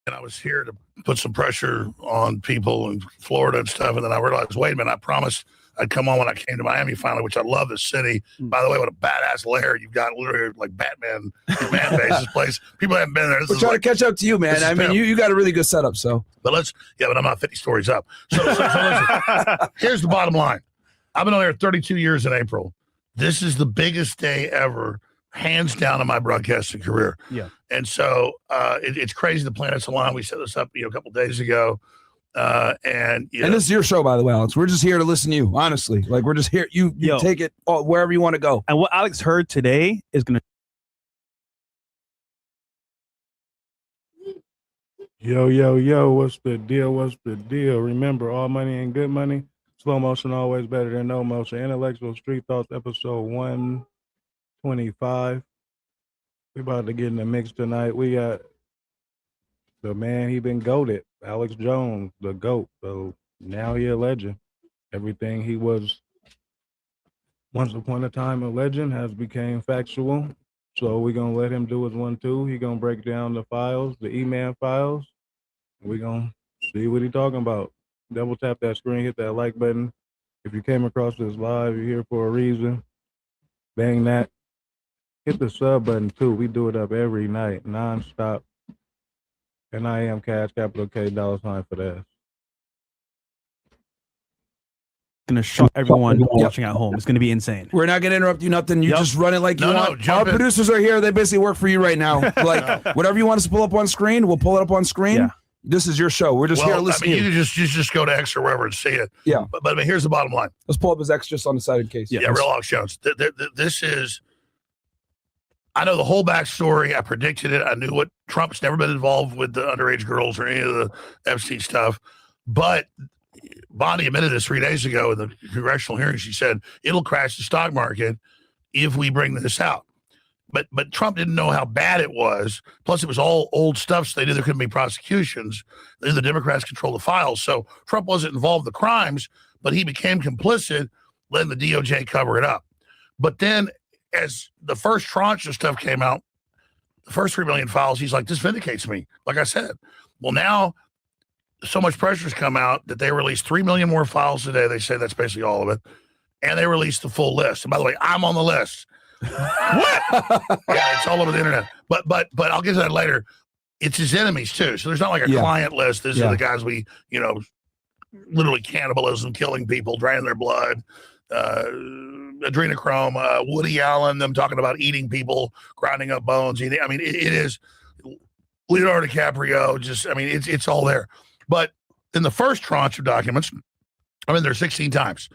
and I was here to put some pressure on people in Florida and stuff. And then I realized, wait a minute, I promised I'd come on when I came to Miami finally, which I love this city. By the way, what a badass lair you've got, literally like Batman man base. This place, people haven't been there. We're trying to catch up to you, man. I mean, you got a really good setup. So, but I'm not 50 stories up. So listen, here's the bottom line. I've been on there 32 years in April. This is the biggest day ever, hands down, in my broadcasting career. Yeah. And so it's crazy the planets align. We set this up a couple days ago. And this is your show, by the way, Alex. We're just here to listen to you, honestly. Like, we're just here. You take it wherever you want to go. And what Alex heard today is going to. Yo, what's the deal? What's the deal? Remember, all money ain't good money. Slow motion always better than no motion. Intellectual Street Thoughts, episode 125. We about to get in the mix tonight. We got the man, he been goated. Alex Jones, the GOAT. So now he a legend. Everything he was once upon a time a legend has became factual. So we're going to let him do his 1-2. He going to break down the files, the E-Man files. We're going to see what he talking about. Double tap that screen, hit that like button. If you came across this live, you're here for a reason. Bang that. Hit the sub button too. We do it up every night, nonstop. And I am cash capital K $sign for that. Going to shock everyone watching at home. It's going to be insane. We're not going to interrupt you, nothing. You just run it like you want. Our producers are here. They basically work for you right now. Like, whatever you want us to pull up on screen, we'll pull it up on screen. Yeah. This is your show. We're just here to listen to you. You just go to X or wherever and see it. Yeah. But I mean, here's the bottom line. Let's pull up his X just on the side in case. Yeah, Real Alex Jones. This is, I know the whole backstory. I predicted it. I knew what Trump's never been involved with the underage girls or any of the Epstein stuff. But Bonnie admitted this 3 days ago in the congressional hearing. She said, it'll crash the stock market if we bring this out. But Trump didn't know how bad it was. Plus, it was all old stuff, so they knew there couldn't be prosecutions. They knew the Democrats control the files. So Trump wasn't involved in the crimes, but he became complicit, letting the DOJ cover it up. But then as the first tranche of stuff came out, the first 3 million files, he's like, this vindicates me. Like I said, well, now so much pressure's come out that they released 3 million more files today. They say that's basically all of it. And they released the full list. And by the way, I'm on the list. What? Yeah, it's all over the internet. But I'll get to that later. It's his enemies too. So there's not like a client list. These are the guys we, literally cannibalism, killing people, draining their blood, adrenochrome, Woody Allen, them talking about eating people, grinding up bones. I mean, it is Leonardo DiCaprio. It's all there. But in the first tranche of documents, I'm in there 16 times.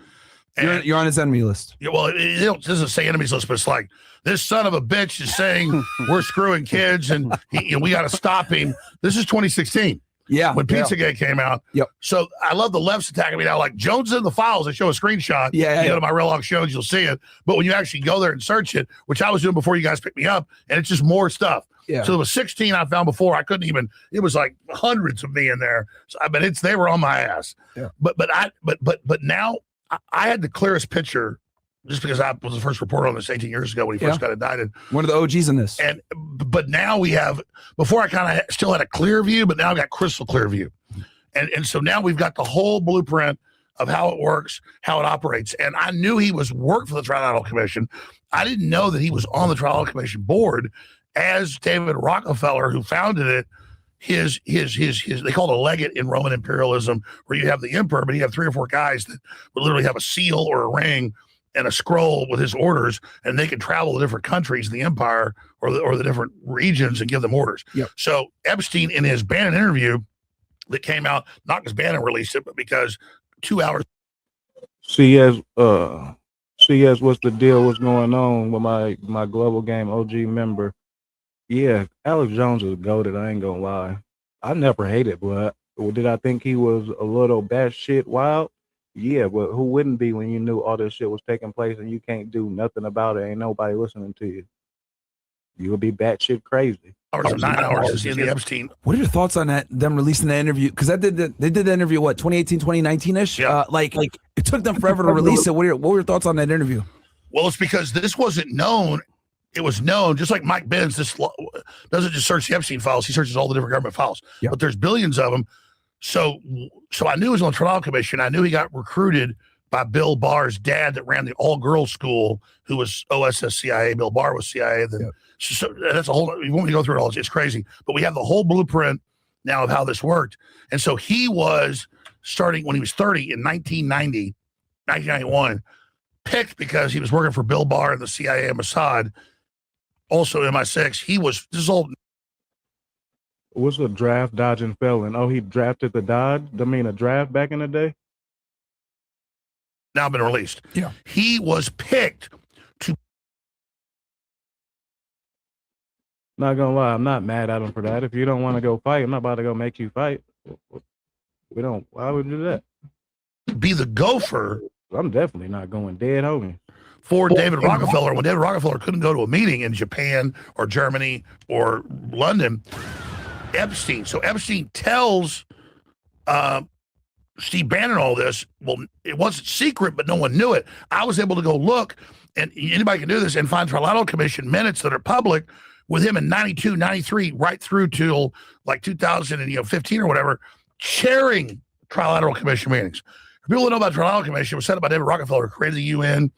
And you're on his enemy list. Yeah, well, it doesn't say enemies list, but it's like, this son of a bitch is saying we're screwing kids and we got to stop him. This is 2016. Yeah. When Pizzagate came out. Yep. So I love the left's attacking me now. Like, Jones in the files. I show a screenshot. Yeah. You go to my Real Log shows, you'll see it. But when you actually go there and search it, which I was doing before you guys picked me up, and it's just more stuff. Yeah. So there was 16 I found before. I couldn't even. It was like hundreds of me in there. So they were on my ass. Yeah. But now I had the clearest picture just because I was the first reporter on this 18 years ago when he first got indicted. One of the OGs in this. But now we have, before I kind of still had a clear view, but now I've got crystal clear view. And so now we've got the whole blueprint of how it works, how it operates. And I knew he was worked for the Trilateral Commission. I didn't know that he was on the Trilateral Commission board as David Rockefeller, who founded it. His they call it a legate in Roman imperialism, where you have the emperor, but you have 3 or 4 guys that would literally have a seal or a ring and a scroll with his orders, and they could travel to different countries in the empire or the different regions and give them orders. Yep. So Epstein, in his Bannon interview that came out, not because Bannon released it, but because 2 hours. CS, what's the deal? What's going on with my Global Game OG member? Yeah, Alex Jones is goated. I ain't gonna lie. I never hated, but did I think he was a little batshit wild? Yeah, but who wouldn't be when you knew all this shit was taking place and you can't do nothing about it? Ain't nobody listening to you. You would be batshit crazy. 9 hours to see the Epstein. What are your thoughts on that? Them releasing the interview? Because they did the interview, what, 2018, 2019-ish? Yeah. Like it took them forever to release it. What were your thoughts on that interview? Well, it's because this wasn't known. It was known, just like Mike Benz. doesn't just search the Epstein files. He searches all the different government files. Yep. But there's billions of them. So I knew he was on the trial commission. I knew he got recruited by Bill Barr's dad that ran the all-girls school, who was OSS CIA. Bill Barr was CIA. Then, yep. So that's a whole, you want me to go through it all, it's crazy. But we have the whole blueprint now of how this worked. And so he was starting when he was 30 in 1991, picked because he was working for Bill Barr and the CIA and Mossad, also MI6. He was, this is old. What's a draft dodging felon? Oh, he drafted the Dodge? I mean, a draft back in the day? Now been released. Yeah. He was picked to. Not gonna lie, I'm not mad at him for that. If you don't want to go fight, I'm not about to go make you fight. We don't. Why would we do that? Be the gopher. I'm definitely not going dead, homie. For David Rockefeller, when David Rockefeller couldn't go to a meeting in Japan or Germany or London, Epstein. So Epstein tells Steve Bannon all this. Well, it wasn't secret, but no one knew it. I was able to go look, and anybody can do this, and find Trilateral Commission minutes that are public with him in 92, 93, right through till like 2015 or whatever, chairing Trilateral Commission meetings. People don't know about Trilateral Commission. It was set up by David Rockefeller, who created the UN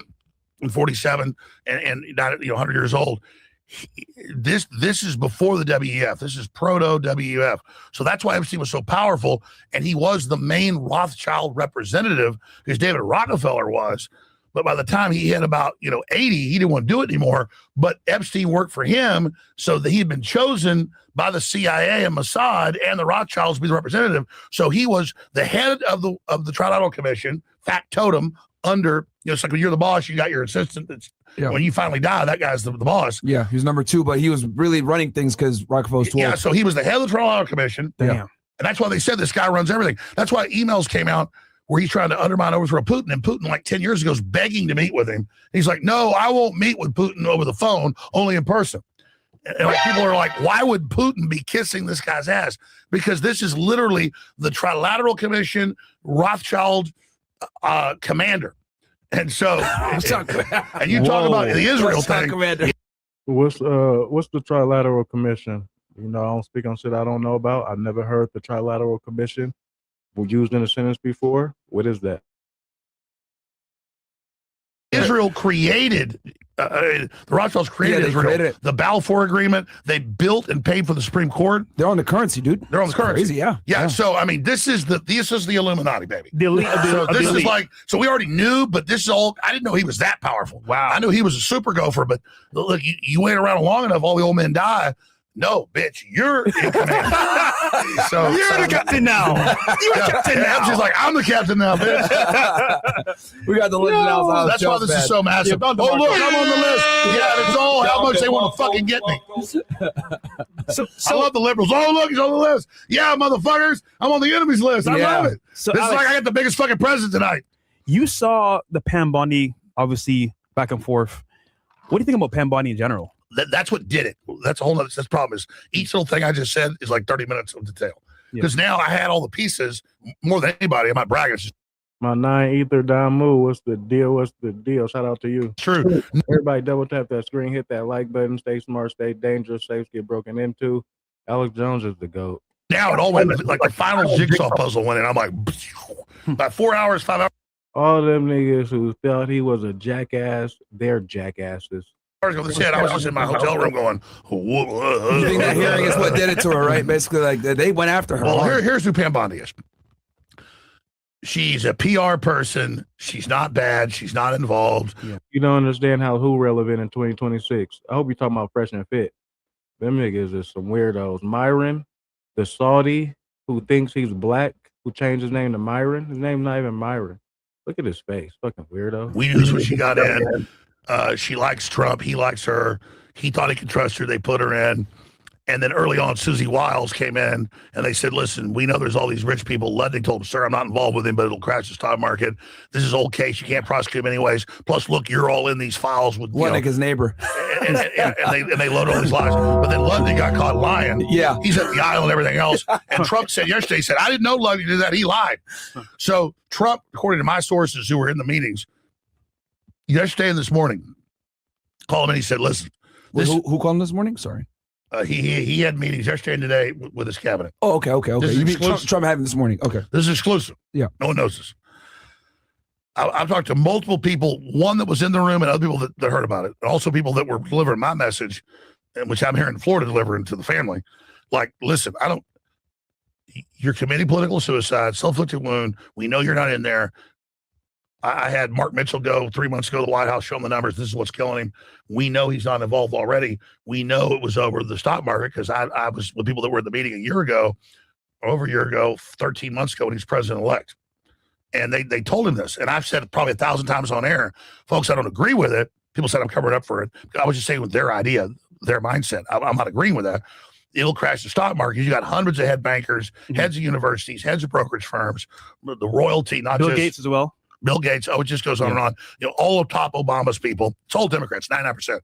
in 47 and not 100 years old. This is before the WEF. This is proto WEF. So that's why Epstein was so powerful, and he was the main Rothschild representative, because David Rockefeller was. But by the time he hit about 80, he didn't want to do it anymore. But Epstein worked for him, so that he had been chosen by the CIA and Mossad and the Rothschilds to be the representative. So he was the head of the Trilateral Commission, factotum, under, it's like when you're the boss, you got your assistant. That's when you finally die, that guy's the boss. Yeah, he was number 2, but he was really running things because Rockefeller was 12. Yeah, so he was the head of the Trilateral Commission. Damn. And that's why they said this guy runs everything. That's why emails came out where he's trying to undermine, overthrow Putin. And Putin, like 10 years ago, is begging to meet with him. He's like, no, I won't meet with Putin over the phone, only in person. And like, people are like, why would Putin be kissing this guy's ass? Because this is literally the Trilateral Commission Rothschild commander. And so, and you talk about the Israel thing. What's the Trilateral Commission? I don't speak on shit I don't know about. I've never heard the Trilateral Commission used in a sentence before. What is that? Israel created, the Rothschilds created Israel. Created the Balfour Agreement, they built and paid for the Supreme Court. They're on the currency, dude. They're on the currency. Crazy, yeah. So, I mean, this is the Illuminati, baby. So this is like, so we already knew, but this is all, I didn't know he was that powerful. Wow. I knew he was a super gopher, but look, you wait around long enough, all the old men die. No, bitch, you're in command. You're the captain now. You're the captain now. She's like, I'm the captain now, bitch. We got the legend now. That's why this is so massive. Oh, look, I'm on the list. Yeah, it's all how much they want to fucking get me. So I love the liberals. Oh, look, he's on the list. Yeah, motherfuckers, I'm on the enemy's list. I love it. So this Alex, is like I got the biggest fucking president tonight. You saw the Pam Bondi, obviously, back and forth. What do you think about Pam Bondi in general? That's what did it. That's a whole nother. That's the problem is each little thing I just said is like 30 minutes of detail. Because now I had all the pieces more than anybody. I'm not bragging. It's just my 9 Ether Damu. What's the deal? What's the deal? Shout out to you. True. Everybody double tap that screen, hit that like button, stay smart, stay dangerous, safes get broken into. Alex Jones is the GOAT. Now it all went like the final jigsaw puzzle went in. I'm like, about 4 hours, 5 hours. All them niggas who thought he was a jackass, they're jackasses. Ago, this head, I was just in my hotel room going, you think that hearing is what did it to her, right? Basically, like they went after her. Well, here's who Pam Bondi is. She's a PR person. She's not bad. She's not involved. Yeah. You don't understand how who relevant in 2026. I hope you're talking about Fresh and Fit. Them niggas is some weirdos. Myron, the Saudi who thinks he's black, who changed his name to Myron. His name's not even Myron. Look at his face. Fucking weirdo. We knew this when she got in. She likes Trump. He likes her. He thought he could trust her. They put her in. And then early on, Susie Wiles came in and they said, listen, we know there's all these rich people. Ludwig told him, sir, I'm not involved with him, but it'll crash the stock market. This is old case. You can't prosecute him anyways. Plus, look, you're all in these files with like his neighbor. And they loaded all these lies. But then Ludwig got caught lying. Yeah. He's at the aisle and everything else. And Trump said yesterday, he said, I didn't know Ludwig did that. He lied. So Trump, according to my sources who were in the meetings, yesterday and this morning, called him and he said, listen. Who called him this morning? Sorry. He had meetings yesterday and today with his cabinet. Oh, okay. You mean Trump had it this morning? Okay, this is exclusive. Yeah, no one knows this. I've talked to multiple people, one that was in the room and other people that heard about it, and also people that were delivering my message, which I'm here in Florida delivering to the family. Like, listen, you're committing political suicide, self-inflicted wound. We know you're not in there. I had Mark Mitchell go 3 months ago to the White House, show him the numbers. This is what's killing him. We know he's not involved already. We know it was over the stock market because I was with people that were at the meeting over a year ago, 13 months ago when he was president-elect. And they told him this. And I've said it probably 1,000 times on air. Folks, I don't agree with it. People said I'm covering up for it. I was just saying with their idea, their mindset. I'm not agreeing with that. It'll crash the stock market. You got hundreds of head bankers, heads of universities, heads of brokerage firms, the royalty, not Bill just Gates as well. Bill Gates. Oh, it just goes on and on. All of top Obama's people. It's all Democrats, 99%.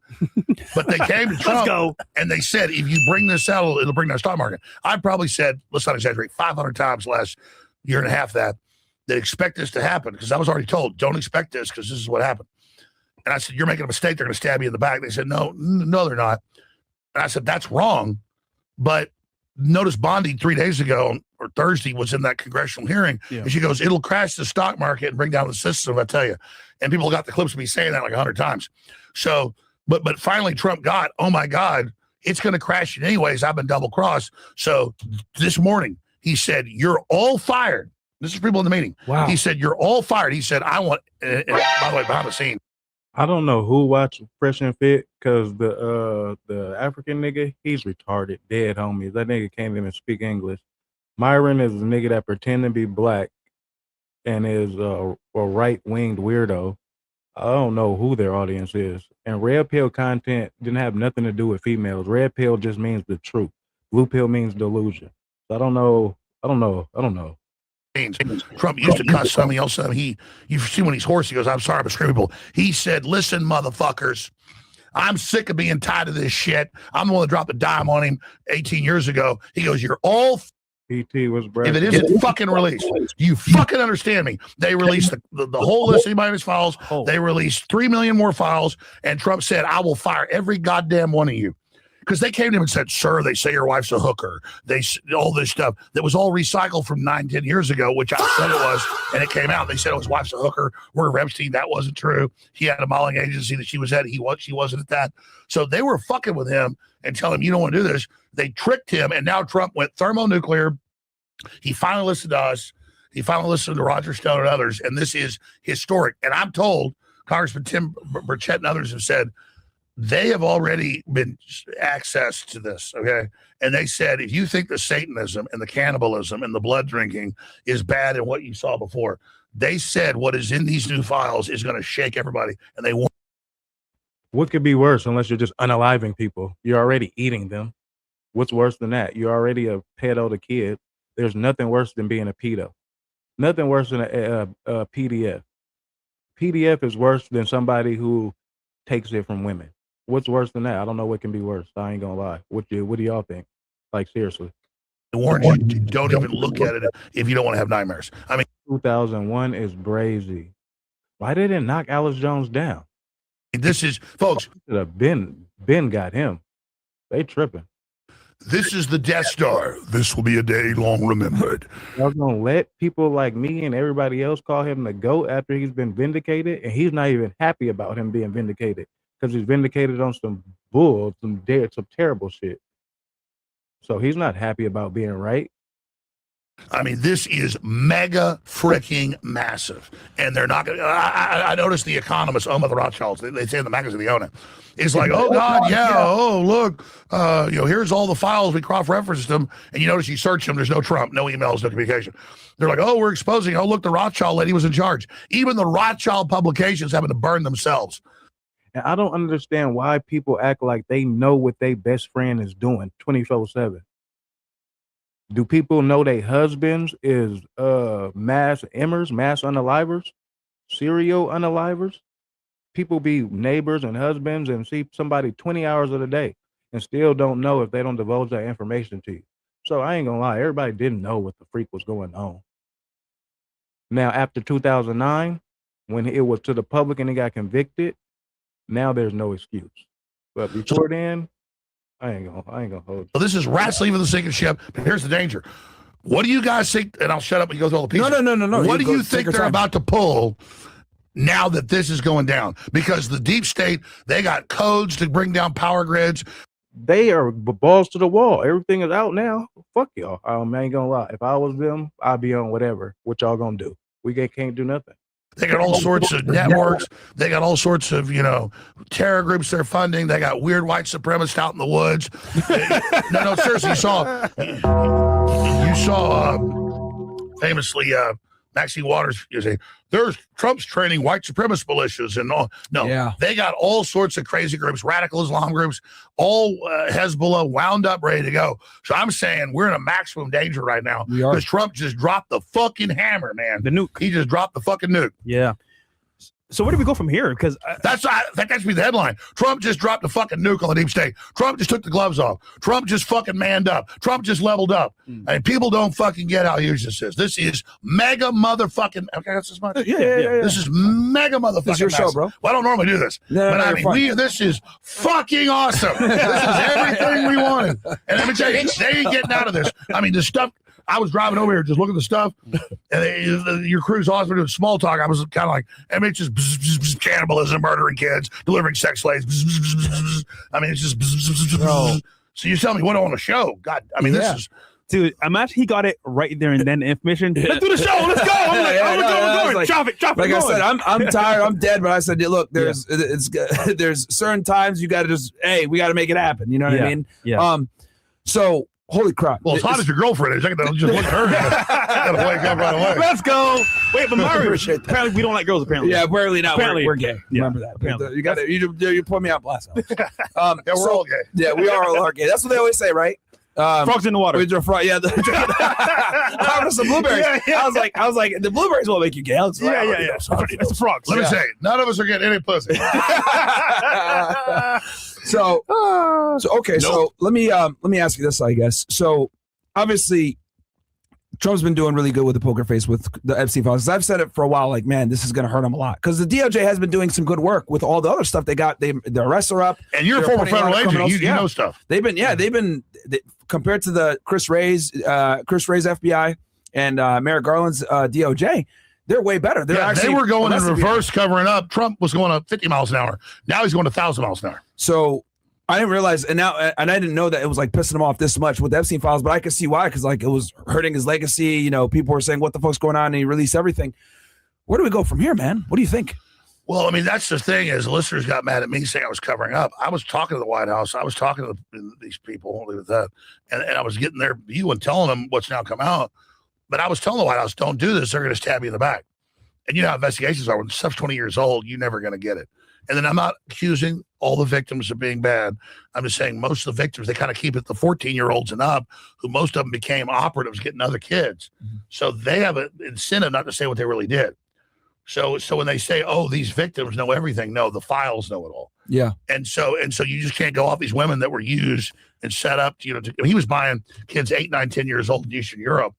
But they came to Trump and they said, if you bring this out, it'll bring down the stock market. I probably said, let's not exaggerate, 500 times last year and a half that expect this to happen, because I was already told, don't expect this because this is what happened. And I said, you're making a mistake. They're going to stab you in the back. They said, no, they're not. And I said, that's wrong. But notice Bondi 3 days ago or Thursday was in that congressional hearing. Yeah. And she goes, it'll crash the stock market and bring down the system, I tell you. And people got the clips of me saying that like 100 times. So, but finally Trump got, oh my God, it's going to crash anyways. I've been double crossed. So this morning he said, you're all fired. This is people in the meeting. Wow. He said, you're all fired. He said, I want, and by the way, behind the scene, I don't know who watched Fresh and Fit, because the African nigga, he's retarded, dead homies. That nigga can't even speak English. Myron is a nigga that pretend to be black and is a right-winged weirdo. I don't know who their audience is. And red pill content didn't have nothing to do with females. Red pill just means the truth. Blue pill means delusion. So I don't know. Trump used to cuss something else. You see when he's hoarse, he goes, I'm sorry, I'm screaming. He said, listen, motherfuckers, I'm sick of being tied to this shit. I'm the one that dropped a dime on him 18 years ago. He goes, you're all PT was if it isn't fucking released, you fucking understand me. They released the whole list of anybody's files. They released 3 million more files. And Trump said, I will fire every goddamn one of you. Because they came to him and said, sir, they say your wife's a hooker. All this stuff that was all recycled from 9-10 years ago, which I said it was, and it came out. They said his wife's a hooker. We're Epstein. That wasn't true. He had a modeling agency that she was at. She wasn't at that. So they were fucking with him and telling him, you don't want to do this. They tricked him, and now Trump went thermonuclear. He finally listened to us. He finally listened to Roger Stone and others, and this is historic. And I'm told Congressman Tim Burchett and others have said, they have already been access to this, okay? And they said, if you think the Satanism and the cannibalism and the blood drinking is bad in what you saw before, they said what is in these new files is going to shake everybody. And they want. What could be worse unless you're just unaliving people? You're already eating them. What's worse than that? You're already a pedo to kids. There's nothing worse than being a pedo. Nothing worse than a PDF. PDF is worse than somebody who takes it from women. What's worse than that? I don't know what can be worse. I ain't gonna lie. What do y'all think? Like, seriously. I warn you, don't even look at it if you don't want to have nightmares. I mean, 2001 is brazy. Why didn't knock Alex Jones down? This is, folks. Ben got him. They tripping. This is the Death Star. This will be a day long remembered. Y'all gonna let people like me and everybody else call him the GOAT after he's been vindicated, and he's not even happy about him being vindicated. Because he's vindicated on some bull, some terrible shit. So he's not happy about being right. I mean, this is mega freaking massive. And they're not going to, I noticed the economists, the Rothschilds, they say in the magazine they own it. It's like, oh God, yeah, oh, look, here's all the files, we cross-referenced them. And you notice you search them, there's no Trump, no emails, no communication. They're like, oh, we're exposing, oh, look, the Rothschild lady was in charge. Even the Rothschild publications having to burn themselves. And I don't understand why people act like they know what their best friend is doing 24/7. Do people know their husbands is mass unalivers, serial unalivers? People be neighbors and husbands and see somebody 20 hours of the day and still don't know if they don't divulge that information to you. So I ain't gonna lie, everybody didn't know what the freak was going on. Now, after 2009, when it was to the public and he got convicted, now there's no excuse. But before then, I ain't gonna hold you. So this is rats leaving the sinking ship. But here's the danger. What do you guys think? And I'll shut up and go through all the pieces. No. What do you think they're about to pull now that this is going down? Because the deep state, they got codes to bring down power grids. They are balls to the wall. Everything is out now. Fuck y'all. I ain't gonna lie. If I was them, I'd be on whatever. What y'all gonna do? We can't do nothing. They got all sorts of networks. They got all sorts of, terror groups they're funding. They got weird white supremacists out in the woods. No, seriously, you saw famously Maxine Waters say, there's Trump's training white supremacist militias and all. No, They got all sorts of crazy groups, radical Islam groups, all Hezbollah wound up, ready to go. So I'm saying we're in a maximum danger right now because Trump just dropped the fucking hammer, man. The nuke. He just dropped the fucking nuke. Yeah. So where do we go from here? Because that should be the headline. Trump just dropped a fucking nuke on the deep state. Trump just took the gloves off. Trump just fucking manned up. Trump just leveled up. And people don't fucking get how huge this is. This is mega motherfucking. Okay, that's as much. Yeah. This is mega motherfucking. This is your show, bro. Well, I don't normally do this, but I mean, this is fucking awesome. This is everything we wanted. And let me tell you, they ain't getting out of this. I mean, the stuff. I was driving over here, just looking at the stuff, and your crew's awesome doing small talk. I was kind of like, I mean, it's just cannibalism, murdering kids, delivering sex slaves. I mean, it's just. So you tell me what I want to show? God, I mean, this is. Dude, imagine he got it right there and then the information. Let's do the show. Let's go. I'm going. Chop it. Like I said, I'm tired. I'm dead. But I said, look, there's certain times you got to just, we got to make it happen. You know what I mean? Yeah. So. Holy crap. Well, as hot as your girlfriend is, I can just look at her. I gotta wake up right away. Let's go. Wait, but Mario, apparently we don't like girls, apparently. Yeah, apparently not. Apparently. We're gay. Yeah. Remember that. Apparently. You put me on blast. Yeah, we're all gay. Yeah, we are all gay. That's what they always say, right? Frogs in the water. Harvest some blueberries. I was like, the blueberries will make you gay. It's the frogs. Let me say, none of us are getting any pussy. So okay. Nope. So let me ask you this, I guess. So obviously, Trump's been doing really good with the poker face with the Epstein files. I've said it for a while, like, man, this is going to hurt him a lot because the DOJ has been doing some good work with all the other stuff they got. Their arrests are up. And you're a former federal agent. You know stuff. They've been compared to the Chris Wray's FBI and Merrick Garland's DOJ. They're way better. They were going in reverse, covering up. Trump was going up 50 miles an hour. Now he's going 1,000 miles an hour. So I didn't realize, and I didn't know that it was like pissing him off this much with the Epstein files, but I could see why, because like it was hurting his legacy. You know, people were saying, "What the fuck's going on?" And he released everything. Where do we go from here, man? What do you think? Well, I mean, that's the thing is listeners got mad at me saying I was covering up. I was talking to the White House. I was talking to these people, won't leave it at that. And I was getting their view and telling them what's now come out. But I was telling the White House, don't do this. They're going to stab you in the back. And you know how investigations are. When stuff's 20 years old, you're never going to get it. And then I'm not accusing all the victims of being bad. I'm just saying most of the victims, they kind of keep it the 14-year-olds and up, who most of them became operatives getting other kids. Mm-hmm. So they have an incentive not to say what they really did. So when they say, oh, these victims know everything, no, the files know it all. Yeah. And so you just can't go off these women that were used and set up, he was buying kids 8, 9, 10 years old in Eastern Europe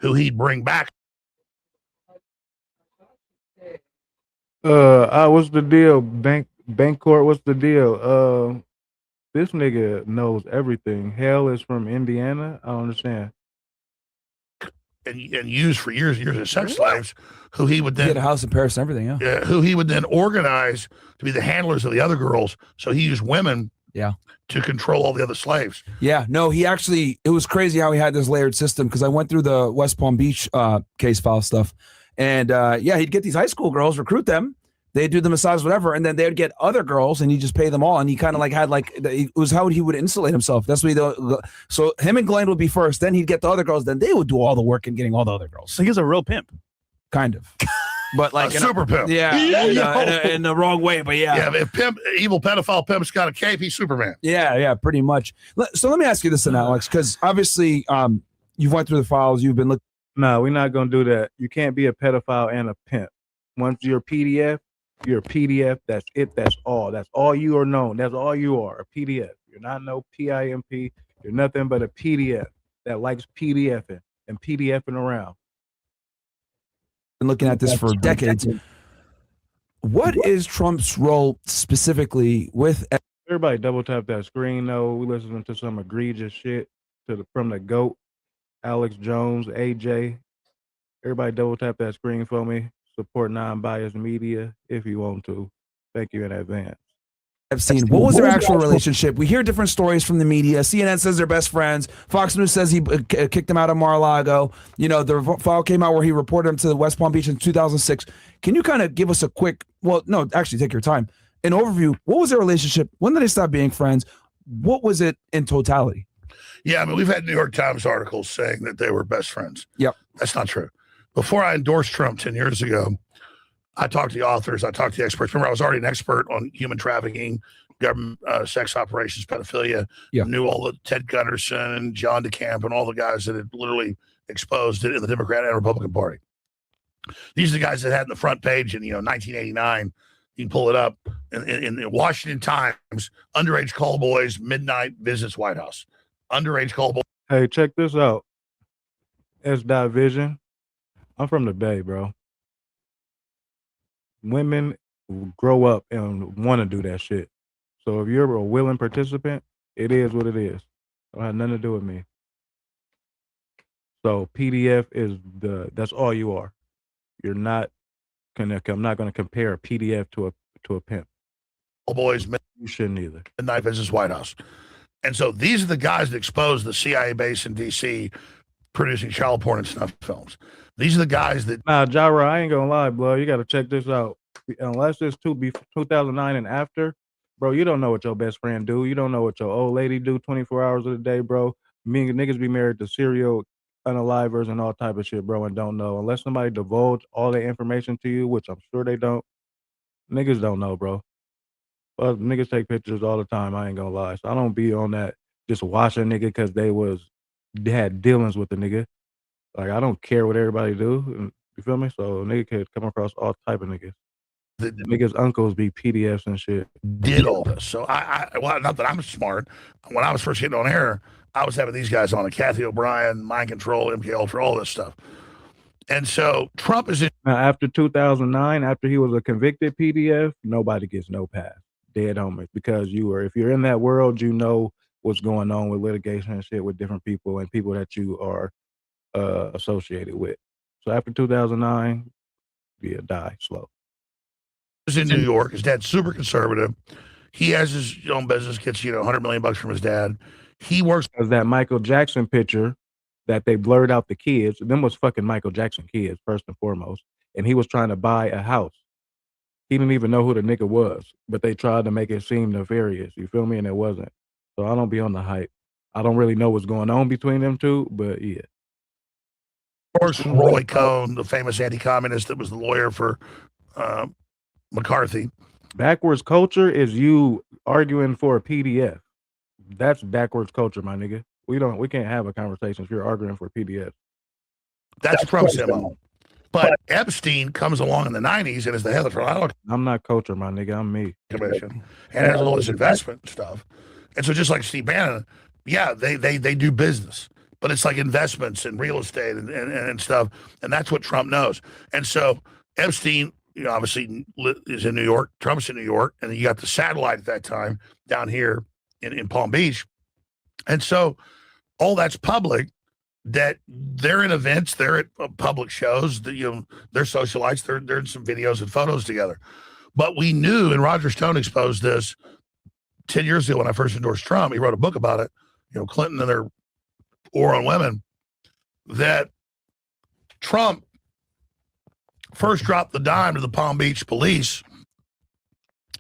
who he'd bring back. What's the deal? Bancourt, what's the deal? This nigga knows everything. Hell is from Indiana. I don't understand. And used for years and years as sex slaves, who he would then get a house in Paris and everything, who he would then organize to be the handlers of the other girls. So he used women, to control all the other slaves. Yeah, no, it was crazy how he had this layered system, because I went through the West Palm Beach case file stuff. And he'd get these high school girls, recruit them, they'd do the massage, whatever, and then they'd get other girls, and he'd just pay them all. And he kind of like had it was how he would insulate himself. That's what so him and Glenn would be first, then he'd get the other girls, then they would do all the work in getting all the other girls. So he's a real pimp, kind of, but like a super pimp. In the wrong way, but if evil pedophile pimp's got a cape, he's Superman. Yeah, pretty much. So let me ask you this then, Alex, because obviously you've went through the files, you've been looking. No, we're not gonna do that. You can't be a pedophile and a pimp. Once you're a PDF, you're a PDF. That's it. That's all. That's all you are known. That's all you are. A PDF. You're not no PIMP. You're nothing but a PDF that likes PDFing and PDFing around. Been looking at this for decades. What is Trump's role specifically with? Everybody double tap that screen though. We listening to some egregious shit from the GOAT, Alex Jones, AJ. Everybody double tap that screen for me. Support non-biased media if you want to. Thank you in advance. Epstein. What was their actual relationship? We hear different stories from the media. CNN says they're best friends. Fox News says he kicked him out of Mar-a-Lago. You know, the file came out where he reported him to West Palm Beach in 2006. Can you kind of give us a quick, well, no, actually take your time, an overview? What was their relationship? When did they stop being friends? What was it in totality? Yeah, I mean, we've had New York Times articles saying that they were best friends. Yep. That's not true. Before I endorsed Trump 10 years ago, I talked to the authors, I talked to the experts. Remember, I was already an expert on human trafficking, government sex operations, pedophilia. Yeah. Knew all the Ted Gunderson and John DeCamp and all the guys that had literally exposed it in the Democrat and Republican Party. These are the guys that had in the front page in 1989. You can pull it up in the Washington Times. Underage call boys, midnight visits White House. Underage call boys. Hey, check this out. S.Vision. I'm from the Bay, bro. Women grow up and want to do that shit. So if you're a willing participant, it is what it is. It don't have nothing to do with me. So PDF is that's all you are. You're not gonna. I'm not gonna compare a PDF to a pimp. Call boys, You shouldn't either. midnight visits White House. And so these are the guys that exposed the CIA base in D.C. producing child porn and snuff films. These are the guys that. Nah, Jara, I ain't gonna lie, bro. You gotta check this out. Unless it's 2009 and after, bro, you don't know what your best friend do. You don't know what your old lady do 24 hours of the day, bro. Me and niggas be married to serial unalivers and all type of shit, bro, and don't know. Unless somebody divulge all the information to you, which I'm sure they don't, niggas don't know, bro. But niggas take pictures all the time. I ain't gonna lie. So I don't be on that just watch a nigga because they had dealings with the nigga. Like, I don't care what everybody do. You feel me? So a nigga could come across all type of niggas. The niggas' uncles be PDFs and shit. Did all this. So well, not that I'm smart. When I was first getting on air, I was having these guys on, Kathy O'Brien, Mind Control, MK Ultra, all this stuff. And so Trump is in. Now, after 2009, after he was a convicted PDF, nobody gets no pass. Dead homies. Because if you're in that world, you know what's going on with litigation and shit with different people and people that you are associated with. So after 2009, yeah, die slow. Is in New York. His dad's super conservative. He has his own business, gets $100 million from his dad. He works as that Michael Jackson picture that they blurred out the kids. Them was fucking Michael Jackson kids first and foremost, and he was trying to buy a house. He didn't even know who the nigga was, but they tried to make it seem nefarious. You feel me? And it wasn't. So I don't be on the hype. I don't really know what's going on between them two, but yeah. Of course, Roy Cohn, the famous anti-communist that was the lawyer for McCarthy. Backwards culture is you arguing for a PDF. That's backwards culture, my nigga. We can't have a conversation if you're arguing for a PDF. That's Trump's MO. But Epstein comes along in the 90s and is the head of the Trial I'm not culture, my nigga. I'm me. Commission and has all this investment stuff. And so just like Steve Bannon, yeah, they do business, but it's like investments and real estate and stuff. And that's what Trump knows. And so Epstein, obviously is in New York. Trump's in New York. And then you got the satellite at that time down here in Palm Beach. And so all that's public, that they're in events, they're at public shows, that, they're socialites, they're in some videos and photos together. But we knew, and Roger Stone exposed this 10 years ago when I first endorsed Trump. He wrote a book about it, Clinton and their war on women, that Trump first dropped the dime to the Palm Beach police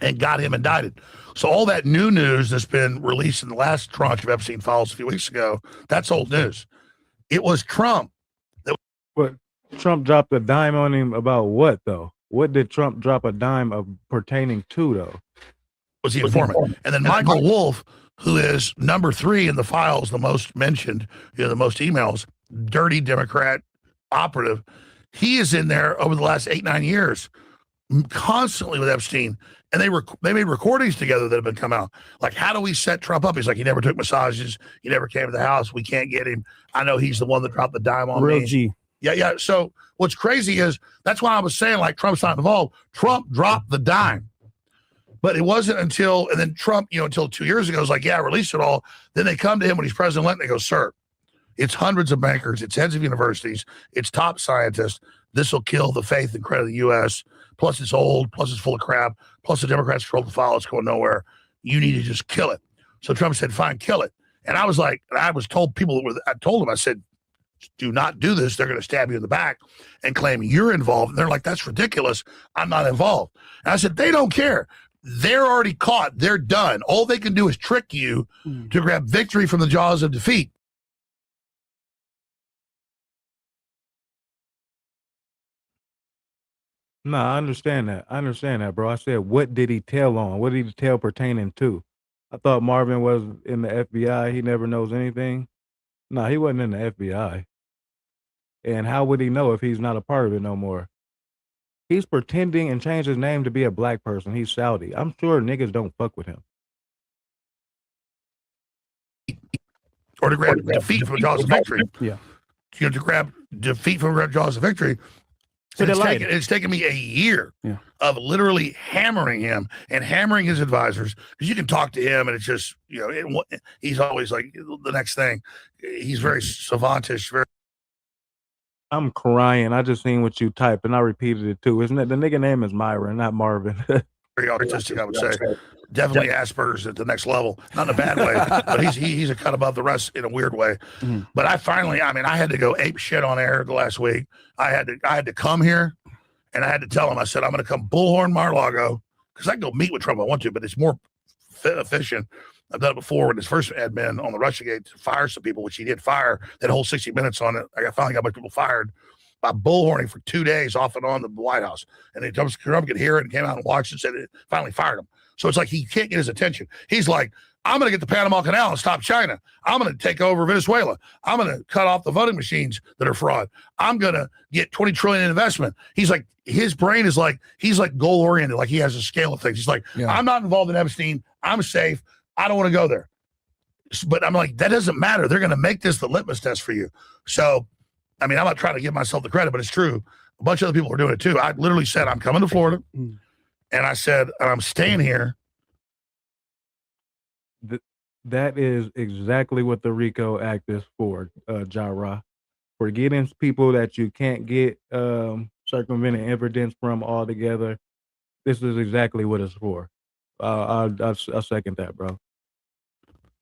and got him indicted. So all that new news that's been released in the last tranche of Epstein files a few weeks ago, that's old news. It was Trump. But Trump dropped a dime on him about what, though? What did Trump drop a dime of pertaining to, though? Was the informant. And then Michael Wolff, who is number 3 in the files, the most mentioned, the most emails, dirty Democrat operative, he is in there over the last 8-9 years, constantly with Epstein. And they made recordings together that have been come out. Like, how do we set Trump up? He's like, he never took massages. He never came to the house. We can't get him. I know he's the one that dropped the dime on Real me. G. Yeah. So what's crazy is that's why I was saying, like, Trump's not involved. Trump dropped the dime. But it wasn't until, and then Trump, until 2 years ago, was like, yeah, release it all. Then they come to him when he's president-elect and they go, sir, it's hundreds of bankers, it's heads of universities, it's top scientists. This will kill the faith and credit of the U.S. Plus it's old, plus it's full of crap, plus the Democrats control the file, it's going nowhere. You need to just kill it. So Trump said, fine, kill it. And I was like, I was told I told them, I said, do not do this. They're going to stab you in the back and claim you're involved. And they're like, that's ridiculous. I'm not involved. And I said, they don't care. They're already caught. They're done. All they can do is trick you to grab victory from the jaws of defeat. No, I understand that. I understand that, bro. I said, what did he tell on? What did he tell pertaining to? I thought Marvin was in the FBI. He never knows anything. No, he wasn't in the FBI. And how would he know if he's not a part of it no more? He's pretending and changed his name to be a black person. He's Saudi. I'm sure niggas don't fuck with him. Or to grab defeat from the jaws of victory. Yeah. To grab defeat from the jaws of victory. So It's taken me a year of literally hammering him and hammering his advisors, because you can talk to him and it's just, he's always like the next thing. He's very savantish. I'm crying. I just seen what you typed and I repeated it too. Isn't it? The nigga name is Myron, not Marvin. Very artistic, I would say. Definitely Asperger's at the next level. Not in a bad way, but he's a cut above the rest in a weird way. Mm-hmm. But I had to go ape shit on air the last week. I had to come here and I had to tell him, I said, I'm going to come bullhorn Mar-a-Lago, because I can go meet with Trump if I want to, but it's more efficient. I've done it before when his first admin on the Russiagate to fire some people, which he did fire. That whole 60 minutes on it. I finally got a bunch of people fired by bullhorning for 2 days off and on the White House. And then Trump could hear it and came out and watched and said it finally fired him. So it's like he can't get his attention. He's like, I'm going to get the Panama Canal and stop China. I'm going to take over Venezuela. I'm going to cut off the voting machines that are fraud. I'm going to get 20 trillion in investment. He's like, his brain is like, he's like goal oriented. Like he has a scale of things. He's like, I'm not involved in Epstein. I'm safe. I don't want to go there. But I'm like, that doesn't matter. They're going to make this the litmus test for you. So, I'm not trying to give myself the credit, but it's true. A bunch of other people are doing it too. I literally said, I'm coming to Florida. And I said, I'm staying here. That is exactly what the RICO Act is for, Jara. For getting people that you can't get circumventing evidence from altogether. This is exactly what it's for. I'll second that, bro.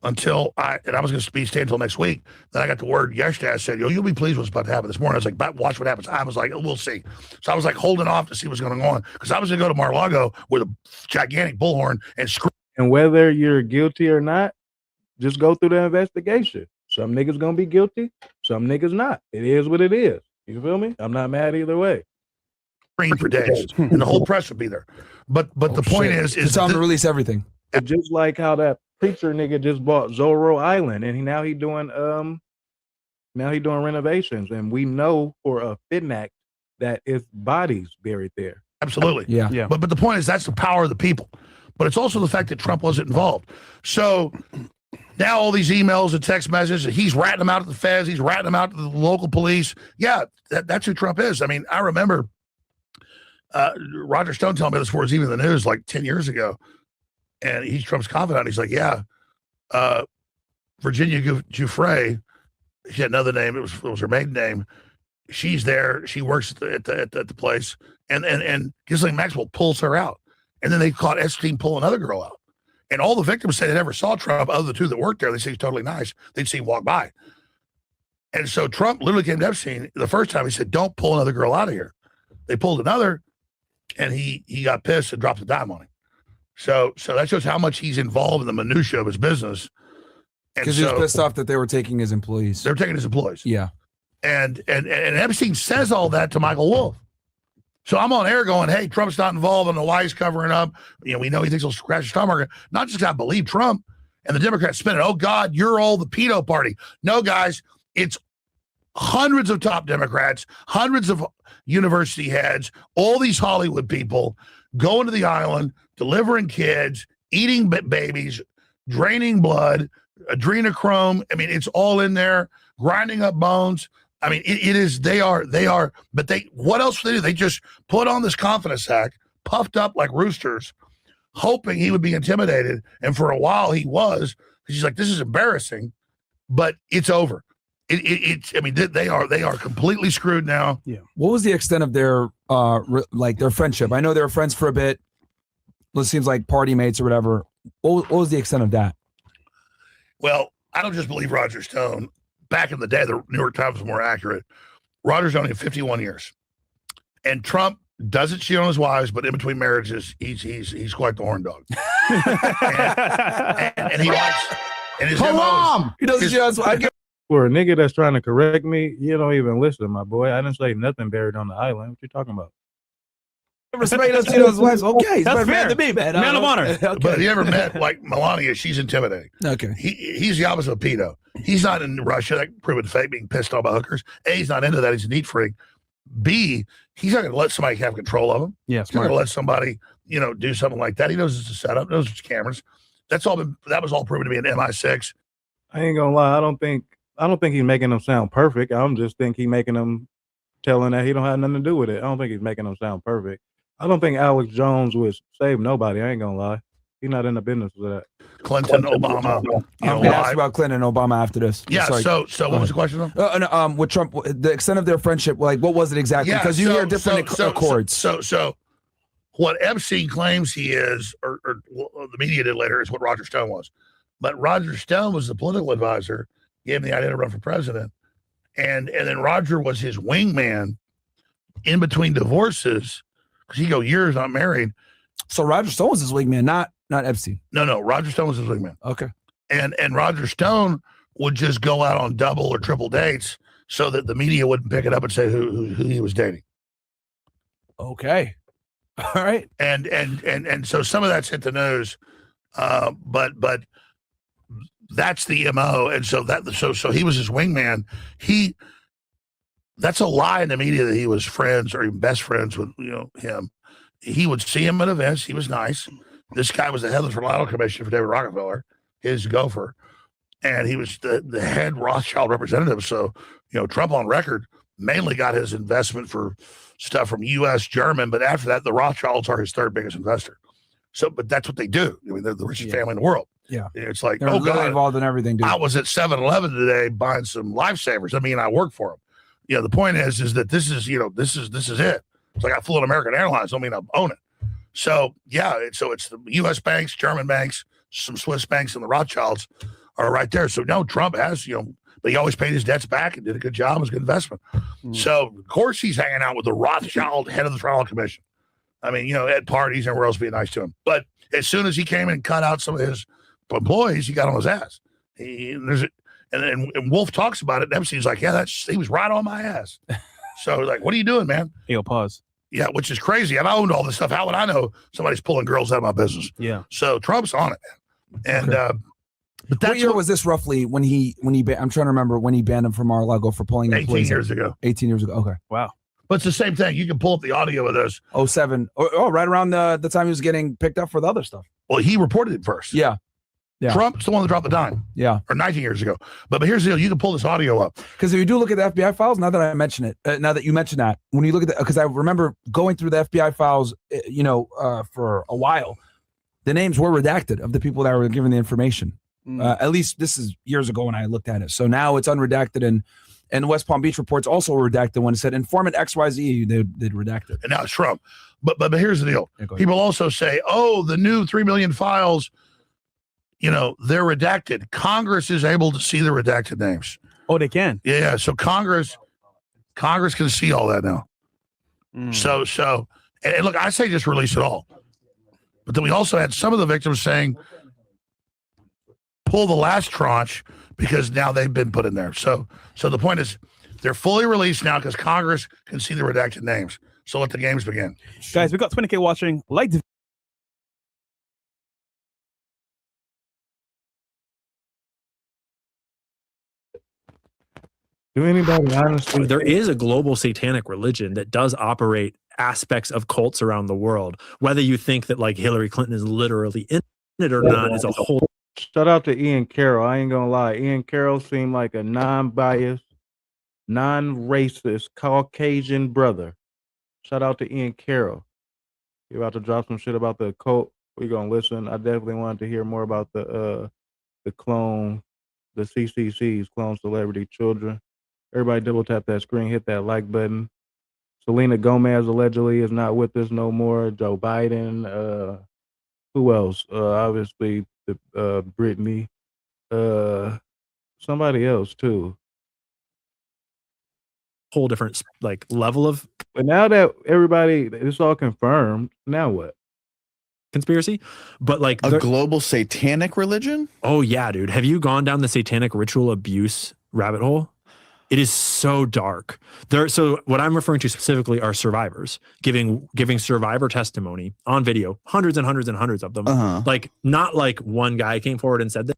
Until I was going to stay until next week. Then I got the word yesterday. I said, you'll be pleased with what's about to happen this morning. I was like, watch what happens. I was like, we'll see. So I was like holding off to see what's going on, because I was going to go to Mar-a-Lago with a gigantic bullhorn and scream. And whether you're guilty or not, just go through the investigation. Some niggas going to be guilty. Some niggas not. It is what it is. You feel me? I'm not mad either way. For days. And the whole press would be there. But the point is it's time to release everything. Just like how that preacher nigga just bought Zorro Island, and now he doing renovations, and we know for a FINAC that it's bodies buried there. Absolutely. Yeah. But the point is, that's the power of the people. But it's also the fact that Trump wasn't involved. So now all these emails and text messages, he's ratting them out to the feds, he's ratting them out to the local police. Yeah, that's who Trump is. I remember Roger Stone telling me this before it was even in the news like 10 years ago. And he's Trump's confidant. He's like, Virginia Giuffre, she had another name. It was her maiden name. She's there. She works at the place. And Ghislaine Maxwell pulls her out. And then they caught Epstein pull another girl out. And all the victims say they never saw Trump other than the two that worked there. They say he's totally nice. They'd see him walk by. And so Trump literally came to Epstein the first time. He said, don't pull another girl out of here. They pulled another, and he got pissed and dropped the dime on him. So that shows how much he's involved in the minutia of his business. Because he was pissed off that they were taking his employees. They're taking his employees. Yeah. And Epstein says all that to Michael Wolff. So I'm on air going, hey, Trump's not involved. I don't know why he's covering up. We know he thinks he'll crash the stock market. Not just because I believe Trump and the Democrats spin it. Oh, God, you're all the pedo party. No, guys, it's hundreds of top Democrats, hundreds of university heads, all these Hollywood people going to the island, delivering kids, eating babies, draining blood, adrenochrome. It's all in there, grinding up bones. It is, they are, but what else do they do? They just put on this confidence act, puffed up like roosters, hoping he would be intimidated. And for a while he was, because he's like, this is embarrassing, but it's over. It's I mean, they are completely screwed now. Yeah. What was the extent of their their friendship? I know they were friends for a bit. It seems like party mates or whatever. What was the extent of that? Well, I don't just believe Roger Stone. Back in the day, the New York Times was more accurate. Roger Stone had 51 years. And Trump doesn't cheat on his wives, but in between marriages, he's quite the horn dog. and he likes, and his MO He doesn't cheat on his wives. For a nigga that's trying to correct me, you don't even listen, my boy. I didn't say nothing buried on the island. What you talking about? Respect doesn't cheat on his wives. Okay, he's That's better man fair. than me, man. Man of honor. Okay. But have you ever met like Melania? She's intimidating. Okay. He's the opposite of pedo. He's not in Russia, that proven fake, being pissed off by hookers. A, he's not into that. He's a neat freak. B, he's not going to let somebody have control of him. Yeah, He's not going to let somebody, do something like that. He knows it's a setup, knows it's cameras. That was all proven to be an MI6. I ain't gonna lie. I don't think he's making them sound perfect. I just think he's making them telling that he don't have nothing to do with it. I don't think he's making them sound perfect. I don't think Alex Jones would save nobody. I ain't gonna lie. He's not in the business of that. Clinton, Obama. I'm gonna ask about Clinton and Obama after this. Yeah. Sorry. So what was the question though? With Trump, the extent of their friendship, like what was it exactly? Because you hear different accords. So what Epstein claims he is, or the media did later, is what Roger Stone was. But Roger Stone was the political advisor, gave him the idea to run for president, and then Roger was his wingman in between divorces, because he go years not married. So Roger Stone was his wingman, not Epstein. No, Roger Stone was his wingman. Okay. And Roger Stone would just go out on double or triple dates so that the media wouldn't pick it up and say who he was dating. Okay. All right. And so some of that's hit the news, but that's the MO. And so he was his wingman. That's a lie in the media that he was friends or even best friends with him. He would see him at events. He was nice. This guy was the head of the Reliable Commission for David Rockefeller, his gopher, and he was the head Rothschild representative. So, Trump on record mainly got his investment for stuff from U.S., German, but after that, the Rothschilds are his third biggest investor. So, but that's what they do. I mean, they're the richest family in the world. Yeah. It's like, They're oh really God, involved in everything, dude. I was at 7-Eleven today buying some lifesavers. I mean, I work for them. The point is that this is it. It's like I flew on American Airlines. I mean, I own it. So yeah, it's the U.S. banks, German banks, some Swiss banks, and the Rothschilds are right there. So no, Trump has, but he always paid his debts back and did a good job. It was a good investment. So of course he's hanging out with the Rothschild head of the Trial Commission. I mean, at parties and everywhere else being nice to him. But as soon as he came in and cut out some of his employees, he got on his ass. And Wolf talks about it. And Epstein's like, yeah, he was right on my ass. So like, what are you doing, man? Yo, pause. Yeah, which is crazy. And I owned all this stuff. How would I know somebody's pulling girls out of my business? Yeah. So Trump's on it, man. And but that's what year was this roughly when he I'm trying to remember when he banned him from Mar-a-Lago for pulling 18 years ago. 18 years ago. Okay. Wow. But it's the same thing. You can pull up the audio of this. 07. Right around the time he was getting picked up for the other stuff. Well, he reported it first. Yeah. Trump's the one that dropped the dime. Yeah. Or 19 years ago. But here's the deal. You can pull this audio up. Because if you do look at the FBI files, now that I mention it, now that you mention that, when you look at that, because I remember going through the FBI files, for a while, the names were redacted of the people that were given the information. At least this is years ago when I looked at it. So now it's unredacted, and the West Palm Beach reports also redacted when it said informant XYZ, they'd redact it. And now it's Trump. But here's the deal. Yeah, people also say, the new 3 million files, they're redacted. Congress is able to see the redacted names. Oh, they can? Yeah. So Congress can see all that now. So, and look, I say just release it all. But then we also had some of the victims saying, pull the last tranche because now they've been put in there. So the point is they're fully released now because Congress can see the redacted names. So let the games begin. Guys, we got 20K watching. Like the Do anybody honestly? There is a global satanic religion that does operate aspects of cults around the world. Whether you think that like Hillary Clinton is literally in it or not is a whole. Shout out to Ian Carroll. I ain't gonna lie. Ian Carroll seemed like a non-biased, non-racist, Caucasian brother. Shout out to Ian Carroll. You're about to drop some shit about the cult We're gonna listen. I definitely wanted to hear more about the clone, the CCCs, clone celebrity children. Everybody double tap that screen, hit that like button. Selena Gomez allegedly is not with us no more. Joe Biden. Who else? Obviously, the Britney. Somebody else too. Whole different like level of But now that everybody, it's all confirmed. Now what? conspiracy, but like A global satanic religion? oh yeah, dude, have you gone down the satanic ritual abuse rabbit hole? It is so dark. So what I'm referring to specifically are survivors giving survivor testimony on video, hundreds and hundreds and hundreds of them. Like not like one guy came forward and said that.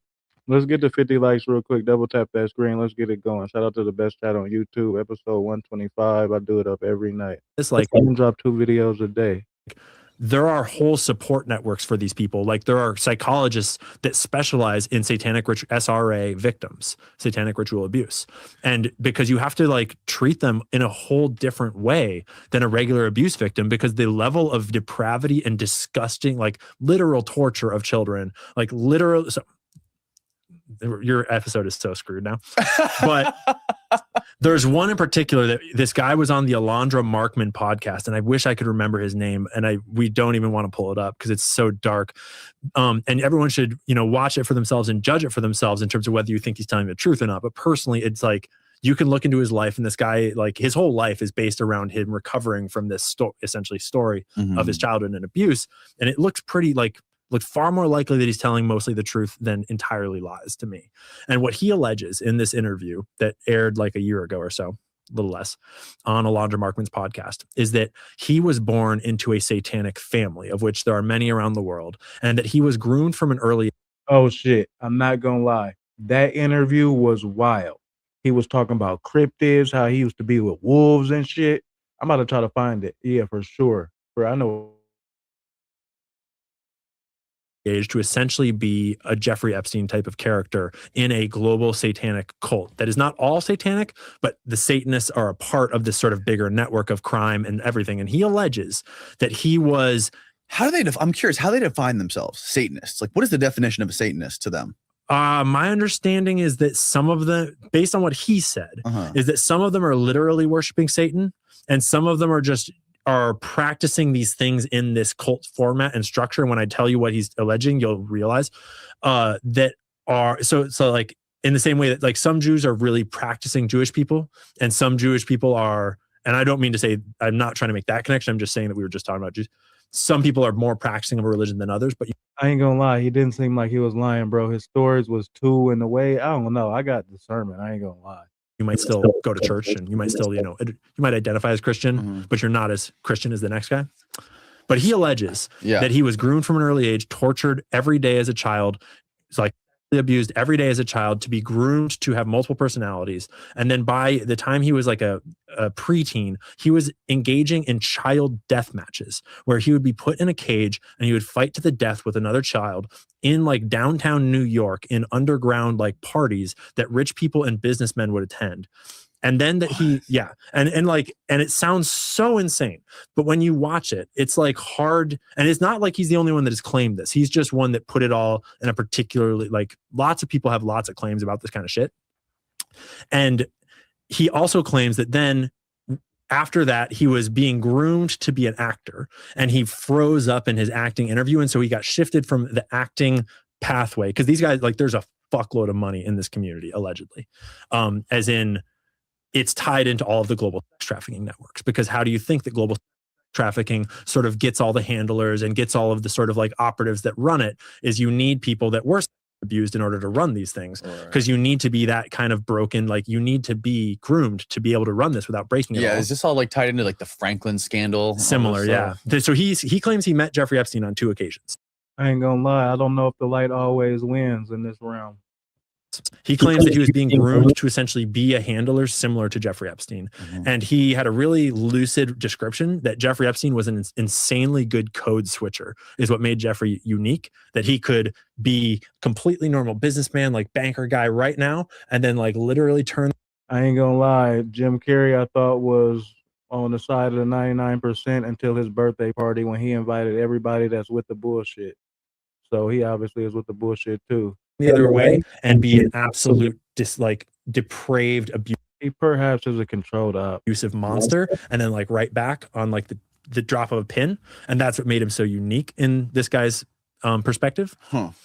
Let's get to 50 likes real quick. Double tap that screen. Let's get it going. Shout out to the best chat on YouTube, episode 125. I do it up every night. It's like I can drop 2 videos a day. there are whole support networks for these people. Like there are psychologists that specialize in satanic SRA victims, satanic ritual abuse. And because you have to like treat them in a whole different way than a regular abuse victim, because the level of depravity and disgusting, like literal torture of children, like literal. So, your episode is so screwed now. But there's one in particular that this guy was on the Alondra Markman podcast, and I wish I could remember his name, and we don't even want to pull it up because it's so dark. And everyone should, watch it for themselves and judge it for themselves in terms of whether you think he's telling the truth or not. But personally, it's like you can look into his life, and this guy, like his whole life is based around him recovering from this essentially story of his childhood and abuse. And it looks looked far more likely that he's telling mostly the truth than entirely lies to me. And what he alleges in this interview that aired like a year ago or so, a little less, on Alondra Markman's podcast, is that he was born into a satanic family, of which there are many around the world, and that he was groomed from an early. Oh shit, I'm not gonna lie. That interview was wild. He was talking about cryptids, how he used to be with wolves and shit. I'm about to try to find it. Yeah, for sure. I know. Age to essentially be a Jeffrey Epstein type of character in a global satanic cult that is not all satanic, but the Satanists are a part of this sort of bigger network of crime and everything. And he alleges that he was. How do they? I'm curious how they define themselves. Satanists. Like, what is the definition of a Satanist to them? My understanding is that some of them, based on what he said, is that some of them are literally worshiping Satan, and some of them are practicing these things in this cult format and structure. And when I tell you what he's alleging, you'll realize that are so like in the same way that like some Jews are really practicing Jewish people, and some Jewish people are, and I don't mean to say, I'm not trying to make that connection. I'm just saying that we were just talking about Jews. Some people are more practicing of a religion than others, but I ain't gonna lie, he didn't seem like he was lying, bro. His stories was too in the way. I don't know. I got discernment. I ain't gonna lie. you might still go to church, and you might still, you might identify as Christian, but you're not as Christian as the next guy. But he alleges that he was groomed from an early age, tortured every day as a child. It's like abused every day as a child, to be groomed to have multiple personalities. And then by the time he was like a preteen, he was engaging in child death matches where he would be put in a cage and he would fight to the death with another child in like downtown New York in underground like parties that rich people and businessmen would attend. And then that and it sounds so insane, but when you watch it, it's like hard. And it's not like he's the only one that has claimed this. He's just one that put it all in a particularly, like lots of people have lots of claims about this kind of shit. And he also claims that then after that, he was being groomed to be an actor, and he froze up in his acting interview. And so he got shifted from the acting pathway, because these guys, like there's a fuckload of money in this community, allegedly, as in, it's tied into all of the global sex trafficking networks. Because how do you think that global trafficking sort of gets all the handlers and gets all of the sort of like operatives that run it? Is you need people that were abused in order to run these things, because you need to be that kind of broken, like you need to be groomed to be able to run this without breaking it all. Is this all like tied into like the Franklin scandal? Similar, yeah. So he claims he met Jeffrey Epstein on 2 occasions. I ain't gonna lie, I don't know if the light always wins in this realm. He claims that he was being groomed to essentially be a handler similar to Jeffrey Epstein. And he had a really lucid description that Jeffrey Epstein was an insanely good code switcher, is what made Jeffrey unique, that he could be completely normal businessman, like banker guy right now, and then like literally turn. I ain't gonna lie, Jim Carrey I thought was on the side of the 99% until his birthday party when he invited everybody that's with the bullshit. so he obviously is with the bullshit too. The other way and be an absolute depraved, He perhaps is a controlled op. abusive monster, and then like right back on like the drop of a pin, and that's what made him so unique in this guy's perspective.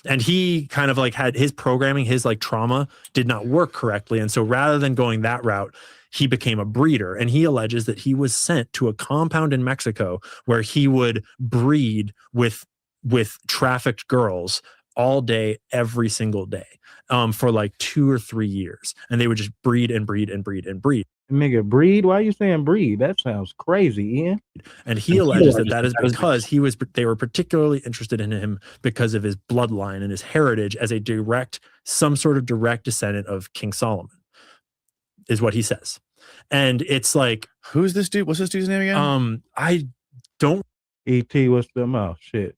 And he kind of like had his programming, his like trauma did not work correctly, and so rather than going that route, he became a breeder. And he alleges that he was sent to a compound in Mexico where he would breed with trafficked girls all day, every single day, for like 2 or 3 years, and they would just breed and breed and breed and breed. Nigga, breed? Why are you saying breed? That sounds crazy, Ian. And he alleges that is because they were particularly interested in him because of his bloodline and his heritage as some sort of direct descendant of King Solomon, is what he says. And it's like, who's this dude? What's this dude's name again? I don't. E.T. what's the mouth? Shit.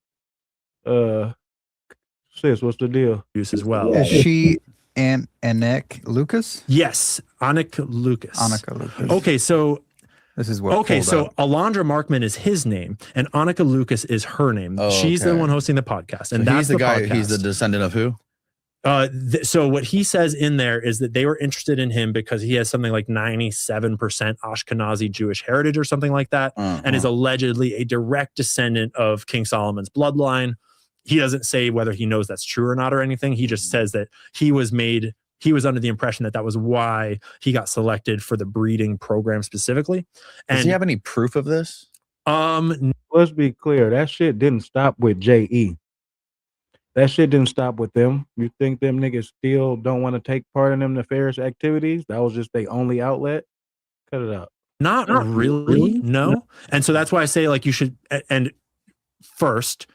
Sis, what's the deal? Use as well. Is she Anik Lucas? Yes, Annika Lucas. Annika Lucas. Okay, so this is what. Okay, so Alondra Markman is his name, and Annika Lucas is her name. Oh, She's the okay. one hosting the podcast, and So that's he's the guy. podcast. He's the descendant of who? So what he says in there is that they were interested in him because he has something like 97% Ashkenazi Jewish heritage or something like that, and is allegedly a direct descendant of King Solomon's bloodline. He doesn't say whether he knows that's true or not or anything. He just says that he was under the impression that was why he got selected for the breeding program specifically. And Does he have any proof of this? Let's be clear. That shit didn't stop with J.E. That shit didn't stop with them. You think them niggas still don't want to take part in them nefarious activities? That was just their only outlet? Cut it out. Not really, no. And so that's why I say, like, you should, and first,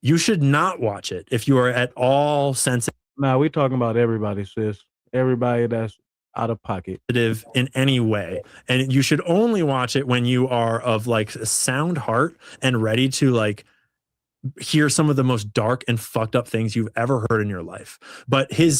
you should not watch it if you are at all sensitive Nah, we talking about everybody, sis. Everybody that's out of pocket. in any way. And you should only watch it when you are of like a sound heart and ready to like hear some of the most dark and fucked up things you've ever heard in your life. But I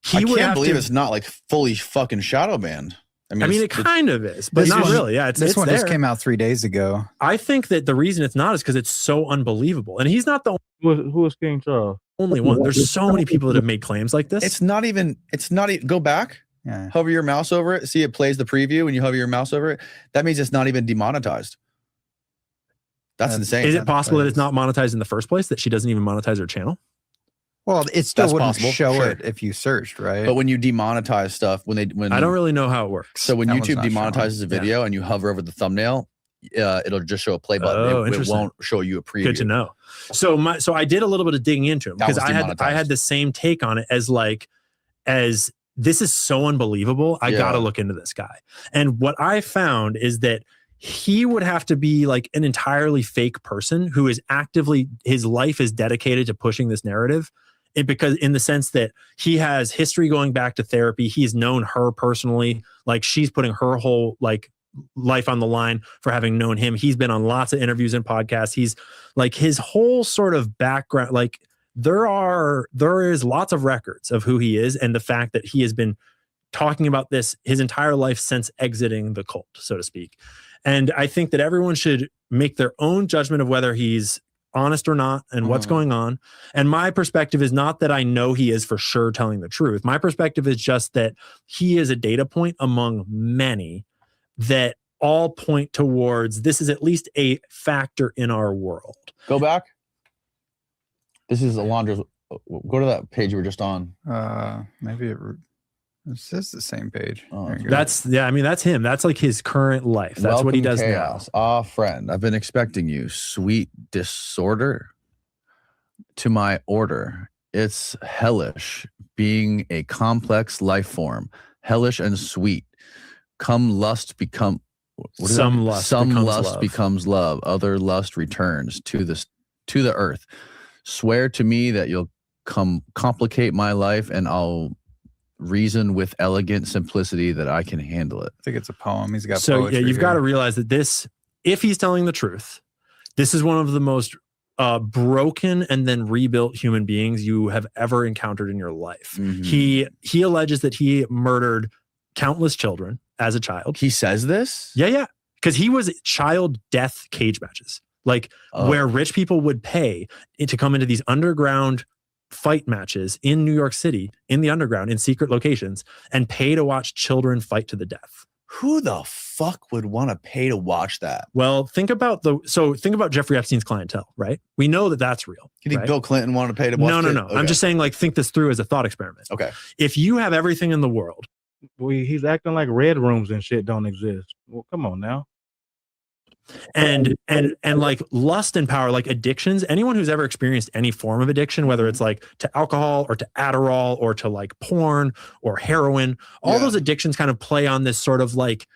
can't believe it's not like fully fucking shadow banned. I mean, it kind of is, but not really. Yeah, this one there. just came out 3 days ago. I think that the reason it's not is because it's so unbelievable. And he's not the Who is King Charles? only one. There's so many people that have made claims like this. It's not even, go back, Yeah. hover your mouse over it, see it plays the preview when you hover your mouse over it. That means it's not even demonetized. That's insane. Is it possible that it's not monetized in the first place, that she doesn't even monetize her channel? Well, it still That's wouldn't possible, show sure. it if you searched, right? But when you demonetize stuff, when I don't really know how it works. So when That one's YouTube not showing. demonetizes a video and you hover over the thumbnail, it'll just show a play button. Oh, It interesting. won't show you a preview. Good to know. So I did a little bit of digging into it That because was I had demonetized. the same take on it as this is so unbelievable. I got to look into this guy. And what I found is that he would have to be like an entirely fake person who is actively, his life is dedicated to pushing this narrative. Because in the sense that he has history going back to therapy, he's known her personally, like she's putting her whole like life on the line for having known him. He's been on lots of interviews and podcasts. He's like his whole sort of background, like there is lots of records of who he is and the fact that he has been talking about this his entire life since exiting the cult, so to speak. And I think that everyone should make their own judgment of whether he's honest or not and what's going on. And my perspective is not that I know he is for sure telling the truth. My perspective is just that he is a data point among many that all point towards this is at least a factor in our world. Go back. This is Alondra's. Go to that page you were just on. Maybe it says the same page. Oh, There you go. That's him. That's like his current life. That's what he does chaos. now. Ah, friend, I've been expecting you. Sweet disorder to my order. It's hellish being a complex life form. Hellish and sweet. Come lust become. what is Some it? lust Some becomes lust love. becomes love. Other lust returns to the earth. Swear to me that you'll complicate my life, and I'll reason with elegant simplicity that I can handle it. I think it's a poem. He's got So poetry yeah, you've here. got to realize that this, if he's telling the truth, this is one of the most broken and then rebuilt human beings you have ever encountered in your life. Mhm. He alleges that he murdered countless children as a child. He says this? Yeah. Because he was child death cage matches, like Oh. where rich people would pay to come into these underground fight matches in New York City, in the underground, in secret locations, and pay to watch children fight to the death. Who the fuck would want to pay to watch that? Well, think about Jeffrey Epstein's clientele, right? We know that that's real. You think right? Bill Clinton wanted to pay to watch No. it? I'm Okay. just saying, like, think this through as a thought experiment. Okay. If you have everything in the world, He's acting like red rooms and shit don't exist. Well, come on now. and like lust and power, like addictions, anyone who's ever experienced any form of addiction, whether it's like to alcohol or to Adderall or to like porn or heroin, all those addictions kind of play on this sort of like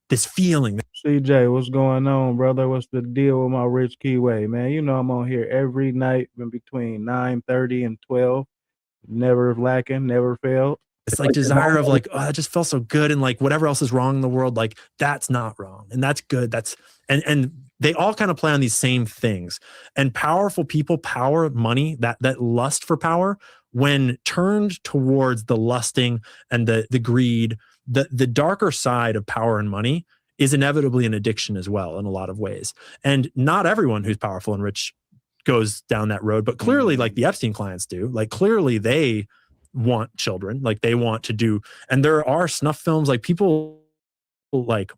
this feeling. CJ, what's going on, brother? What's the deal with my Rich Keyway, man? You know I'm on here every night in between 9:30 and 12. Never lacking, never failed. It's like desire of like, oh, I just felt so good, and like whatever else is wrong in the world, like that's not wrong, and that's good. That's and they all kind of play on these same things. And powerful people, power, money, that lust for power, when turned towards the lusting and the greed, the darker side of power and money is inevitably an addiction as well in a lot of ways. And not everyone who's powerful and rich goes down that road, but clearly, like the Epstein clients do, like clearly they want children, like they want to do. And there are snuff films, like people like.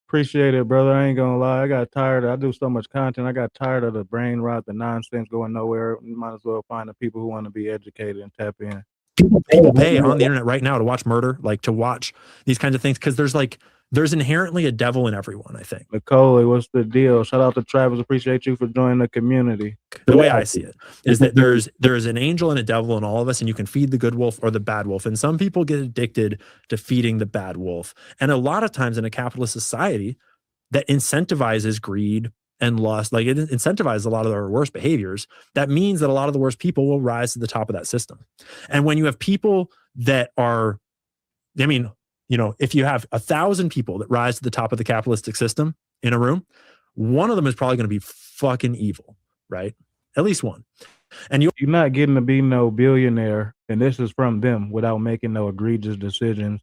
Appreciate it, brother. I ain't gonna lie. I got tired. I do so much content. I got tired of the brain rot, the nonsense going nowhere. You might as well find the people who want to be educated and tap in. People pay on the internet right now to watch murder, like to watch these kinds of things, because there's inherently a devil in everyone, I think. Nicole, what's the deal? Shout out to Travis. Appreciate you for joining the community. The way I see it is that there's an angel and a devil in all of us, and you can feed the good wolf or the bad wolf. And some people get addicted to feeding the bad wolf. And a lot of times in a capitalist society that incentivizes greed and lust, like it incentivizes a lot of our worst behaviors, that means that a lot of the worst people will rise to the top of that system. And when you have people that are, I mean, you know, if you have 1,000 people that rise to the top of the capitalistic system in a room, one of them is probably going to be fucking evil, right? At least one. And you're not getting to be no billionaire, and this is from them, without making no egregious decisions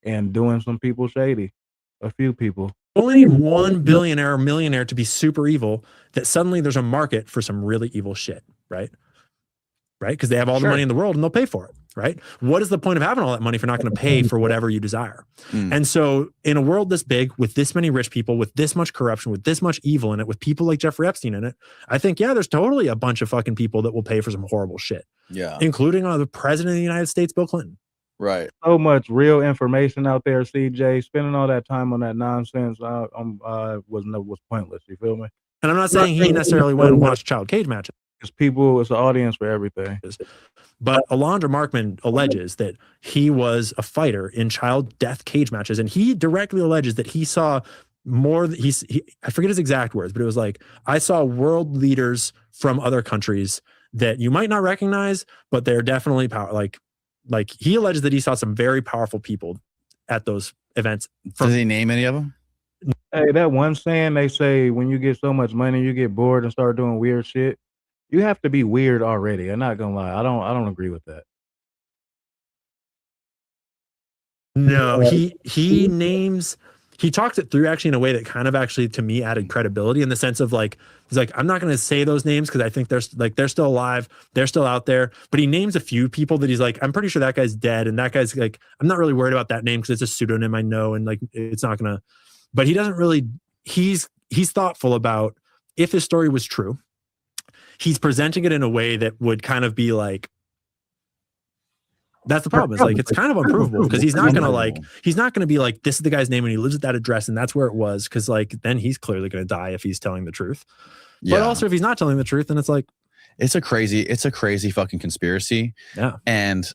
and doing some people shady. A few people. Only need one billionaire or millionaire to be super evil, that suddenly there's a market for some really evil shit, right? Right? Because they have all the money in the world and they'll pay for it, right? What is the point of having all that money if you're not going to pay for whatever you desire? And so in a world this big, with this many rich people, with this much corruption, with this much evil in it, with people like Jeffrey Epstein in it, I think, yeah, there's totally a bunch of fucking people that will pay for some horrible shit. Yeah. Including the president of the United States, Bill Clinton. Right. So much real information out there, CJ. Spending all that time on that nonsense was pointless. You feel me? And I'm not saying he necessarily went and watched child cage matches. It's an audience for everything. But Alondra Markman alleges that he was a fighter in child death cage matches. And he directly alleges that he saw more, I forget his exact words, but it was like, I saw world leaders from other countries that you might not recognize, but they're definitely like he alleges that he saw some very powerful people at those events. Does he name any of them? Hey, that one saying they say, when you get so much money, you get bored and start doing weird shit. You have to be weird already. I'm not gonna lie. I don't agree with that. No, he talks it through actually in a way that kind of actually to me added credibility, in the sense of like, he's like, I'm not going to say those names because I think they're still alive, they're still out there. But he names a few people that he's like, I'm pretty sure that guy's dead, and that guy's like, I'm not really worried about that name because it's a pseudonym I know, and like it's not gonna. But he doesn't really. He's thoughtful about, if his story was true, he's presenting it in a way that would kind of be like. That's the problem. It's like, it's kind of unprovable, because he's not gonna be like, this is the guy's name and he lives at that address and that's where it was, because like then he's clearly gonna die if he's telling the truth. Yeah. But also if he's not telling the truth, then it's like, it's a crazy fucking conspiracy. Yeah. And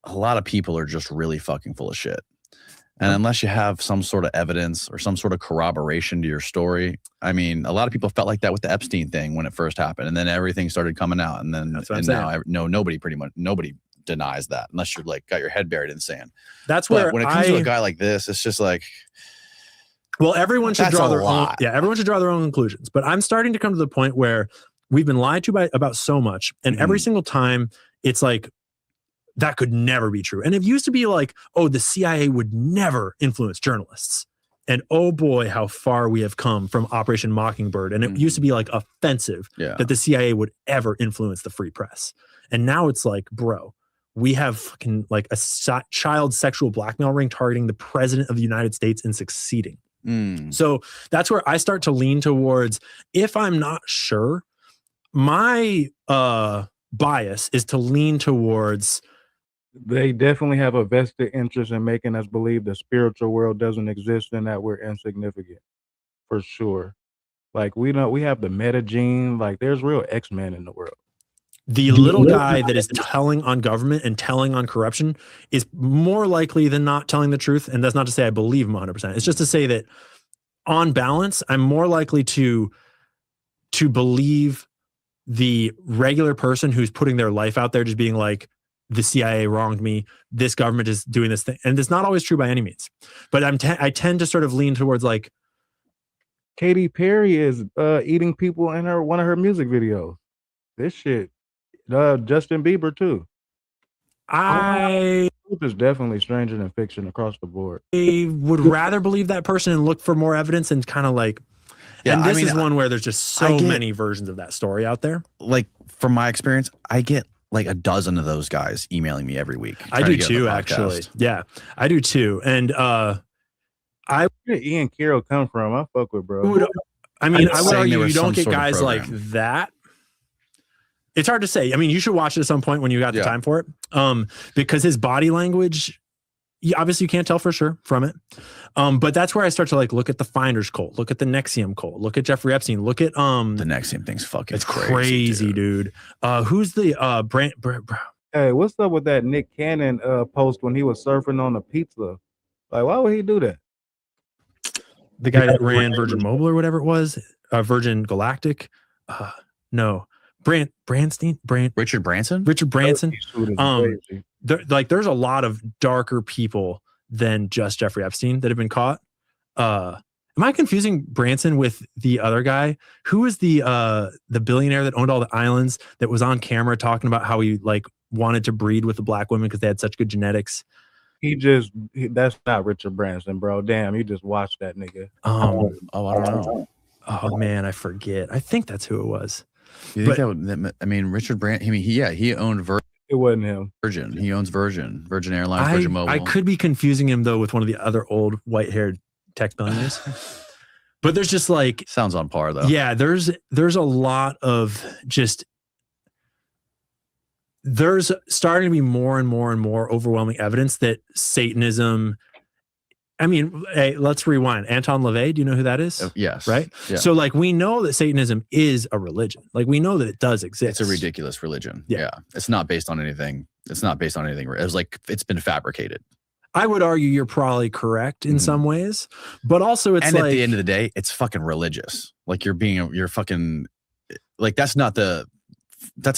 a lot of people are just really fucking full of shit. And unless you have some sort of evidence or some sort of corroboration to your story, I mean, a lot of people felt like that with the Epstein thing when it first happened, and then everything started coming out, and then nobody denies that, unless you're like got your head buried in sand. That's where when it comes to a guy like this, it's just like, well, everyone should draw their own. Yeah, everyone should draw their own conclusions. But I'm starting to come to the point where we've been lied to about so much, and every single time it's like, that could never be true. And it used to be like, oh, the CIA would never influence journalists. And oh boy, how far we have come from Operation Mockingbird. And it used to be like offensive that the CIA would ever influence the free press. And now it's like, bro, we have fucking like a child sexual blackmail ring targeting the president of the United States and succeeding. So that's where I start to lean towards, if I'm not sure, my bias is to lean towards. They definitely have a vested interest in making us believe the spiritual world doesn't exist and that we're insignificant, for sure. Like we have the meta gene. Like there's real X-Men in the world. The little guy that is telling on government and telling on corruption is more likely than not telling the truth. And that's not to say I believe him 100%. It's just to say that on balance, I'm more likely to believe the regular person who's putting their life out there, just being like, the CIA wronged me, this government is doing this thing. And it's not always true by any means. But I tend to sort of lean towards like, Katy Perry is eating people in one of her music videos. This shit. Justin Bieber too. Truth is definitely stranger than fiction across the board. I would rather believe that person and look for more evidence and kind of like, and this is one where there's just so many versions of that story out there. Like from my experience, I get like a dozen of those guys emailing me every week. I do too, actually. Yeah, I do too. And where did Ian Carroll come from? I fuck with bro. I mean, I would argue you don't get guys like that. It's hard to say. I mean, you should watch it at some point when you got the time for it. Because his body language, obviously you can't tell for sure from it. But that's where I start to like look at the Finders cult, look at the Nexium cult, look at Jeffrey Epstein, look at the Nexium thing's fucking it's crazy, dude. Who's the brand? Hey, what's up with that Nick Cannon post when he was surfing on a pizza? Like, why would he do that? The guy that ran Virgin Mobile or whatever it was, Virgin Galactic. No. Richard Branson. There's a lot of darker people than just Jeffrey Epstein that have been caught. Am I confusing Branson with the other guy? Who is the billionaire that owned all the islands that was on camera talking about how he like wanted to breed with the black women because they had such good genetics? That's not Richard Branson, bro. Damn, you just watched that nigga. I don't know. Oh man, I forget. I think that's who it was. You think Richard Branson? He owned Virgin. It wasn't him. Virgin. He owns Virgin Airlines, Virgin Mobile. I could be confusing him though with one of the other old white-haired tech billionaires. But there's just like sounds on par though. Yeah, there's a lot of just there's starting to be more and more and more overwhelming evidence that Satanism. I mean, hey, let's rewind. Anton LaVey, do you know who that is? Yes. Right? Yeah. So, like, we know that Satanism is a religion. Like, we know that it does exist. It's a ridiculous religion. Yeah. It's not based on anything. It's not based on anything. It's like, it's been fabricated. I would argue you're probably correct in some ways, but also it's at the end of the day, it's fucking religious. Like, you're fucking, like, that's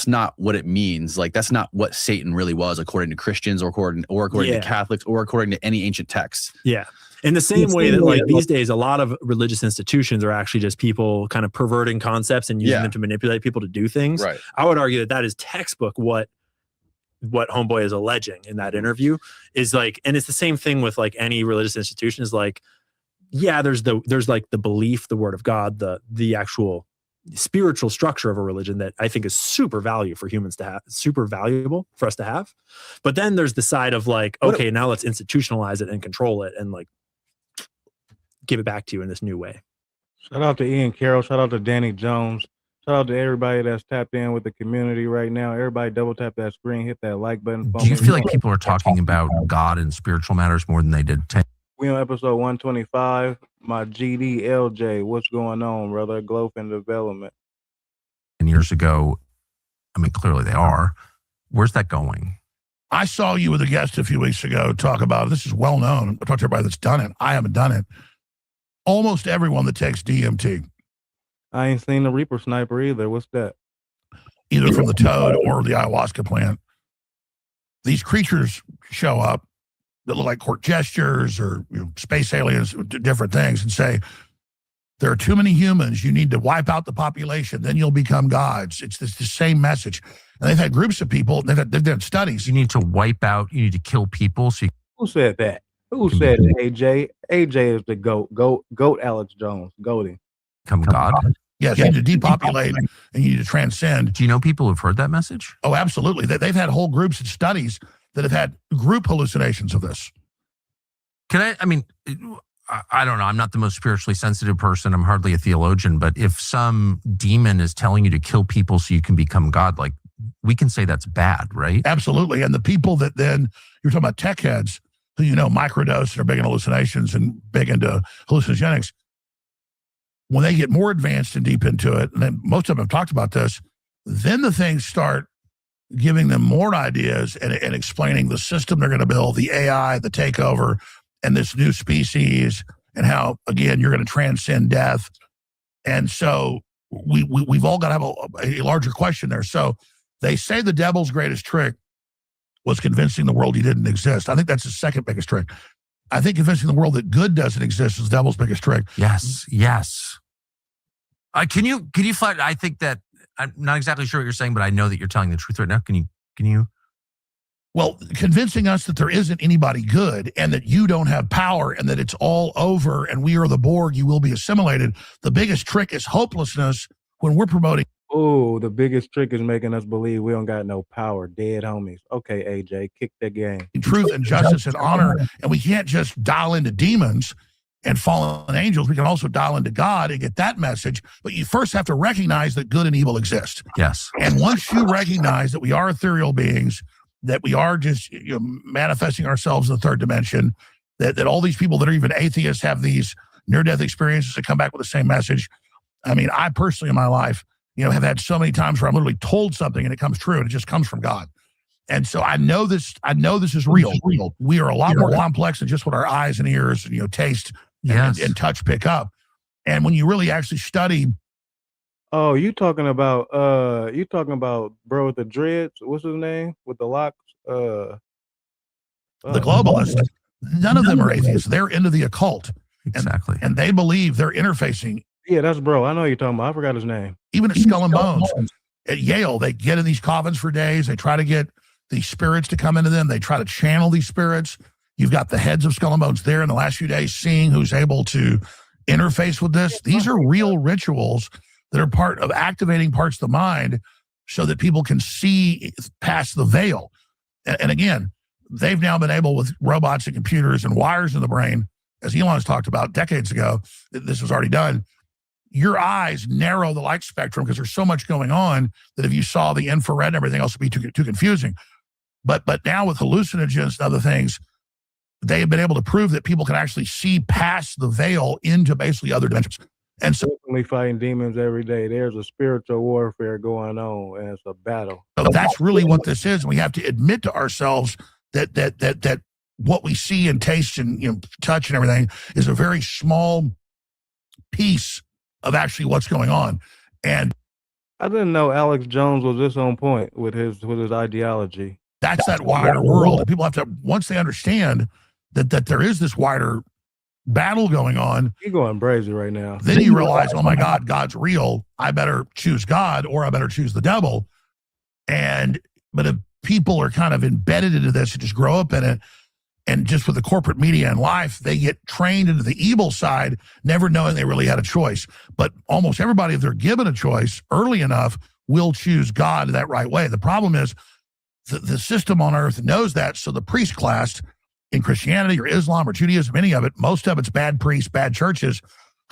not what it means. Like, that's not what Satan really was, according to Christians or according to Catholics or according to any ancient texts. Yeah. In the same way that like these days, a lot of religious institutions are actually just people kind of perverting concepts and using them to manipulate people to do things. Right. I would argue that is textbook what Homeboy is alleging in that interview is like, and it's the same thing with like any religious institution is like, yeah, there's like the belief, the word of God, the actual spiritual structure of a religion that I think is super valuable for humans to have, super valuable for us to have. But then there's the side of like, okay, now let's institutionalize it and control it and like give it back to you in this new way. Shout out to Ian Carroll. Shout out to Danny Jones. Shout out to everybody that's tapped in with the community right now. Everybody double tap that screen, hit that like button. Do you feel like people are talking about God and spiritual matters more than they did 10? We on episode 125. My GDLJ. What's going on, brother? Growth and development. Years ago, I mean, clearly they are. Where's that going? I saw you with a guest a few weeks ago talk about this is well known. I talked to everybody that's done it. I haven't done it. Almost everyone that takes DMT. I ain't seen the Reaper Sniper either. What's that? Either from the toad or the ayahuasca plant. These creatures show up that look like court gestures or space aliens, different things, and say, there are too many humans. You need to wipe out the population. Then you'll become gods. It's the same message. And they've had groups of people. They've done studies. You need to wipe out. You need to kill people. Who said that? Who can said become, it, AJ? AJ is the goat Alex Jones. Goating. become God? Yes, you need to depopulate and you need to transcend. Do you know people who've heard that message? Oh, absolutely. They've had whole groups and studies that have had group hallucinations of this. I mean, I don't know. I'm not the most spiritually sensitive person. I'm hardly a theologian, but if some demon is telling you to kill people so you can become God, like, we can say that's bad, right? Absolutely. And the people that then, you're talking about tech heads who, microdose and are big in hallucinations and big into hallucinogenics. When they get more advanced and deep into it, and then most of them have talked about this, then the things start giving them more ideas and explaining the system they're going to build, the AI, the takeover, and this new species, and how, again, you're going to transcend death. And so we've all got to have a larger question there. So they say the devil's greatest trick was convincing the world he didn't exist. I think that's his second biggest trick. I think convincing the world that good doesn't exist is the devil's biggest trick. Yes. Can you flat? I think that I'm not exactly sure what you're saying, but I know that you're telling the truth right now. Can you? Well, convincing us that there isn't anybody good and that you don't have power and that it's all over and we are the Borg, you will be assimilated. The biggest trick is hopelessness when we're promoting. Oh, the biggest trick is making us believe we don't got no power. Dead homies. Okay, AJ, kick that game. Truth and justice and honor. And we can't just dial into demons and fallen angels. We can also dial into God and get that message. But you first have to recognize that good and evil exist. Yes. And once you recognize that we are ethereal beings, that we are just manifesting ourselves in the third dimension, that all these people that are even atheists have these near-death experiences that come back with the same message. I mean, I personally in my life, have had so many times where I'm literally told something and it comes true and it just comes from God. And so I know this is real. We are a lot more complex than just what our eyes and ears and taste and touch pick up. And when you really actually study. Oh, you talking about bro with the dreads? What's his name? With the locks? The globalist. None of them are atheists. They're into the occult. Exactly. And they believe they're interfacing. Yeah, that's bro. I know you're talking about. I forgot his name. Even at Skull and Bones at Yale, they get in these coffins for days. They try to get these spirits to come into them. They try to channel these spirits. You've got the heads of Skull and Bones there in the last few days seeing who's able to interface with this. These are real rituals that are part of activating parts of the mind so that people can see past the veil. And again, they've now been able with robots and computers and wires in the brain, as Elon has talked about decades ago, this was already done. Your eyes narrow the light spectrum because there's so much going on that if you saw the infrared and everything else would be too confusing. But now with hallucinogens and other things, they have been able to prove that people can actually see past the veil into basically other dimensions. And so definitely fighting demons every day. There's a spiritual warfare going on, and it's a battle. So that's really what this is. And we have to admit to ourselves that what we see and taste and touch and everything is a very small piece of actually what's going on. And I didn't know Alex Jones was this on point with his ideology. That's that wider world. And people have to, once they understand that there is this wider battle going on. You're going crazy right now. Then you realize, oh my God, God's real. I better choose God or I better choose the devil. But if people are kind of embedded into this and just grow up in it, and just with the corporate media and life, they get trained into the evil side, never knowing they really had a choice. But almost everybody, if they're given a choice early enough, will choose God that right way. The problem is the system on earth knows that. So the priest class in Christianity or Islam or Judaism, any of it, most of it's bad priests, bad churches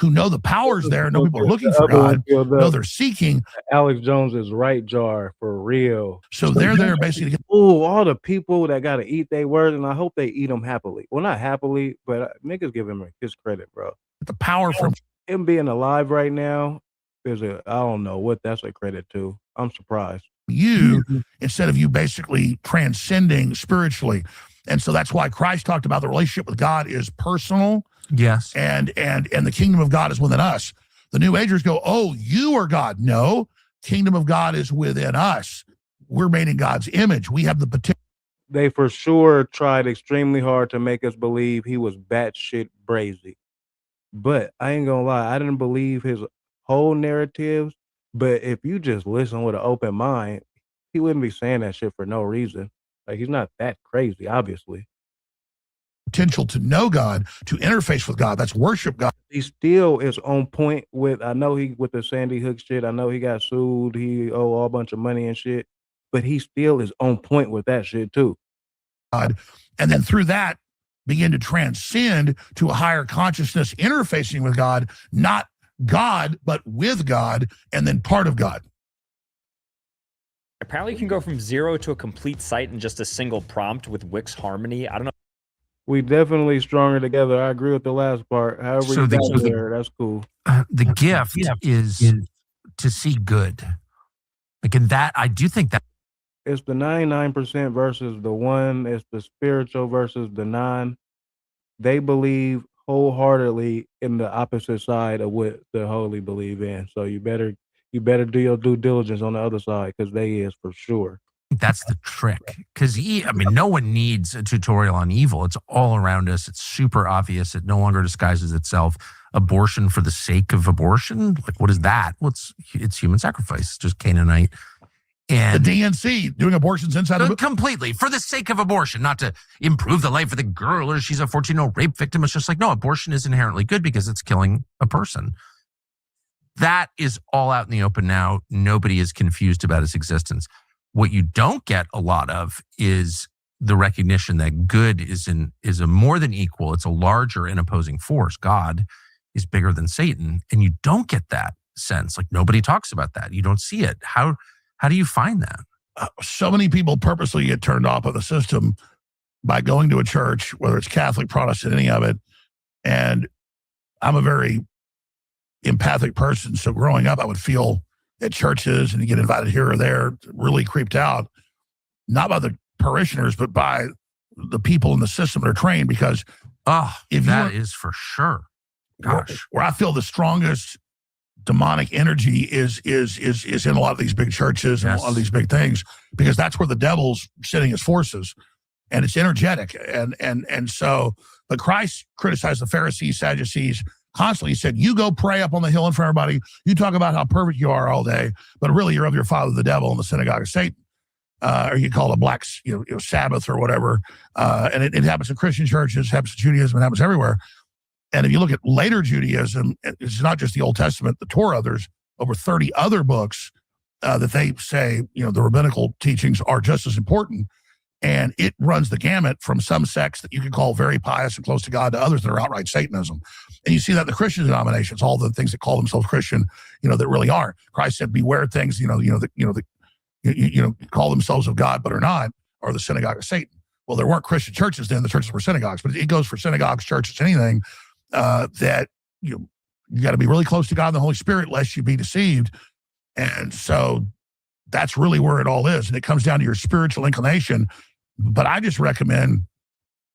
who know the power's there, know people are looking for God, know they're seeking. Alex Jones is right jar for real. So they're there basically to get. Oh, all the people that got to eat their words, and I hope they eat them happily. Well, not happily, but niggas give him his credit, bro. The power from him being alive right now is I don't know what that's a credit to. I'm surprised. You, instead of you basically transcending spiritually. And so that's why Christ talked about the relationship with God is personal. Yes. And the kingdom of God is within us. The New Agers go, oh, you are God. No, kingdom of God is within us. We're made in God's image. We have the potential. They for sure tried extremely hard to make us believe he was batshit crazy. But I ain't gonna lie, I didn't believe his whole narratives. But if you just listen with an open mind, he wouldn't be saying that shit for no reason. Like, he's not that crazy, obviously. potential to know God, to interface with God. That's worship God. He still is on point with, I know he with the Sandy Hook shit. I know he got sued. He owe all a bunch of money and shit, but he still is on point with that shit too. God. And then through that, begin to transcend to a higher consciousness, interfacing with God, not God, but with God, and then part of God. Apparently you can go from 0 to a complete site in just a single prompt with Wix Harmony. I don't know. We definitely stronger together. I agree with the last part. However So you the- got there, that's cool. The gift is to see good. Like in that, I do think that It's the 99% versus the 1. It's the spiritual versus the 9. They believe wholeheartedly in the opposite side of what the holy believe in. So you better do your due diligence on the other side, because they is for sure. that's the trick. Because I mean, no one needs a tutorial on evil. It's all around us. It's super obvious. It no longer disguises itself. Abortion for the sake of abortion. Like, what is that? It's human sacrifice. Just Canaanite. And The DNC doing abortions inside the completely for the sake of abortion, not to improve the life of the girl or she's a 14-year-old rape victim. It's just like, no, abortion is inherently good because it's killing a person. That is all out in the open now. Nobody is confused about its existence. What you don't get a lot of is the recognition that good is a more than equal. It's a larger and opposing force. God is bigger than Satan. And you don't get that sense. Like, nobody talks about that. You don't see it. How do you find that? So many people purposely get turned off of the system by going to a church, whether it's Catholic, Protestant, any of it. And I'm a very empathic person. So growing up, I would feel at churches and you get invited here or there, really creeped out, not by the parishioners, but by the people in the system that are trained. Because if that is for sure. Gosh, where I feel the strongest demonic energy is in a lot of these big churches and a lot of these big things, because that's where the devil's sitting his forces, and it's energetic. And so, but Christ criticized the Pharisees, Sadducees constantly. He said, you go pray up on the hill in front of everybody. You talk about how perfect you are all day, but really you're of your father, the devil, in the synagogue of Satan. Or you call it a black Sabbath or whatever. And it happens in Christian churches, happens in Judaism, it happens everywhere. And if you look at later Judaism, it's not just the Old Testament, the Torah, there's over 30 other books that they say, the rabbinical teachings are just as important. And it runs the gamut from some sects that you can call very pious and close to God to others that are outright Satanism. And you see that in the Christian denominations, all the things that call themselves Christian, that really aren't. Christ said, beware things, call themselves of God but are not, or the synagogue of Satan. Well, there weren't Christian churches then, the churches were synagogues, but it goes for synagogues, churches, anything that you got to be really close to God and the Holy Spirit lest you be deceived. And so that's really where it all is. And it comes down to your spiritual inclination. But I just recommend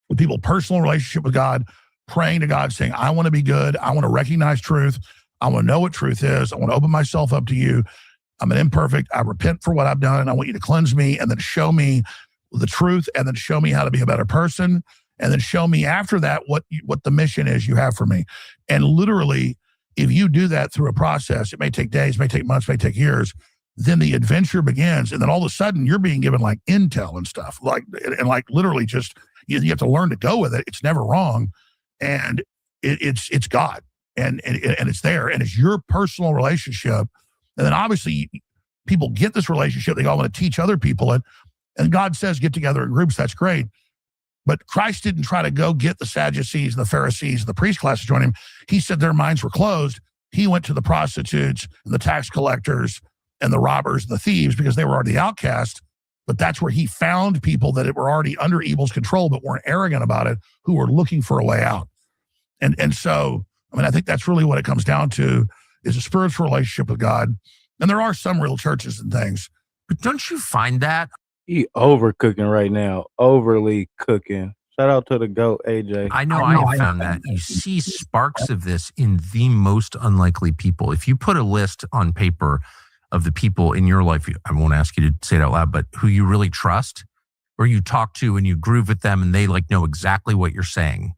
with people personal relationship with God, praying to God, saying, I want to be good. I want to recognize truth. I want to know what truth is. I want to open myself up to you. I'm an imperfect. I repent for what I've done. I want you to cleanse me and then show me the truth, and then show me how to be a better person. And then show me after that what the mission is you have for me. And literally, if you do that through a process, it may take days, may take months, may take years, then the adventure begins. And then all of a sudden, you're being given like intel and stuff, like literally just, you have to learn to go with it. It's never wrong. And it's God. And it's there. And it's your personal relationship. And then obviously, people get this relationship. They all want to teach other people it. And God says, get together in groups. That's great. But Christ didn't try to go get the Sadducees and the Pharisees and the priest class to join him. He said their minds were closed. He went to the prostitutes and the tax collectors and the robbers and the thieves because they were already outcast. But that's where he found people that were already under evil's control but weren't arrogant about it, who were looking for a way out. And so, I think that's really what it comes down to, is a spiritual relationship with God. And there are some real churches and things. But don't you find that? He overcooking right now, overly cooking. Shout out to the GOAT, AJ. I know I have found that. You see sparks of this in the most unlikely people. If you put a list on paper of the people in your life, I won't ask you to say it out loud, but who you really trust, or you talk to and you groove with them and they know exactly what you're saying.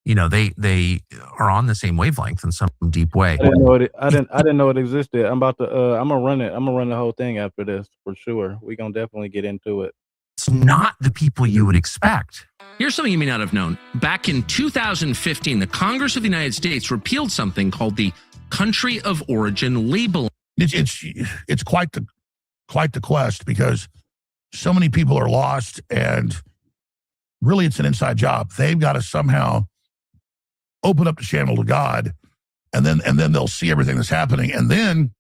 They are on the same wavelength in some deep way. I didn't know it existed. I'm about to I'm gonna run it. I'm gonna run the whole thing after this for sure. We're gonna definitely get into it. It's not the people you would expect. Here's something you may not have known. Back in 2015, the Congress of the United States repealed something called the country of origin labeling. It's quite the quest, because so many people are lost, and really it's an inside job. They've got to somehow open up the channel to God, and then they'll see everything that's happening, and then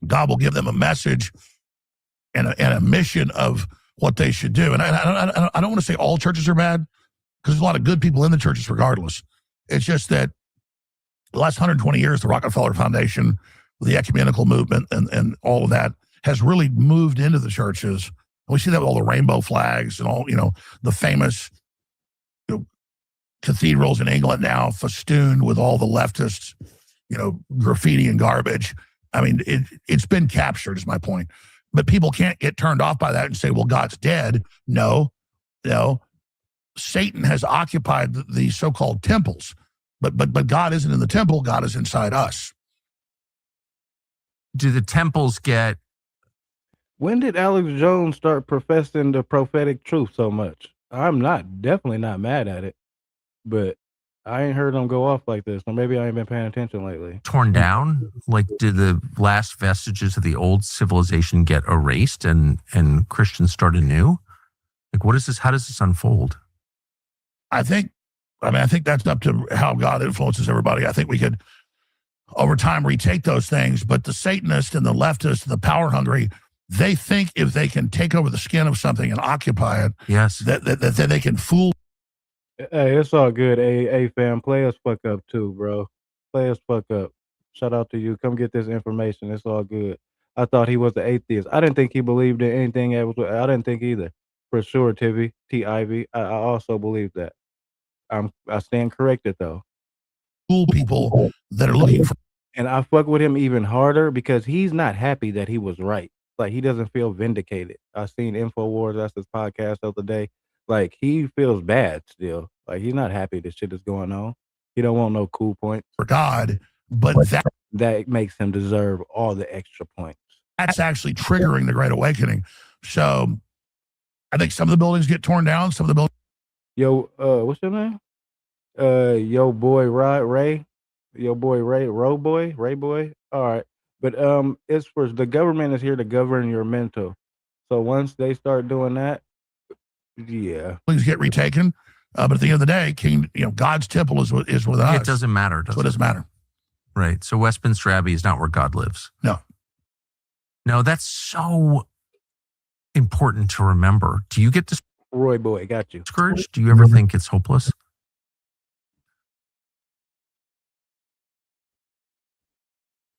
God will give them a message and a mission of what they should do. And I don't want to say all churches are bad, because there's a lot of good people in the churches regardless. It's just that the last 120 years, the Rockefeller Foundation, the ecumenical movement, and all of that has really moved into the churches. And we see that with all the rainbow flags and all, the famous cathedrals in England now festooned with all the leftist, graffiti and garbage. I mean, it's been captured, is my point. But people can't get turned off by that and say, well, God's dead. No. Satan has occupied the so-called temples. But God isn't in the temple. God is inside us. Do the temples get... When did Alex Jones start professing the prophetic truth so much? I'm definitely not mad at it, but I ain't heard him go off like this. So maybe I ain't been paying attention lately. Torn down? Like, did the last vestiges of the old civilization get erased and Christians start anew? Like, what is this? How does this unfold? I think that's up to how God influences everybody. I think we could, over time, retake those things. But the Satanists and the leftists, the power hungry, they think if they can take over the skin of something and occupy it, yes, that they can fool. Hey, it's all good. Hey, fam, play us fuck up too, bro. Play us fuck up. Shout out to you. Come get this information. It's all good. I thought he was an atheist. I didn't think he believed in anything else. I didn't think either. For sure, T-I-V. I also believe that. I stand corrected though. Fool people that are looking for. And I fuck with him even harder because he's not happy that he was right. Like, he doesn't feel vindicated. I seen InfoWars, that's his podcast the other day. Like, he feels bad still. Like, he's not happy this shit is going on. He don't want no cool points for God, but that makes him deserve all the extra points. That's actually triggering the Great Awakening. So I think some of the buildings get torn down. Some of the buildings. Yo, what's your name? Yo boy Ray. Yo boy Ray Boy. All right. But it's for the government is here to govern your mental. So once they start doing that, yeah, things get retaken. But at the end of the day, God's temple is with us. It doesn't matter. So it doesn't matter. Right. So Westminster Abbey is not where God lives. No, that's so important to remember. Do you get Roy boy, got you discouraged? Do you ever think it's hopeless?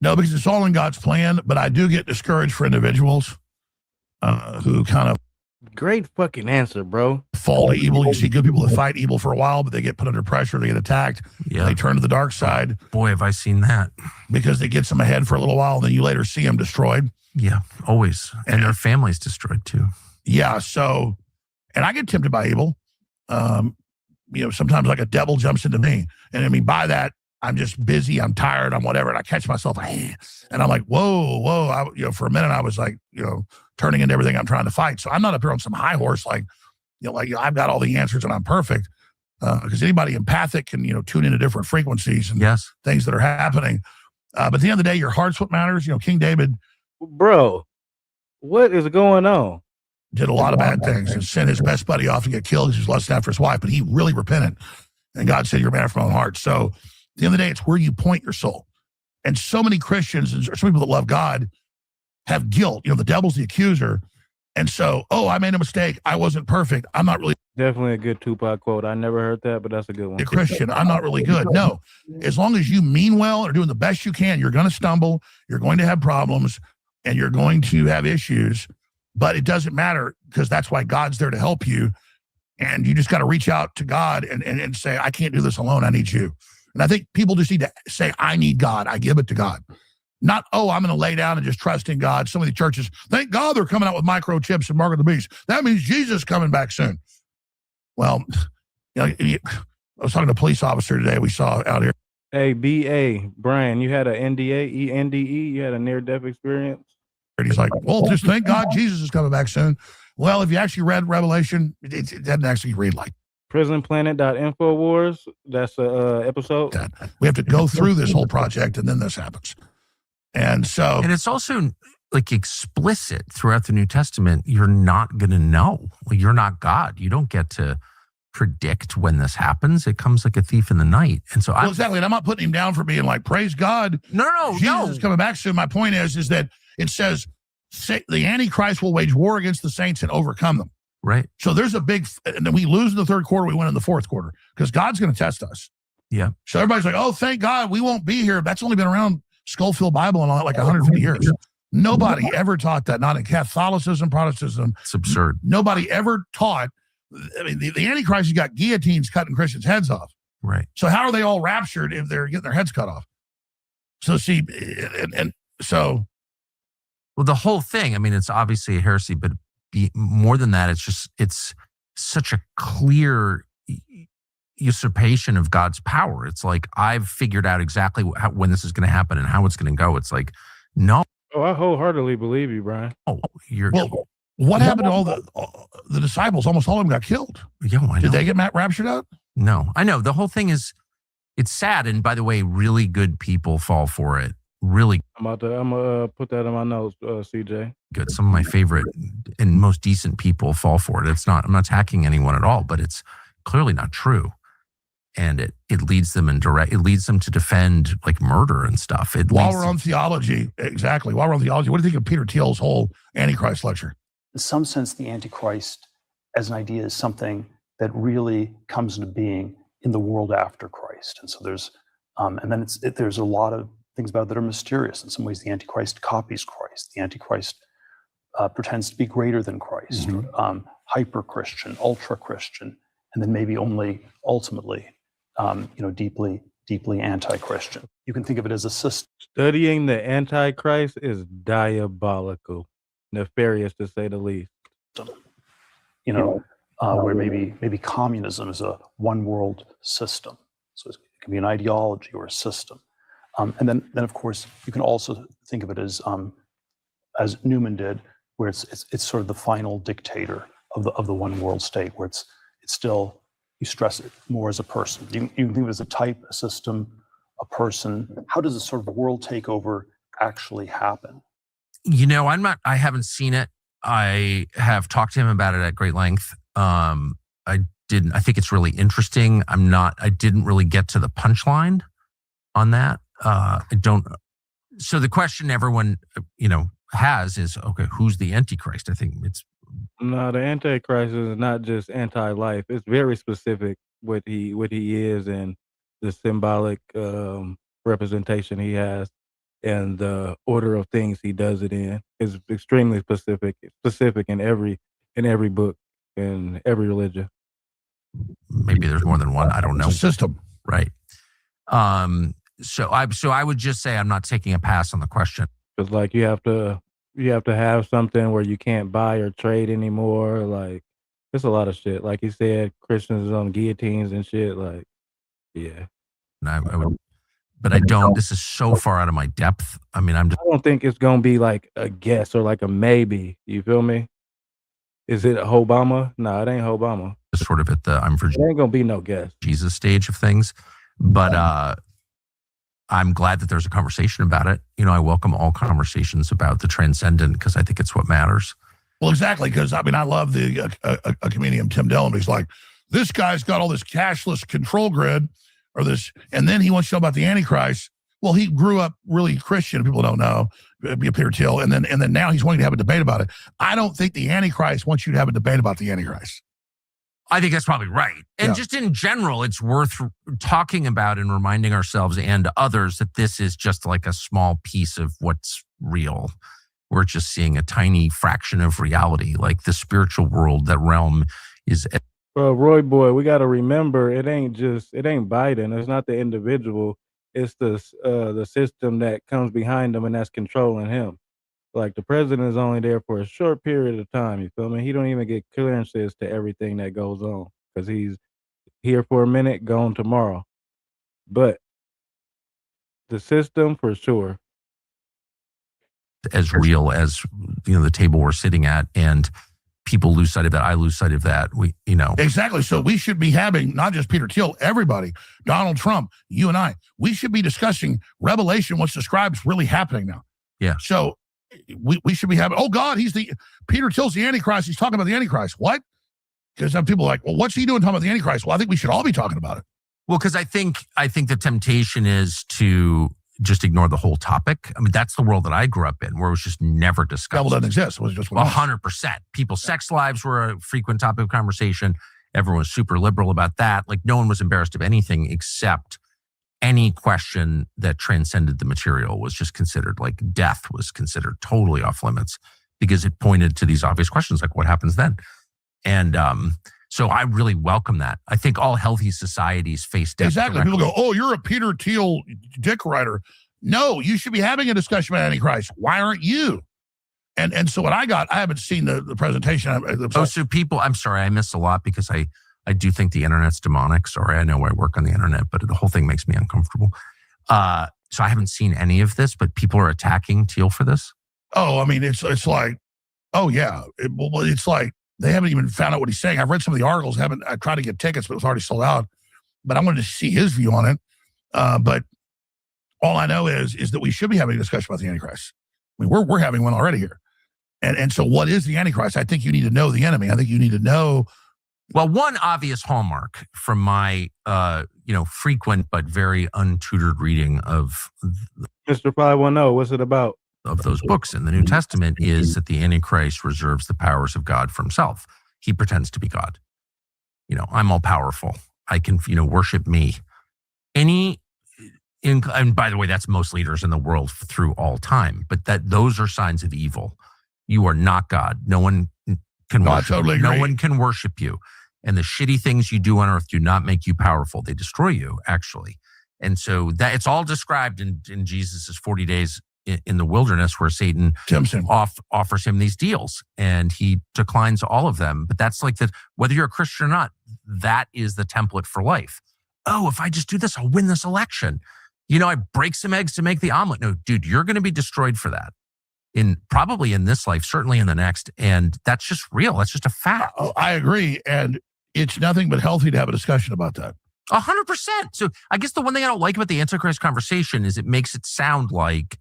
No, because it's all in God's plan, but I do get discouraged for individuals who kind of great fucking answer, bro. Fall to evil. You see good people that fight evil for a while, but they get put under pressure, they get attacked, they turn to the dark side. Boy, have I seen that. Because it gets them ahead for a little while, and then you later see them destroyed. Yeah, always. And their families destroyed too. Yeah, so, and I get tempted by evil. Sometimes like a devil jumps into me. And I mean, by that, I'm just busy, I'm tired, I'm whatever, and I catch myself, and I'm like, whoa. For a minute, I was like, turning into everything I'm trying to fight. So I'm not up here on some high horse, like I've got all the answers and I'm perfect. Because anybody empathic can, tune into different frequencies and things that are happening. But at the end of the day, your heart's what matters. King David, bro, what is going on? Did a lot of bad things and sent his best buddy off to get killed because he was lusting after his wife, but he really repented. And God said, you're a man after my own heart. So at the end of the day, it's where you point your soul. And so many Christians and some people that love God have guilt. The devil's the accuser. And so, I made a mistake. I wasn't perfect. I'm not really. Definitely a good Tupac quote. I never heard that, but that's a good one. A Christian, I'm not really good. No, as long as you mean well or doing the best you can, you're going to stumble. You're going to have problems and you're going to have issues, but it doesn't matter because that's why God's there to help you. And you just got to reach out to God and say, I can't do this alone. I need you. And I think people just need to say, I need God. I give it to God. Not, I'm going to lay down and just trust in God. Some of the churches, thank God they're coming out with microchips and Mark of the Beast. That means Jesus coming back soon. Well, I was talking to a police officer today we saw out here. Hey, B.A., Brian, you had an NDA, ENDE, you had a near-death experience? And he's like, well, just thank God Jesus is coming back soon. Well, if you actually read Revelation, it doesn't actually read like Prisonplanet.infowars. That's a episode. that. We have to go through this whole project, and then this happens. And so, And it's also like explicit throughout the New Testament. You're not going to know. You're not God. You don't get to predict when this happens. It comes like a thief in the night. And so exactly. And I'm not putting him down for being like, praise God. No, Jesus is coming back soon. My point is that it says the Antichrist will wage war against the saints and overcome them. Right. So there's a big, and then we lose in the third quarter, we win in the fourth quarter because God's going to test us. Yeah. So everybody's like, oh, thank God we won't be here. That's only been around Schofield Bible and all that, like 150 years. Nobody ever taught that, not in Catholicism, Protestantism. It's absurd. Nobody ever taught. I mean, the Antichrist has got guillotines cutting Christians' heads off. Right. So how are they all raptured if they're getting their heads cut off? So see, and so. Well, the whole thing, I mean, it's obviously a heresy, but more than that, it's such a clear usurpation of God's power. It's like, I've figured out exactly when this is going to happen and how it's going to go. It's like, no. Oh, I wholeheartedly believe you, Brian. Oh, what happened to all the disciples? Almost all of them got killed. Yeah, I know. Did they get raptured out? No, I know. The whole thing is, it's sad. And by the way, really good people fall for it. Really. I'm gonna put that in my notes, CJ. Good. Some of my favorite and most decent people fall for it. I'm not attacking anyone at all, but it's clearly not true. And it leads them it leads them to defend like murder and stuff. While we're on theology, exactly. While we're on theology, what do you think of Peter Thiel's whole Antichrist lecture? In some sense, the Antichrist as an idea is something that really comes into being in the world after Christ. And so there's, and then there's a lot of things about it that are mysterious. In some ways, the Antichrist copies Christ. The Antichrist pretends to be greater than Christ, hyper-Christian, ultra-Christian, and then maybe only ultimately, deeply, deeply anti-Christian. You can think of it as a system. Studying the Antichrist is diabolical, nefarious to say the least. Where maybe communism is a one-world system. So it can be an ideology or a system. And then of course you can also think of it as Newman did, where it's sort of the final dictator of the one world state, where it's still, you stress it more as a person. You can think of it as a type, a system, a person. How does a sort of world takeover actually happen? I haven't seen it. I have talked to him about it at great length. I think it's really interesting. I didn't really get to the punchline on that. So the question everyone, has is, okay, who's the Antichrist? I think No, the Antichrist is not just anti-life. It's very specific what he is and the symbolic representation he has and the order of things he does it in is extremely specific in every book in every religion. Maybe there's more than one. I don't know. It's a system, right? So I would just say I'm not taking a pass on the question. Because like you have to have something where you can't buy or trade anymore. Like there's a lot of shit. Like he said, Christians is on guillotines and shit. Like, yeah. And I would, but I don't. This is so far out of my depth. I mean, I don't think it's gonna be like a guess or like a maybe. You feel me? Is it Obama? No, it ain't Obama. Sort of at the it ain't gonna be no guess. Jesus stage of things, but I'm glad that there's a conversation about it. I welcome all conversations about the transcendent because I think it's what matters. Well, exactly, because I love the a comedian, Tim Dillon. He's like, this guy's got all this cashless control grid, or this, and then he wants to know about the Antichrist. Well, he grew up really Christian. People don't know, Peter Thiel, and then now he's wanting to have a debate about it. I don't think the Antichrist wants you to have a debate about the Antichrist. I think that's probably right. And just in general, it's worth talking about and reminding ourselves and others that this is just like a small piece of what's real. We're just seeing a tiny fraction of reality, like the spiritual world, that realm is. Well, Roy boy, we got to remember it ain't Biden. It's not the individual. It's the system that comes behind him and that's controlling him. Like the president is only there for a short period of time. You feel me? He don't even get clearances to everything that goes on because he's here for a minute, gone tomorrow. But the system for sure. As real as the table we're sitting at, and people lose sight of that. I lose sight of that. Exactly. So we should be having not just Peter Thiel, everybody, Donald Trump, you and I, we should be discussing Revelation, what's described really happening now. Yeah. So we should be having, oh God, Peter Thiel's the Antichrist. He's talking about the Antichrist. What? Because some people are like, well, what's he doing talking about the Antichrist? Well, I think we should all be talking about it. Well, because I think the temptation is to just ignore the whole topic. I mean, that's the world that I grew up in, where it was just never discussed. Devil doesn't exist. It was just 100%. People's sex lives were a frequent topic of conversation. Everyone was super liberal about that. Like, no one was embarrassed of anything except any question that transcended the material was just considered, like death was considered totally off limits because it pointed to these obvious questions, like what happens then? And so I really welcome that. I think all healthy societies face death. Exactly. Directly. People go, oh, you're a Peter Thiel dick writer. No, you should be having a discussion about Antichrist. Why aren't you? And so what I haven't seen the presentation. So people, I'm sorry, I missed a lot because I do think the internet's demonic. Sorry, I know I work on the internet, but the whole thing makes me uncomfortable. So I haven't seen any of this, but people are attacking Thiel for this. Oh, I mean, it's like, oh yeah. It's like, they haven't even found out what he's saying. I've read some of the articles. I tried to get tickets, but it was already sold out. But I wanted to see his view on it. But all I know is that we should be having a discussion about the Antichrist. I mean, we're having one already here. And so what is the Antichrist? I think you need to know the enemy. I think you need to know. Well, one obvious hallmark from my frequent but very untutored reading of Mr. 510, what's it about? Of those books in the New Testament is that the Antichrist reserves the powers of God for himself. He pretends to be God. I'm all powerful. I can, worship me. And by the way, that's most leaders in the world through all time, but those are signs of evil. You are not God. No one can worship totally you. No agree. one can worship you. And the shitty things you do on earth do not make you powerful. They destroy you, actually. And so that it's all described in Jesus's 40 days in the wilderness, where Satan offers him these deals and he declines all of them. But that's like whether you're a Christian or not, that is the template for life. Oh, if I just do this, I'll win this election. I break some eggs to make the omelet. No, dude, you're going to be destroyed for that. Probably in this life, certainly in the next. And that's just real. That's just a fact. I agree. And it's nothing but healthy to have a discussion about that. 100%. So I guess the one thing I don't like about the Antichrist conversation is it makes it sound like,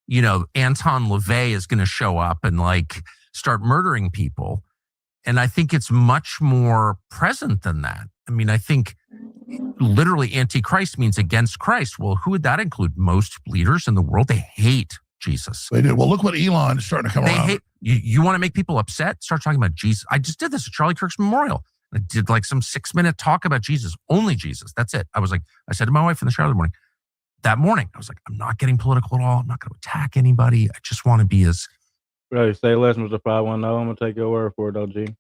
Anton LaVey is going to show up and start murdering people. And I think it's much more present than that. I mean, I think literally Antichrist means against Christ. Well, who would that include? Most leaders in the world, they hate Jesus. They do. Well, look what Elon is starting to come around. You want to make people upset? Start talking about Jesus. I just did this at Charlie Kirk's memorial. I did some 6-minute talk about Jesus, only Jesus. That's it. I said to my wife in the shower that morning, I was like, I'm not getting political at all. I'm not going to attack anybody. I just want to be as Right, say less, Mr. 510. I'm gonna take your word for it, OG.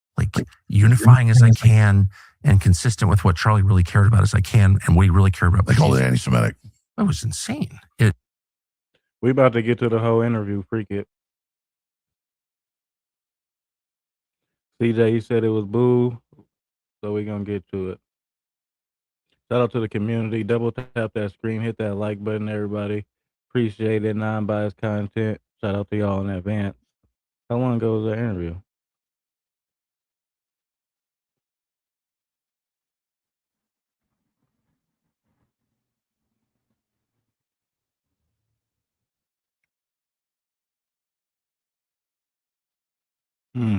Unifying as I can and consistent with what Charlie really cared about as I can, and what he really cared about. They call it anti-Semitic. That was insane. We about to get to the whole interview. Freak it. CJ, he said it was boo, so we're gonna get to it. Shout out to the community. Double tap that screen, hit that like button, everybody. Appreciate it. Non-biased content. Shout out to y'all in advance. How long ago was that interview?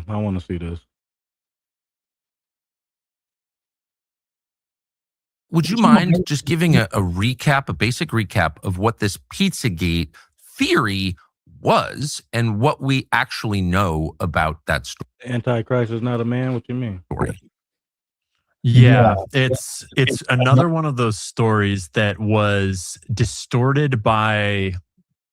I want to see this. Would you mind just giving a recap, a basic recap of what this Pizzagate theory was and what we actually know about that story? Antichrist is not a man? What you mean? Yeah, it's another one of those stories that was distorted by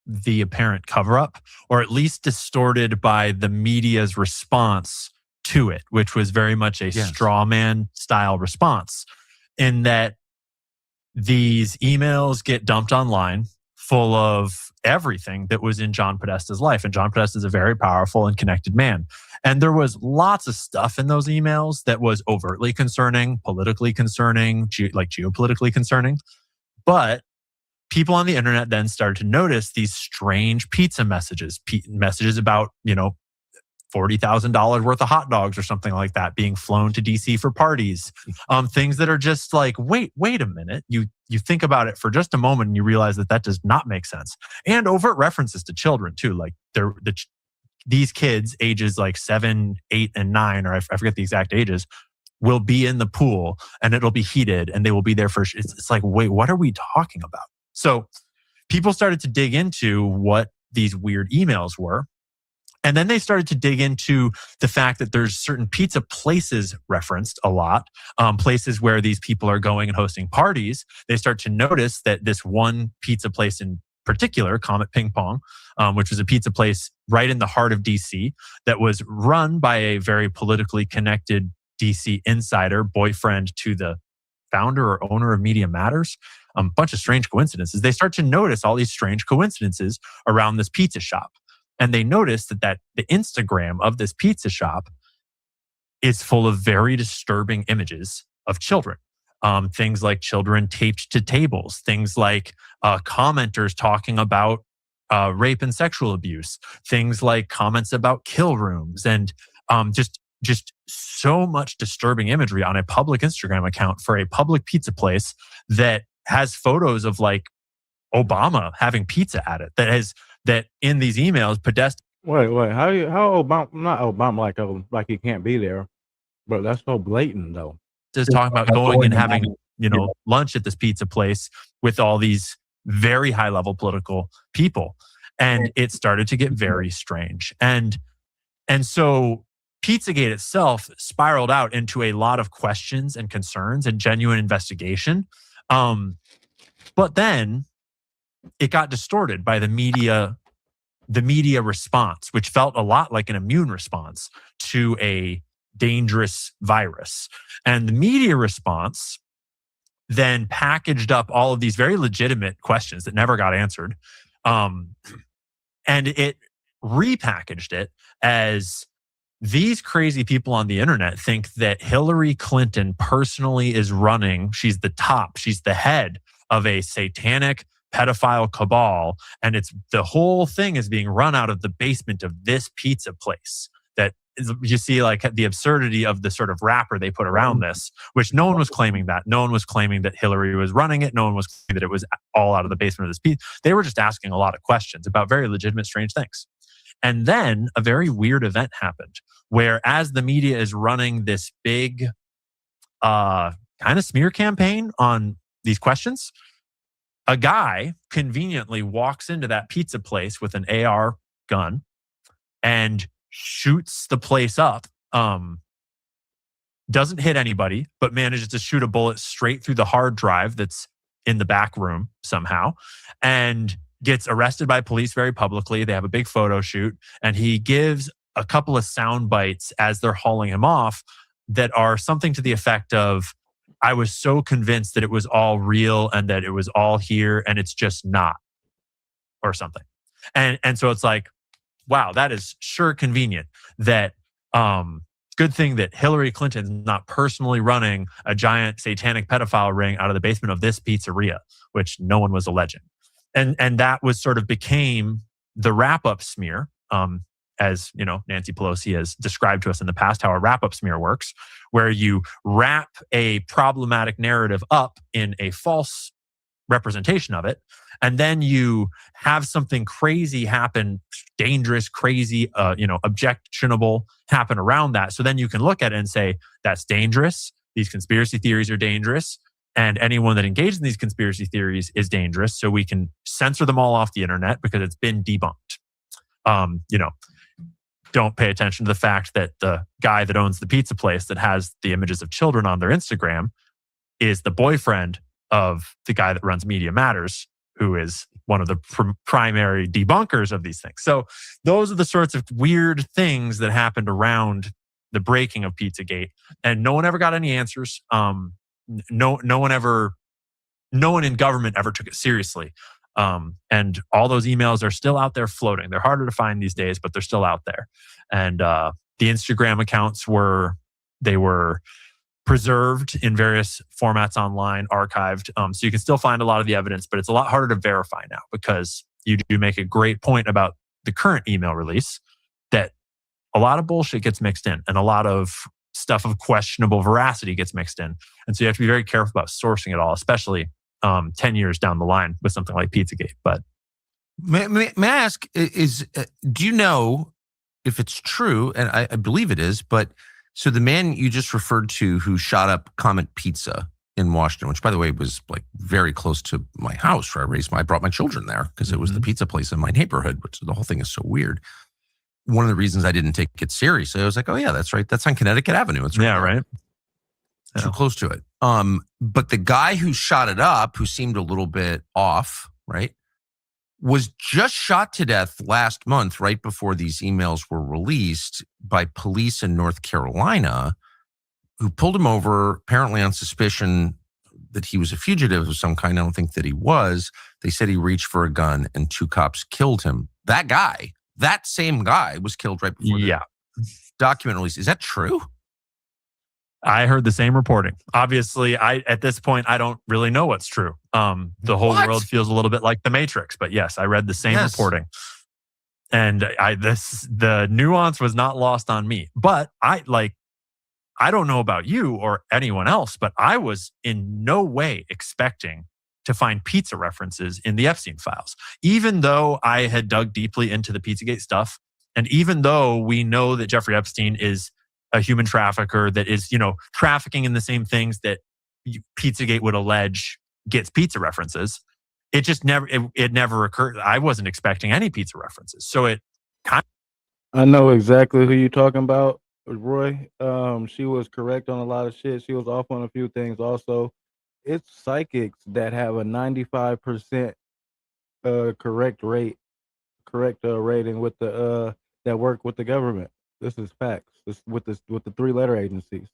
the apparent cover-up, or at least distorted by the media's response to it, which was very much a straw man style response, in that these emails get dumped online full of everything that was in John Podesta's life. And John Podesta is a very powerful and connected man. And there was lots of stuff in those emails that was overtly concerning, politically concerning, geopolitically concerning. But people on the internet then started to notice these strange pizza messages, messages about, $40,000 worth of hot dogs or something like that being flown to DC for parties. Things that are just like, wait a minute. You think about it for just a moment and you realize that does not make sense. And overt references to children too. Like these kids ages like 7, 8, and 9, or I forget the exact ages, will be in the pool and it'll be heated and they will be there for, it's like, wait, what are we talking about? So people started to dig into what these weird emails were. And then they started to dig into the fact that there's certain pizza places referenced a lot, places where these people are going and hosting parties. They start to notice that this one pizza place in particular, Comet Ping Pong, which was a pizza place right in the heart of DC that was run by a very politically connected DC insider, boyfriend to the founder or owner of Media Matters. A bunch of strange coincidences. They start to notice all these strange coincidences around this pizza shop. And they notice that the Instagram of this pizza shop is full of very disturbing images of children. Things like children taped to tables, things like commenters talking about rape and sexual abuse, things like comments about kill rooms, and just so much disturbing imagery on a public Instagram account for a public pizza place that has photos of like Obama having pizza at it. That in these emails, Wait, how Obama, not Obama, like he can't be there, but that's so blatant though. Just talking about going and having, lunch at this pizza place with all these very high level political people. And it started to get very strange. And so Pizzagate itself spiraled out into a lot of questions and concerns and genuine investigation. But then it got distorted by the media response, which felt a lot like an immune response to a dangerous virus. And the media response then packaged up all of these very legitimate questions that never got answered. And it repackaged it as these crazy people on the internet think that Hillary Clinton personally is running. She's the top. She's the head of a satanic pedophile cabal, and the whole thing is being run out of the basement of this pizza place. That you see, like the absurdity of the sort of wrapper they put around this, which no one was claiming that. No one was claiming that Hillary was running it. No one was claiming that it was all out of the basement of this pizza. They were just asking a lot of questions about very legitimate, strange things. And then a very weird event happened where, as the media is running this big kind of smear campaign on these questions, a guy conveniently walks into that pizza place with an AR gun and shoots the place up. Doesn't hit anybody, but manages to shoot a bullet straight through the hard drive that's in the back room somehow, and gets arrested by police very publicly. They have a big photo shoot, and he gives a couple of sound bites as they're hauling him off that are something to the effect of, I was so convinced that it was all real and that it was all here, and it's just not, or something. And so it's like, wow, that is sure convenient. That good thing that Hillary Clinton's not personally running a giant satanic pedophile ring out of the basement of this pizzeria, which no one was alleging. And that was sort of became the wrap-up smear. As you know, Nancy Pelosi has described to us in the past how a wrap-up smear works, where you wrap a problematic narrative up in a false representation of it, and then you have something crazy happen, dangerous, crazy, objectionable happen around that. So then you can look at it and say, that's dangerous. These conspiracy theories are dangerous. And anyone that engages in these conspiracy theories is dangerous. So we can censor them all off the internet because it's been debunked. Don't pay attention to the fact that the guy that owns the pizza place that has the images of children on their Instagram is the boyfriend of the guy that runs Media Matters, who is one of the primary debunkers of these things. So those are the sorts of weird things that happened around the breaking of Pizzagate, and no one ever got any answers. No one in government ever took it seriously. And all those emails are still out there floating. They're harder to find these days, but they're still out there. And the Instagram accounts were preserved in various formats online, archived. So you can still find a lot of the evidence, but it's a lot harder to verify now, because you do make a great point about the current email release that a lot of bullshit gets mixed in, and a lot of stuff of questionable veracity gets mixed in. And so you have to be very careful about sourcing it all, especially 10 years down the line with something like Pizzagate. But may I ask, do you know if it's true? And I believe it is, but so the man you just referred to who shot up Comet Pizza in Washington, which by the way was like very close to my house where I brought my children there because it was the pizza place in my neighborhood, which the whole thing is so weird. One of the reasons I didn't take it seriously, I was like, oh yeah, that's right. That's on Connecticut Avenue. It's right. Too close to it. But the guy who shot it up, who seemed a little bit off, right, was just shot to death last month, right before these emails were released, by police in North Carolina, who pulled him over apparently on suspicion that he was a fugitive of some kind. I don't think that he was. They said he reached for a gun and 2 cops killed him. That same guy was killed right before the document release. Is that true? I heard the same reporting. Obviously, at this point, I don't really know what's true. The whole world feels a little bit like the Matrix, but yes, I read the same reporting. And the nuance was not lost on me. But I don't know about you or anyone else, but I was in no way expecting to find pizza references in the Epstein files. Even though I had dug deeply into the Pizzagate stuff, and even though we know that Jeffrey Epstein is a human trafficker that is, trafficking in the same things that Pizzagate would allege gets pizza references, it just never occurred. I wasn't expecting any pizza references. So I know exactly who you're talking about, Roy. She was correct on a lot of shit. She was off on a few things also. It's psychics that have a 95% correct rating with the that work with the government. This is facts. This with the 3-letter agencies.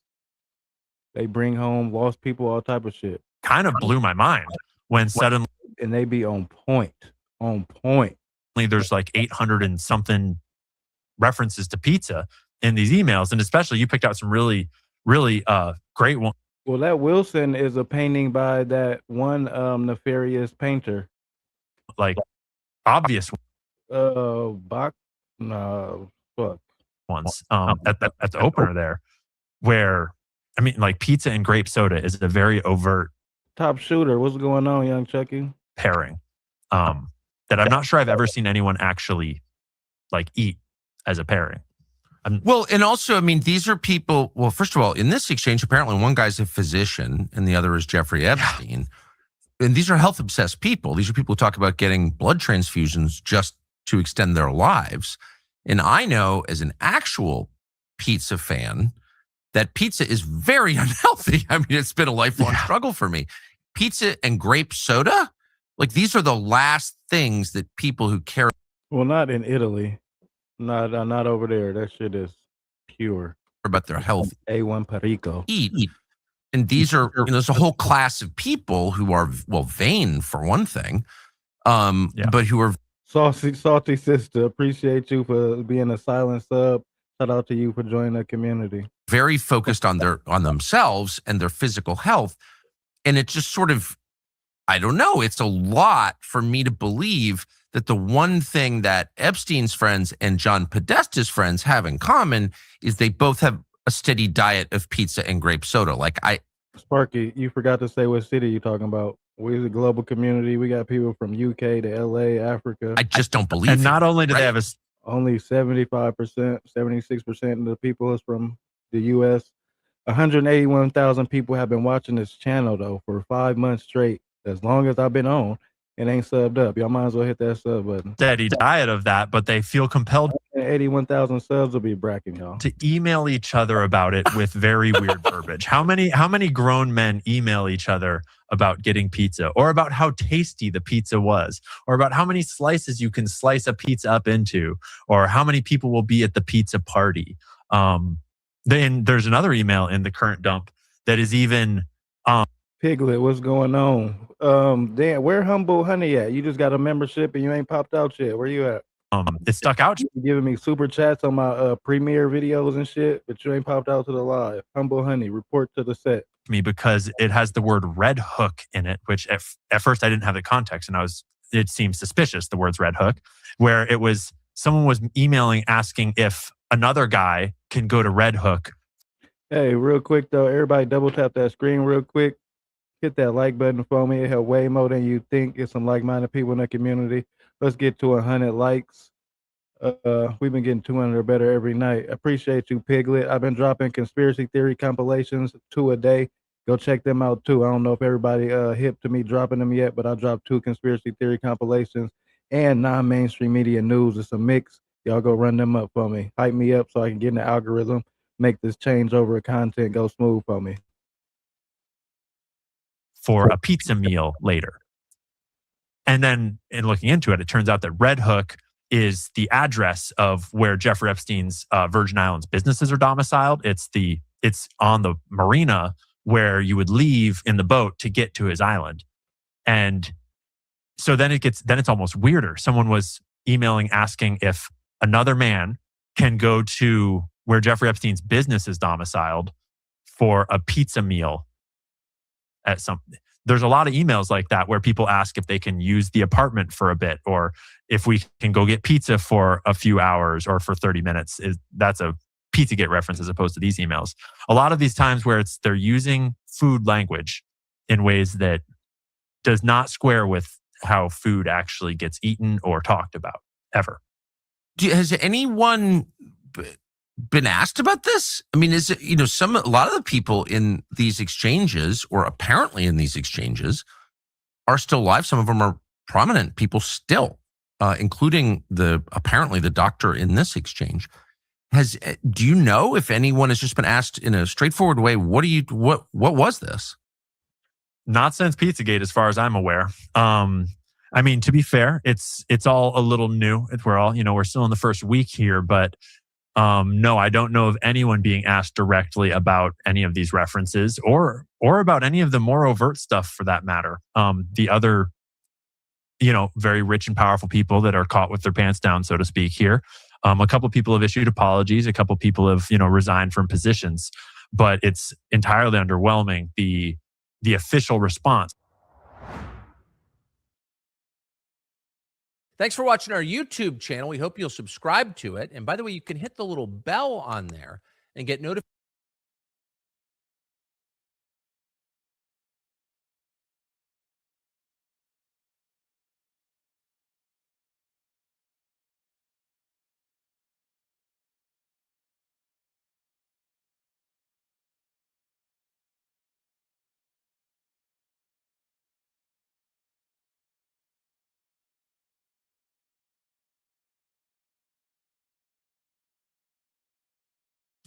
They bring home lost people, all type of shit. Kind of blew my mind when suddenly, and they be on point. There's like 800 and something references to pizza in these emails, and especially you picked out some really, really great ones. Well, that Wilson is a painting by that one nefarious painter. Like obvious fuck. Ones at the opener there, where I mean, like pizza and grape soda is a very overt top shooter. What's going on, young Chucky? Pairing that I'm not sure I've ever seen anyone actually like eat as a pairing. Well, and also, I mean, these are people. Well, first of all, in this exchange, apparently one guy's a physician and the other is Jeffrey Epstein. And these are health obsessed people. These are people who talk about getting blood transfusions just to extend their lives. And I know as an actual pizza fan that pizza is very unhealthy. I mean, it's been a lifelong struggle for me. Pizza and grape soda, like these are the last things that people who care. Well, not in Italy. Not over there. That shit is pure. About their health. A1 Perico. Eat. And these are, there's a whole class of people who are, well, vain for one thing, but who are. Salty sister, appreciate you for being a silent sub. Shout out to you for joining the community. Very focused on themselves and their physical health. And it just sort of, I don't know, it's a lot for me to believe that the one thing that Epstein's friends and John Podesta's friends have in common is they both have a steady diet of pizza and grape soda. Sparky, you forgot to say what city you're talking about. We're a global community. We got people from UK to LA, Africa. I just don't believe and not only do they have only 75%, 76% of the people is from the US. 181,000 people have been watching this channel though for 5 months straight. As long as I've been on, it ain't subbed up. Y'all might as well hit that sub button. Steady diet of that, but they feel compelled. 81,000 subs will be bracking y'all to email each other about it with very weird verbiage. How many grown men email each other about getting pizza, or about how tasty the pizza was, or about how many slices you can slice a pizza up into, or how many people will be at the pizza party? Then there's another email in the current dump that is even Piglet, what's going on? Dan, where Humble Honey at? You just got a membership and you ain't popped out yet. Where you at? It stuck out. You giving me super chats on my premiere videos and shit, but you ain't popped out to the live. Humble Honey, report to the set. Me because it has the word red hook in it, which at first I didn't have the context, and it seemed suspicious. The words red hook, where it was someone was emailing asking if another guy can go to Red Hook. Hey, real quick though, everybody double tap that screen real quick. Hit that like button for me. It help way more than you think. Get some like-minded people in the community. Let's get to 100 likes. We've been getting 200 or better every night. Appreciate you, Piglet. I've been dropping conspiracy theory compilations 2 a day. Go check them out too. I don't know if everybody hip to me dropping them yet, but I dropped 2 conspiracy theory compilations and non-mainstream media news. It's a mix. Y'all go run them up for me. Hype me up so I can get in the algorithm. Make this changeover of content go smooth for me. For a pizza meal later. And then in looking into it, it turns out that Red Hook is the address of where Jeffrey Epstein's Virgin Islands businesses are domiciled. It's on the marina where you would leave in the boat to get to his island. And so then it's almost weirder. Someone was emailing asking if another man can go to where Jeffrey Epstein's business is domiciled for a pizza meal at there's a lot of emails like that where people ask if they can use the apartment for a bit, or if we can go get pizza for a few hours or for 30 minutes. That's a Pizzagate reference as opposed to these emails. A lot of these times where they're using food language in ways that does not square with how food actually gets eaten or talked about ever. Has anyone been asked about this? I mean, is it, a lot of the people in these exchanges, or apparently in these exchanges, are still alive. Some of them are prominent people still, including apparently the doctor in this exchange. Do you know if anyone has just been asked in a straightforward way, what was this? Not since Pizzagate, as far as I'm aware. I mean, to be fair, it's all a little new. We're still in the first week here, but no, I don't know of anyone being asked directly about any of these references or about any of the more overt stuff for that matter. The other, very rich and powerful people that are caught with their pants down, so to speak here. A couple of people have issued apologies. A couple of people have, resigned from positions, but it's entirely underwhelming, the official response. Thanks for watching our YouTube channel. We hope you'll subscribe to it. And by the way, you can hit the little bell on there and get notified.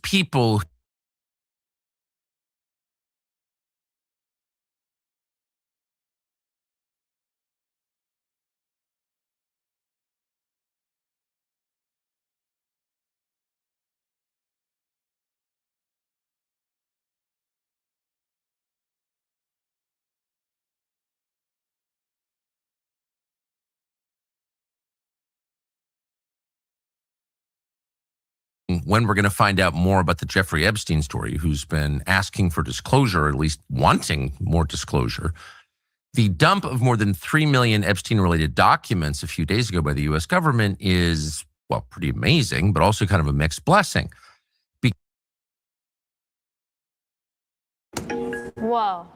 People when we're going to find out more about the Jeffrey Epstein story, who's been asking for disclosure, or at least wanting more disclosure. The dump of more than 3 million Epstein-related documents a few days ago by the U.S. government is, well, pretty amazing, but also kind of a mixed blessing. Whoa.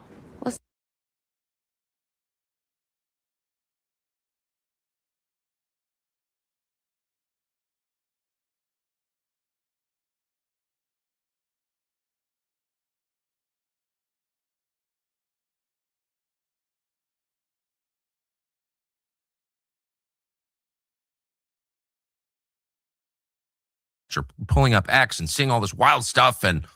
Pulling up X and seeing all this wild stuff, and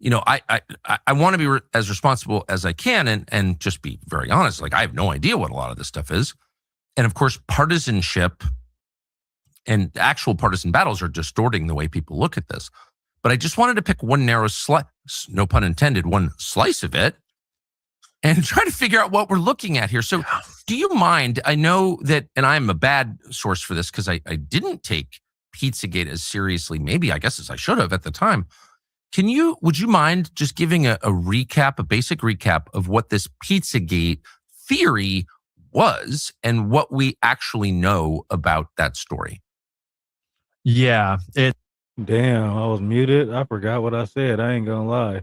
I want to be as responsible as I can and just be very honest. Like, I have no idea what a lot of this stuff is, and of course, partisanship and actual partisan battles are distorting the way people look at this. But I just wanted to pick one narrow slice, no pun intended, one slice of it, and try to figure out what we're looking at here. So, do you mind? I know that, and I'm a bad source for this because I didn't take Pizzagate as seriously, maybe I guess as I should have at the time. Would you mind just giving a recap, a basic recap of what this Pizzagate theory was and what we actually know about that story? Yeah, Damn, I was muted. I forgot what I said. I ain't gonna lie.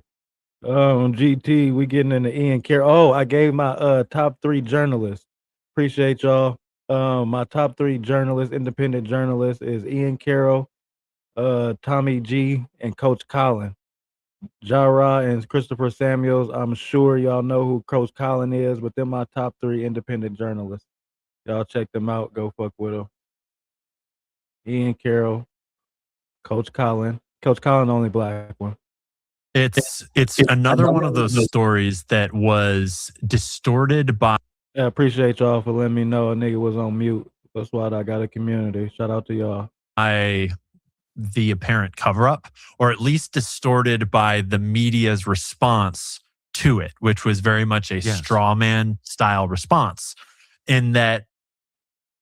GT, we getting into Ian Carroll. Oh, I gave my top 3 journalists. Appreciate y'all. My top 3 journalists, independent journalists, is Ian Carroll, Tommy G, and Coach Colin. Jara and Christopher Samuels. I'm sure y'all know who Coach Colin is, but they're my top 3 independent journalists. Y'all check them out. Go fuck with them. Ian Carroll, Coach Colin. Coach Colin, the only black one. It's another one of those stories that was distorted by. I appreciate y'all for letting me know a nigga was on mute. That's why I got a community. Shout out to y'all. The apparent cover up, or at least distorted by the media's response to it, which was very much a straw man style response, in that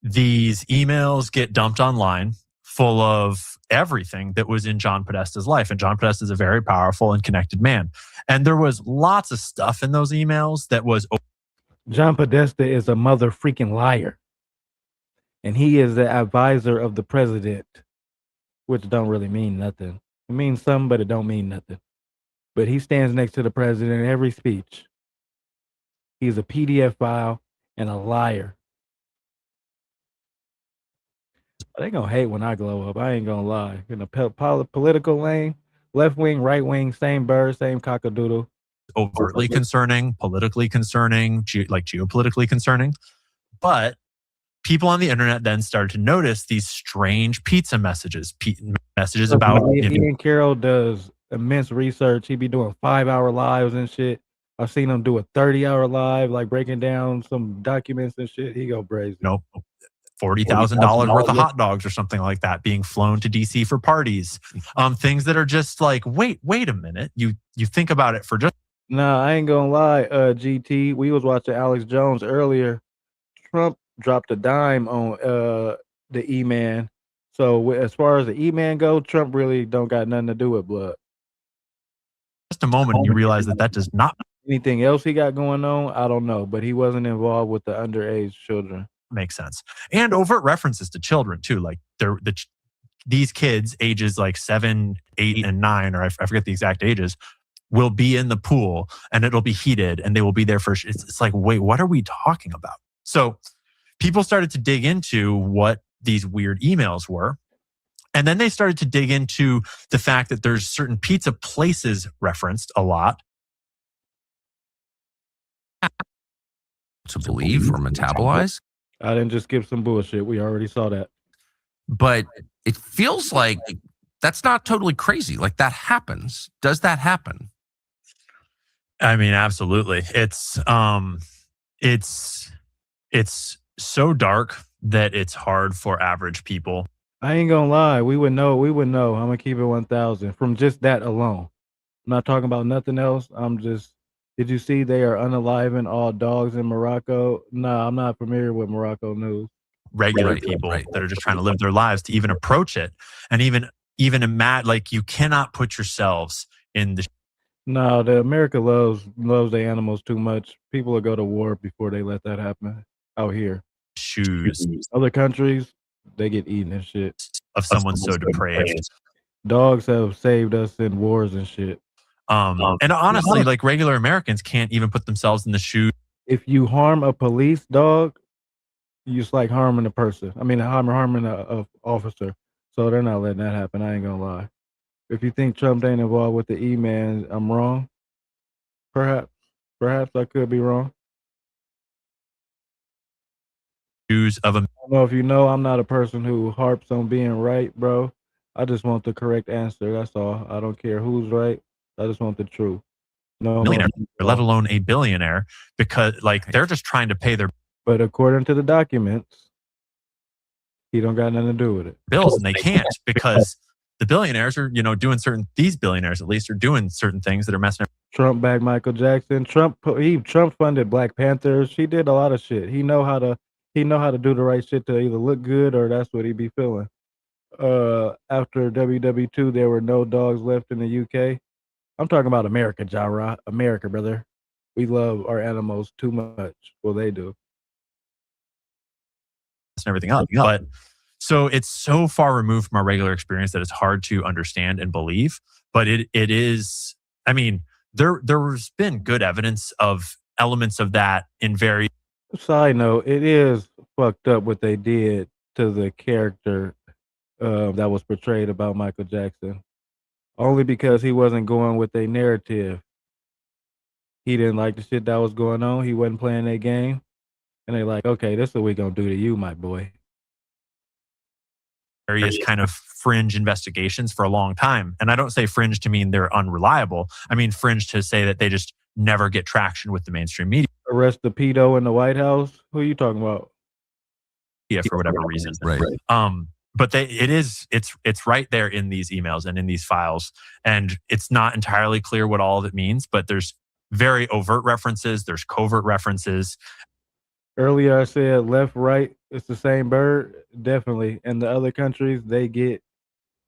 these emails get dumped online full of everything that was in John Podesta's life. And John Podesta is a very powerful and connected man. And there was lots of stuff in those emails that was. John Podesta is a mother freaking liar. And he is the advisor of the president, which don't really mean nothing. It means something, but it don't mean nothing. But he stands next to the president in every speech. He's a PDF file and a liar. They gonna hate when I glow up. I ain't gonna lie. In the political lane, left wing, right wing, same bird, same cockadoodle. Overtly concerning, politically concerning, geopolitically concerning. But people on the internet then started to notice these strange pizza messages, messages about. Ian Carroll does immense research. He be doing 5-hour lives and shit. I've seen him do a 30-hour live, like breaking down some documents and shit. He go crazy. Nope. $40,000 worth of hot dogs or something like that being flown to DC for parties. Things that are just like, wait a minute. You think about it for just. Nah, I ain't gonna lie, GT. We was watching Alex Jones earlier. Trump dropped a dime on the E-Man. So as far as the E-Man go, Trump really don't got nothing to do with blood. Just a moment and you realize that does not. Anything else he got going on, I don't know. But he wasn't involved with the underage children. Makes sense. And overt references to children too. Like these kids ages like 7, 8, and 9, or I forget the exact ages, will be in the pool and it'll be heated and they will be there for. It's like, wait, what are we talking about? So people started to dig into what these weird emails were. And then they started to dig into the fact that there's certain pizza places referenced a lot. To believe or metabolize. I didn't just give some bullshit. We already saw that. But it feels like that's not totally crazy. Like that happens. Does that happen? I mean, absolutely. It's so dark that it's hard for average people. I ain't gonna lie. We would know. I'm gonna keep it 1,000 from just that alone. I'm not talking about nothing else. Did you see they are unaliving all dogs in Morocco? No, I'm not familiar with Morocco news. Regular people that are just trying to live their lives to even approach it. And even imagine, like, you cannot put yourselves in the. No, the America loves the animals too much. People will go to war before they let that happen out here. Shoes. Other countries, they get eaten and shit. Of someone so depraved. Dogs have saved us in wars and shit. And honestly, like regular Americans can't even put themselves in the shoes. If you harm a police dog, you just like harming a person. I mean, harming a officer. So they're not letting that happen. I ain't gonna lie. If you think Trump ain't involved with the E-Man, I'm wrong. Perhaps I could be wrong. Shoes of a. I don't know if you know, I'm not a person who harps on being right, bro. I just want the correct answer. That's all. I don't care who's right. I just want the truth. No millionaire, let alone a billionaire, because like they're just trying to pay their. But according to the documents, he don't got nothing to do with it. Bills, and they can't because the billionaires are, doing these billionaires at least are doing certain things that are messing up. Trump backed Michael Jackson. Trump funded Black Panthers. He did a lot of shit. He know how to do the right shit to either look good or that's what he be feeling. After WW2, there were no dogs left in the UK. I'm talking about America, Jara. America, brother. We love our animals too much. Well, they do. And everything else. But So it's so far removed from our regular experience that it's hard to understand and believe. But it is, I mean, there's been good evidence of elements of that in very. Side note, it is fucked up what they did to the character that was portrayed about Michael Jackson. Only because he wasn't going with a narrative. He didn't like the shit that was going on. He wasn't playing that game. And they're like, okay, this is what we gonna do to you, my boy. Various kind of fringe investigations for a long time. And I don't say fringe to mean they're unreliable. I mean fringe to say that they just never get traction with the mainstream media. Arrest the pedo in the White House? Who are you talking about? Yeah, for whatever reason. Right. But it's right there in these emails and in these files. And it's not entirely clear what all of it means, but there's very overt references, there's covert references. Earlier I said left, right, it's the same bird. Definitely. And the other countries, they get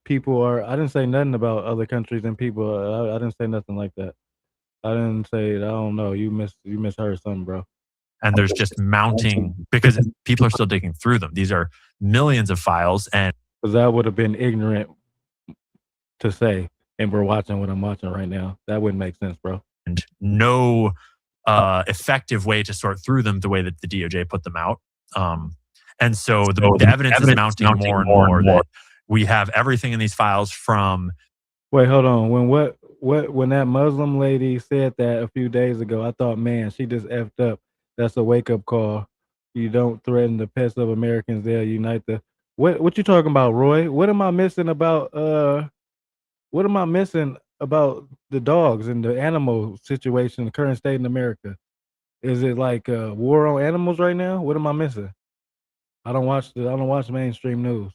people are. I didn't say nothing about other countries and people. I didn't say nothing like that. I didn't say. I don't know. You misheard something, bro. And there's just mounting because people are still digging through them. These are millions of files, and because that would have been ignorant to say. And we're watching what I'm watching right now. That wouldn't make sense, bro. And no effective way to sort through them the way that the DOJ put them out. And so the evidence is mounting more and more that we have everything in these files from. Wait, hold on. When that Muslim lady said that a few days ago, I thought, man, she just effed up. That's a wake up call. You don't threaten the pets of Americans. They'll unite the. What you talking about, Roy? What am I missing about? What am I missing about the dogs and the animal situation, the current state in America? Is it like war on animals right now? What am I missing? I don't watch mainstream news.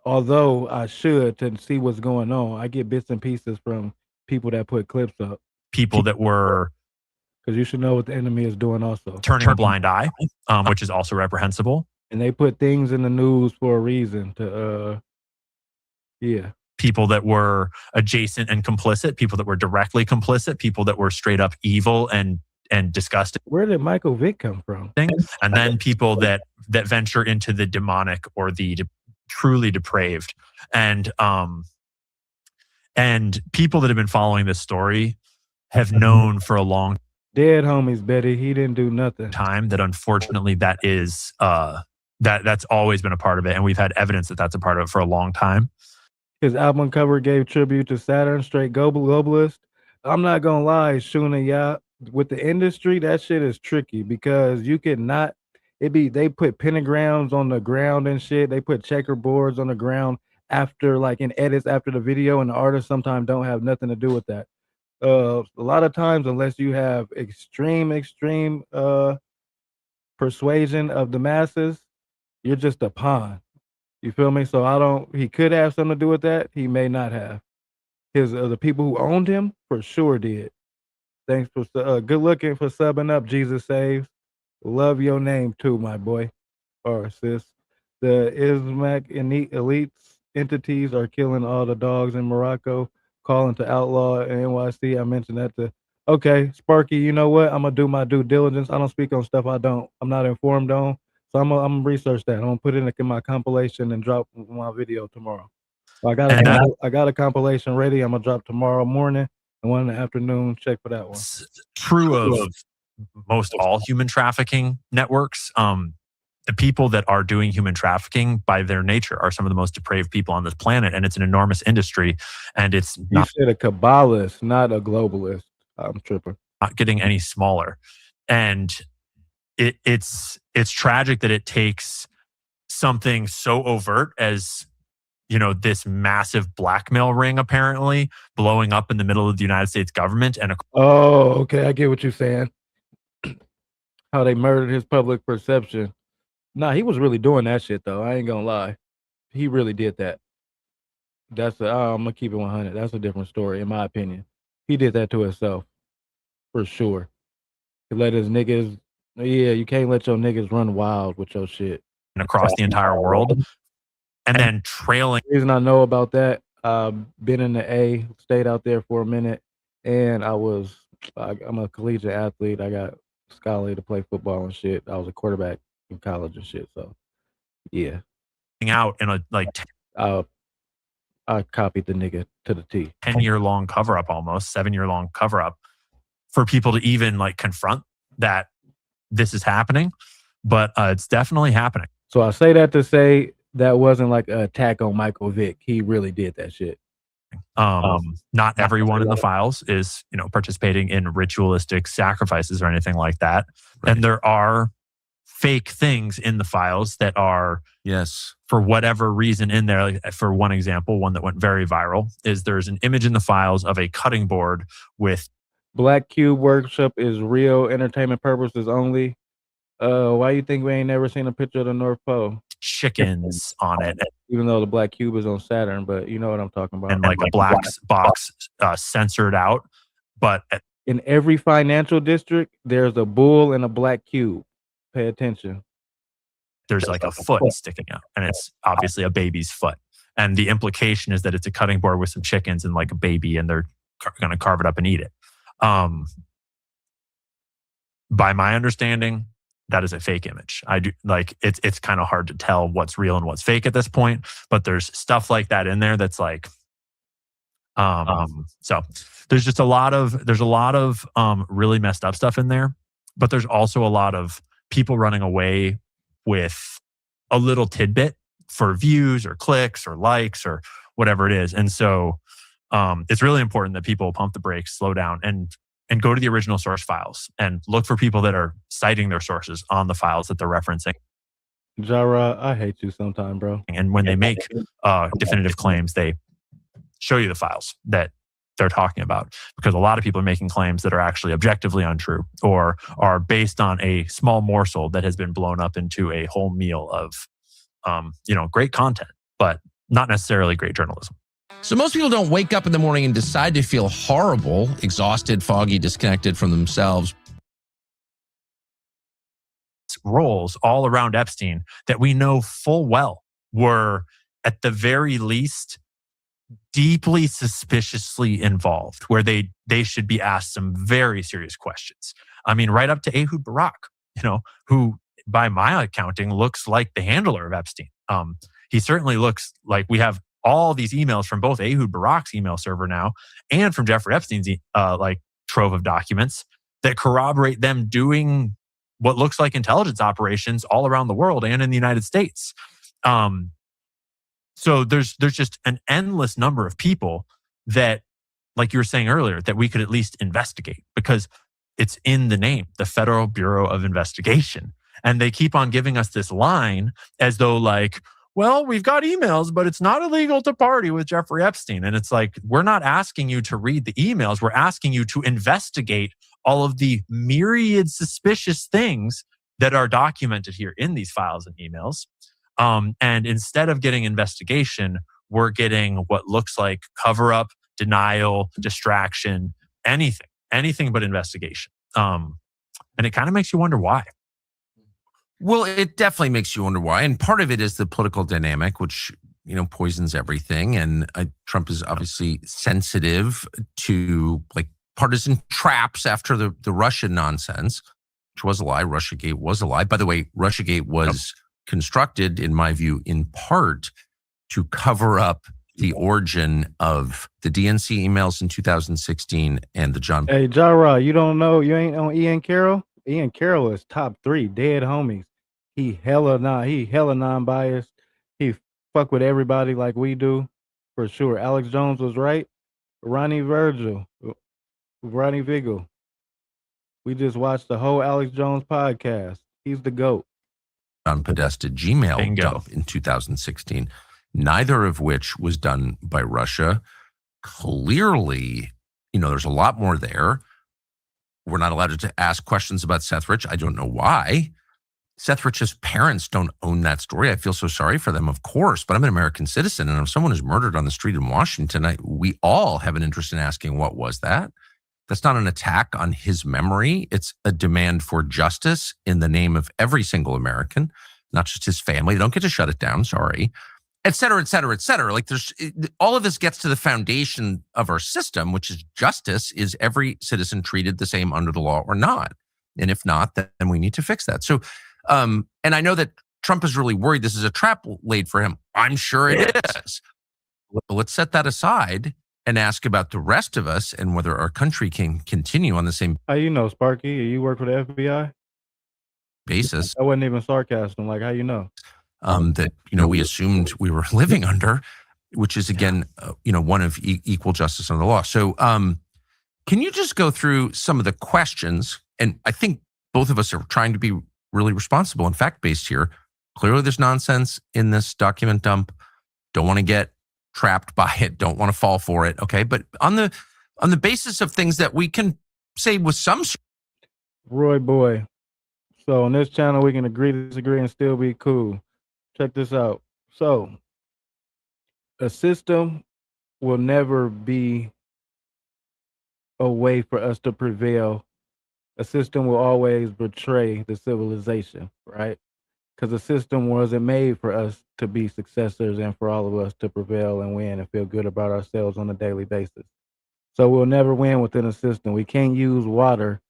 Although I should to see what's going on. I get bits and pieces from people that put clips up. People that were. Because you should know what the enemy is doing also. Turning a blind eye, which is also reprehensible. And they put things in the news for a reason to, yeah. People that were adjacent and complicit, people that were directly complicit, people that were straight up evil and disgusting. Where did Michael Vick come from? And then people that venture into the demonic or the truly depraved. And people that have been following this story have known for a long dead homies, Betty. He didn't do nothing. Time that unfortunately that is that's always been a part of it, and we've had evidence that that's a part of it for a long time. His album cover gave tribute to Saturn, straight globalist. I'm not gonna lie, Shuna, yeah, with the industry, that shit is tricky because you could not. They put pentagrams on the ground and shit. They put checkerboards on the ground after, like in edits after the video, and the artists sometimes don't have nothing to do with that. A lot of times, unless you have extreme persuasion of the masses, you're just a pawn. You feel me? So he could have something to do with that. He may not have. The people who owned him for sure did. Thanks for good looking for subbing up. Jesus saves. Love your name too, my boy or sis. The Islamic elites entities are killing all the dogs in Morocco. Calling to outlaw NYC. I mentioned that okay, Sparky, you know what? I'm gonna do my due diligence. I don't speak on stuff I'm not informed on. So I'm gonna research that. I'm gonna put it in my compilation and drop my video tomorrow. So I got a compilation ready. I'm gonna drop tomorrow morning and one in the afternoon. Check for that one. True of most all human trafficking networks. The people that are doing human trafficking by their nature are some of the most depraved people on this planet, and it's an enormous industry. And it's you said a Kabbalist, not a globalist. I'm tripping. Not getting any smaller, and it's tragic that it takes something so overt as this massive blackmail ring apparently blowing up in the middle of the United States government. And okay, I get what you're saying. How they murdered his public perception. Nah, he was really doing that shit though. I ain't gonna lie. He really did that. I'm gonna keep it 100. That's a different story in my opinion. He did that to himself. For sure. He let his niggas, you can't let your niggas run wild with your shit. And across the entire world. And then trailing. The reason I know about that, been in the A, stayed out there for a minute, and I'm a collegiate athlete. I got scholarly to play football and shit. I was a quarterback in college and shit. So Yeah. Out in a like I copied the nigga to the T. 10-year long cover up, almost 7-year long cover up, for people to even like confront that this is happening. But it's definitely happening. So I say that to say that wasn't like an attack on Michael Vick. He really did that shit. Not everyone in the files is, participating in ritualistic sacrifices or anything like that. Right. And there are fake things in the files that are, yes, for whatever reason in there. Like, for one example, one that went very viral is there's an image in the files of a cutting board with Black Cube Workshop is real entertainment purposes only. Why you think we ain't never seen a picture of the North Pole? chickens on it, Even though the Black Cube is on Saturn, but you know what I'm talking about. and like a black box censored out. But in every financial district, there's a bull and a black cube. Pay attention. There's like a foot sticking out, and it's obviously a baby's foot. And the implication is that it's a cutting board with some chickens and like a baby, and they're going to carve it up and eat it. By my understanding, that is a fake image. I do like it's kind of hard to tell what's real and what's fake at this point, but there's stuff like that in there that's like, so there's just a lot of really messed up stuff in there, but there's also a lot of people running away with a little tidbit for views or clicks or likes or whatever it is. And so it's really important that people pump the brakes, slow down, and go to the original source files and look for people that are citing their sources on the files that they're referencing. Jara, I hate you sometime, bro. And when they make definitive claims, they show you the files that they're talking about, because a lot of people are making claims that are actually objectively untrue or are based on a small morsel that has been blown up into a whole meal of, great content, but not necessarily great journalism. So most people don't wake up in the morning and decide to feel horrible, exhausted, foggy, disconnected from themselves. Roles all around Epstein that we know full well were, at the very least, deeply suspiciously involved, where they should be asked some very serious questions. I mean, right up to Ehud Barak, who by my accounting looks like the handler of Epstein. He certainly looks like, we have all these emails from both Ehud Barak's email server now and from Jeffrey Epstein's trove of documents that corroborate them doing what looks like intelligence operations all around the world and in the United States. So there's just an endless number of people that, like you were saying earlier, that we could at least investigate, because it's in the name, the Federal Bureau of Investigation. And they keep on giving us this line as though like, well, we've got emails, but it's not illegal to party with Jeffrey Epstein. And it's like, we're not asking you to read the emails. We're asking you to investigate all of the myriad suspicious things that are documented here in these files and emails. And instead of getting investigation, we're getting what looks like cover up, denial, distraction, anything but investigation. And it kind of makes you wonder why. Well, it definitely makes you wonder why. And part of it is the political dynamic, which, poisons everything. And Trump is obviously sensitive to like partisan traps after the Russian nonsense, which was a lie. Russiagate was a lie. By the way, Russiagate was constructed, in my view, in part to cover up the origin of the DNC emails in 2016 and the John. Hey, Jara, you don't know, you ain't on Ian Carroll? Ian Carroll is top 3 dead homies. He hella non-biased. He fuck with everybody like we do, for sure. Alex Jones was right. Ronnie Vigil. We just watched the whole Alex Jones podcast. He's the GOAT. On Podesta Gmail Bingo. dump in 2016, neither of which was done by Russia. Clearly, there's a lot more there. We're not allowed to ask questions about Seth Rich. I don't know why. Seth Rich's parents don't own that story. I feel so sorry for them, of course, but I'm an American citizen, and if someone is murdered on the street in Washington, we all have an interest in asking, what was that? That's not an attack on his memory. It's a demand for justice in the name of every single American, not just his family. They don't get to shut it down, sorry, et cetera, et cetera, et cetera. Like all of this gets to the foundation of our system, which is justice. Is every citizen treated the same under the law or not? And if not, then we need to fix that. So, and I know that Trump is really worried this is a trap laid for him. I'm sure it is. Let's set that aside and ask about the rest of us and whether our country can continue on the same How you know, Sparky? You work for the FBI? basis That wasn't even sarcasm. Like, how you know? that we assumed we were living under, which is again one of equal justice under the law. So can you just go through some of the questions? And I think both of us are trying to be really responsible and fact-based here. Clearly there's nonsense in this document dump. Don't want to get trapped by it. Don't want to fall for it. Okay. But on the basis of things that we can say with some. Roy boy. So on this channel, we can agree to disagree and still be cool. Check this out. So a system will never be a way for us to prevail. A system will always betray the civilization, right? Because the system wasn't made for us to be successors and for all of us to prevail and win and feel good about ourselves on a daily basis. So we'll never win within a system. We can't use water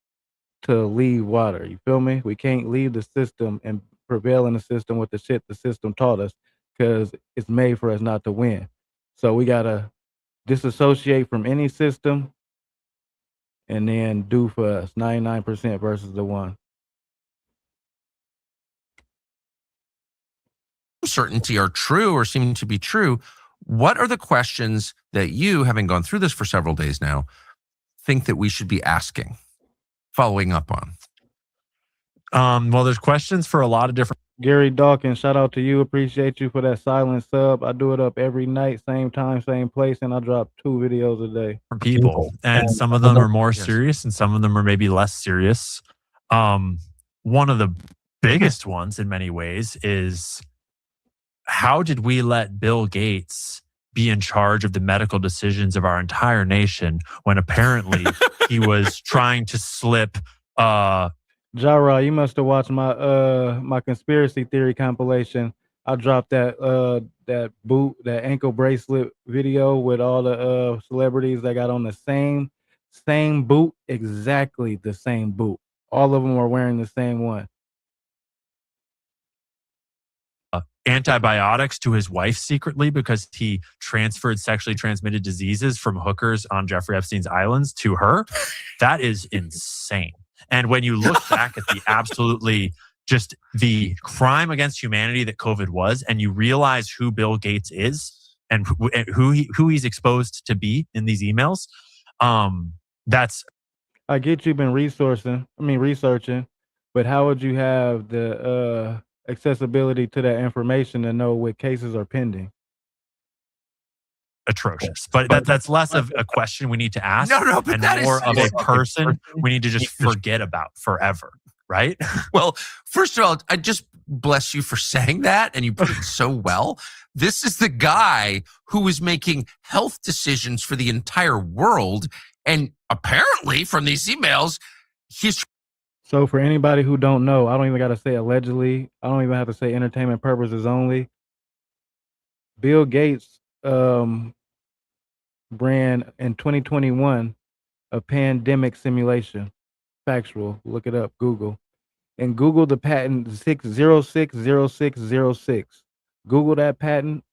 to leave water. You feel me? We can't leave the system and prevail in the system with the shit the system taught us, because it's made for us not to win. So we got to disassociate from any system and then do for us 99% versus the 1%. Certainty are true or seem to be true. What are the questions that you, having gone through this for several days now, think that we should be asking, following up on? Well, there's questions for a lot of different. Gary Dawkins, shout out to you. Appreciate you for that silent sub. I do it up every night, same time, same place, and I drop 2 videos a day. People, and some of them are more serious and some of them are maybe less serious. One of the biggest ones in many ways is, how did we let Bill Gates be in charge of the medical decisions of our entire nation when apparently he was trying to slip Jara, you must have watched my my conspiracy theory compilation. I dropped that that ankle bracelet video with all the celebrities that got on the same boot, exactly the same boot. All of them are wearing the same one. Antibiotics to his wife secretly because he transferred sexually transmitted diseases from hookers on Jeffrey Epstein's islands to her. That is insane. And when you look back at the absolutely just the crime against humanity that COVID was, and you realize who Bill Gates is and who he's exposed to be in these emails, that's. I get you've been researching, but how would you have the accessibility to that information to know what cases are pending? Atrocious, but that's less of a question we need to ask, but and more of a person we need to just forget about forever, right? Well, first of all, I just bless you for saying that, and you put it so well. This is the guy who is making health decisions for the entire world, and apparently from these emails, he's. So for anybody who don't know, I don't even got to say allegedly. I don't even have to say entertainment purposes only. Bill Gates ran in 2021 a pandemic simulation. Factual. Look it up. Google. And Google the patent 6060606. Google that patent.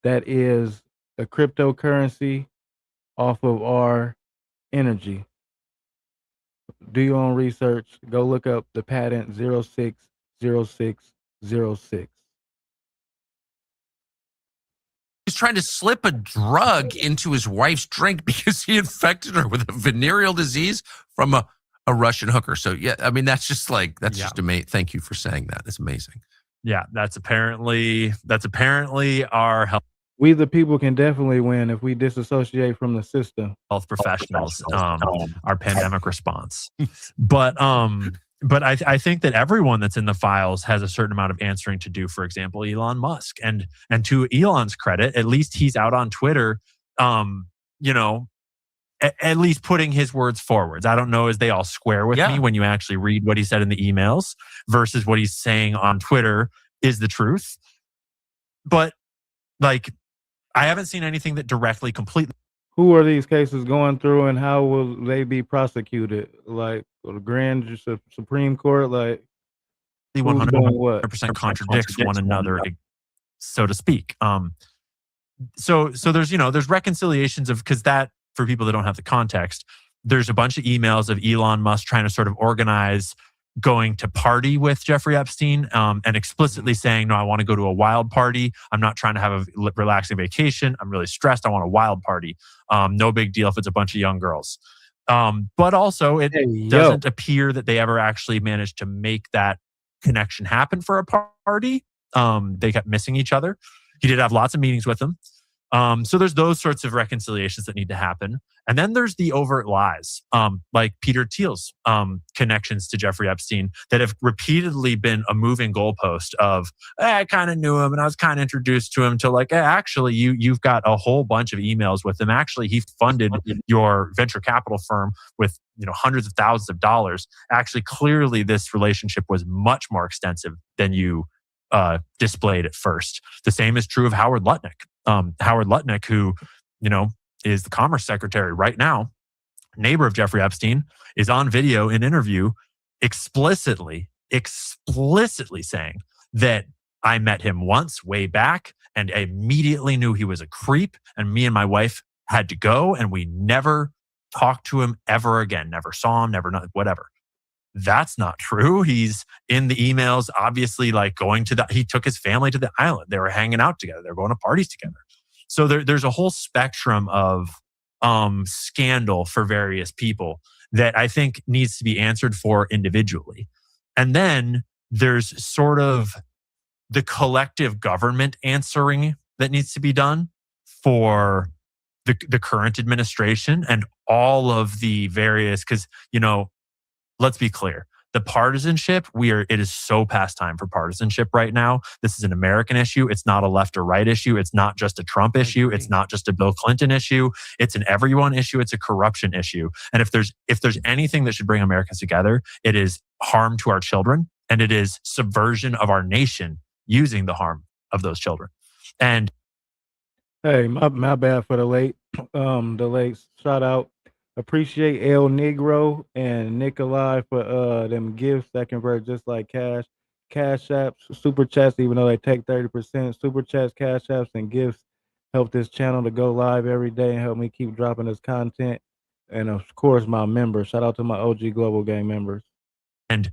That is a cryptocurrency off of our energy. Do your own research. Go look up the patent 060606. He's trying to slip a drug into his wife's drink because he infected her with a venereal disease from a Russian hooker. So yeah, I mean that's just amazing. Thank you for saying that. It's amazing. Yeah, that's apparently our health. We the people can definitely win if we disassociate from the system. Health professionals, our pandemic response. But I think that everyone that's in the files has a certain amount of answering to do. For example, Elon Musk, and to Elon's credit, at least he's out on Twitter, at least putting his words forwards. I don't know as they all square with me when you actually read what he said in the emails versus what he's saying on Twitter is the truth. But I haven't seen anything that directly completely. Who are these cases going through, and how will they be prosecuted? Like the Grand Supreme Court? Who's doing what? 100% contradicts one another, so to speak. So there's, there's reconciliations of, because that, for people that don't have the context, there's a bunch of emails of Elon Musk trying to sort of organize going to party with Jeffrey Epstein, and explicitly saying, no, I want to go to a wild party. I'm not trying to have a relaxing vacation. I'm really stressed. I want a wild party. No big deal if it's a bunch of young girls. But also it doesn't appear that they ever actually managed to make that connection happen for a party. They kept missing each other. He did have lots of meetings with them. So there's those sorts of reconciliations that need to happen. And then there's the overt lies, like Peter Thiel's connections to Jeffrey Epstein that have repeatedly been a moving goalpost of, I kind of knew him and I was kind of introduced to him, to like, actually, you've got a whole bunch of emails with him. Actually, he funded your venture capital firm with hundreds of thousands of dollars. Actually, clearly, this relationship was much more extensive than you displayed at first. The same is true of Howard Lutnick. Howard Lutnick, who, is the Commerce Secretary right now, neighbor of Jeffrey Epstein, is on video in interview explicitly saying that I met him once way back and I immediately knew he was a creep, and me and my wife had to go and we never talked to him ever again, never saw him, whatever. That's not true. He's in the emails, obviously, like he took his family to the island. They were hanging out together. They were going to parties together. So there's a whole spectrum of scandal for various people that I think needs to be answered for individually. And then there's sort of the collective government answering that needs to be done for the current administration and all of the various, because, let's be clear. The partisanship, it is so past time for partisanship right now. This is an American issue. It's not a left or right issue. It's not just a Trump issue. It's not just a Bill Clinton issue. It's an everyone issue. It's a corruption issue. And if there's anything that should bring Americans together, it is harm to our children, and it is subversion of our nation using the harm of those children. And hey, my bad for the late shout out. Appreciate El Negro and Nikolai for them gifts that convert just like cash apps, super chats, even though they take 30%. Super chats, cash apps, and gifts help this channel to go live every day and help me keep dropping this content. And of course, my members. Shout out to my OG Global Gang members. And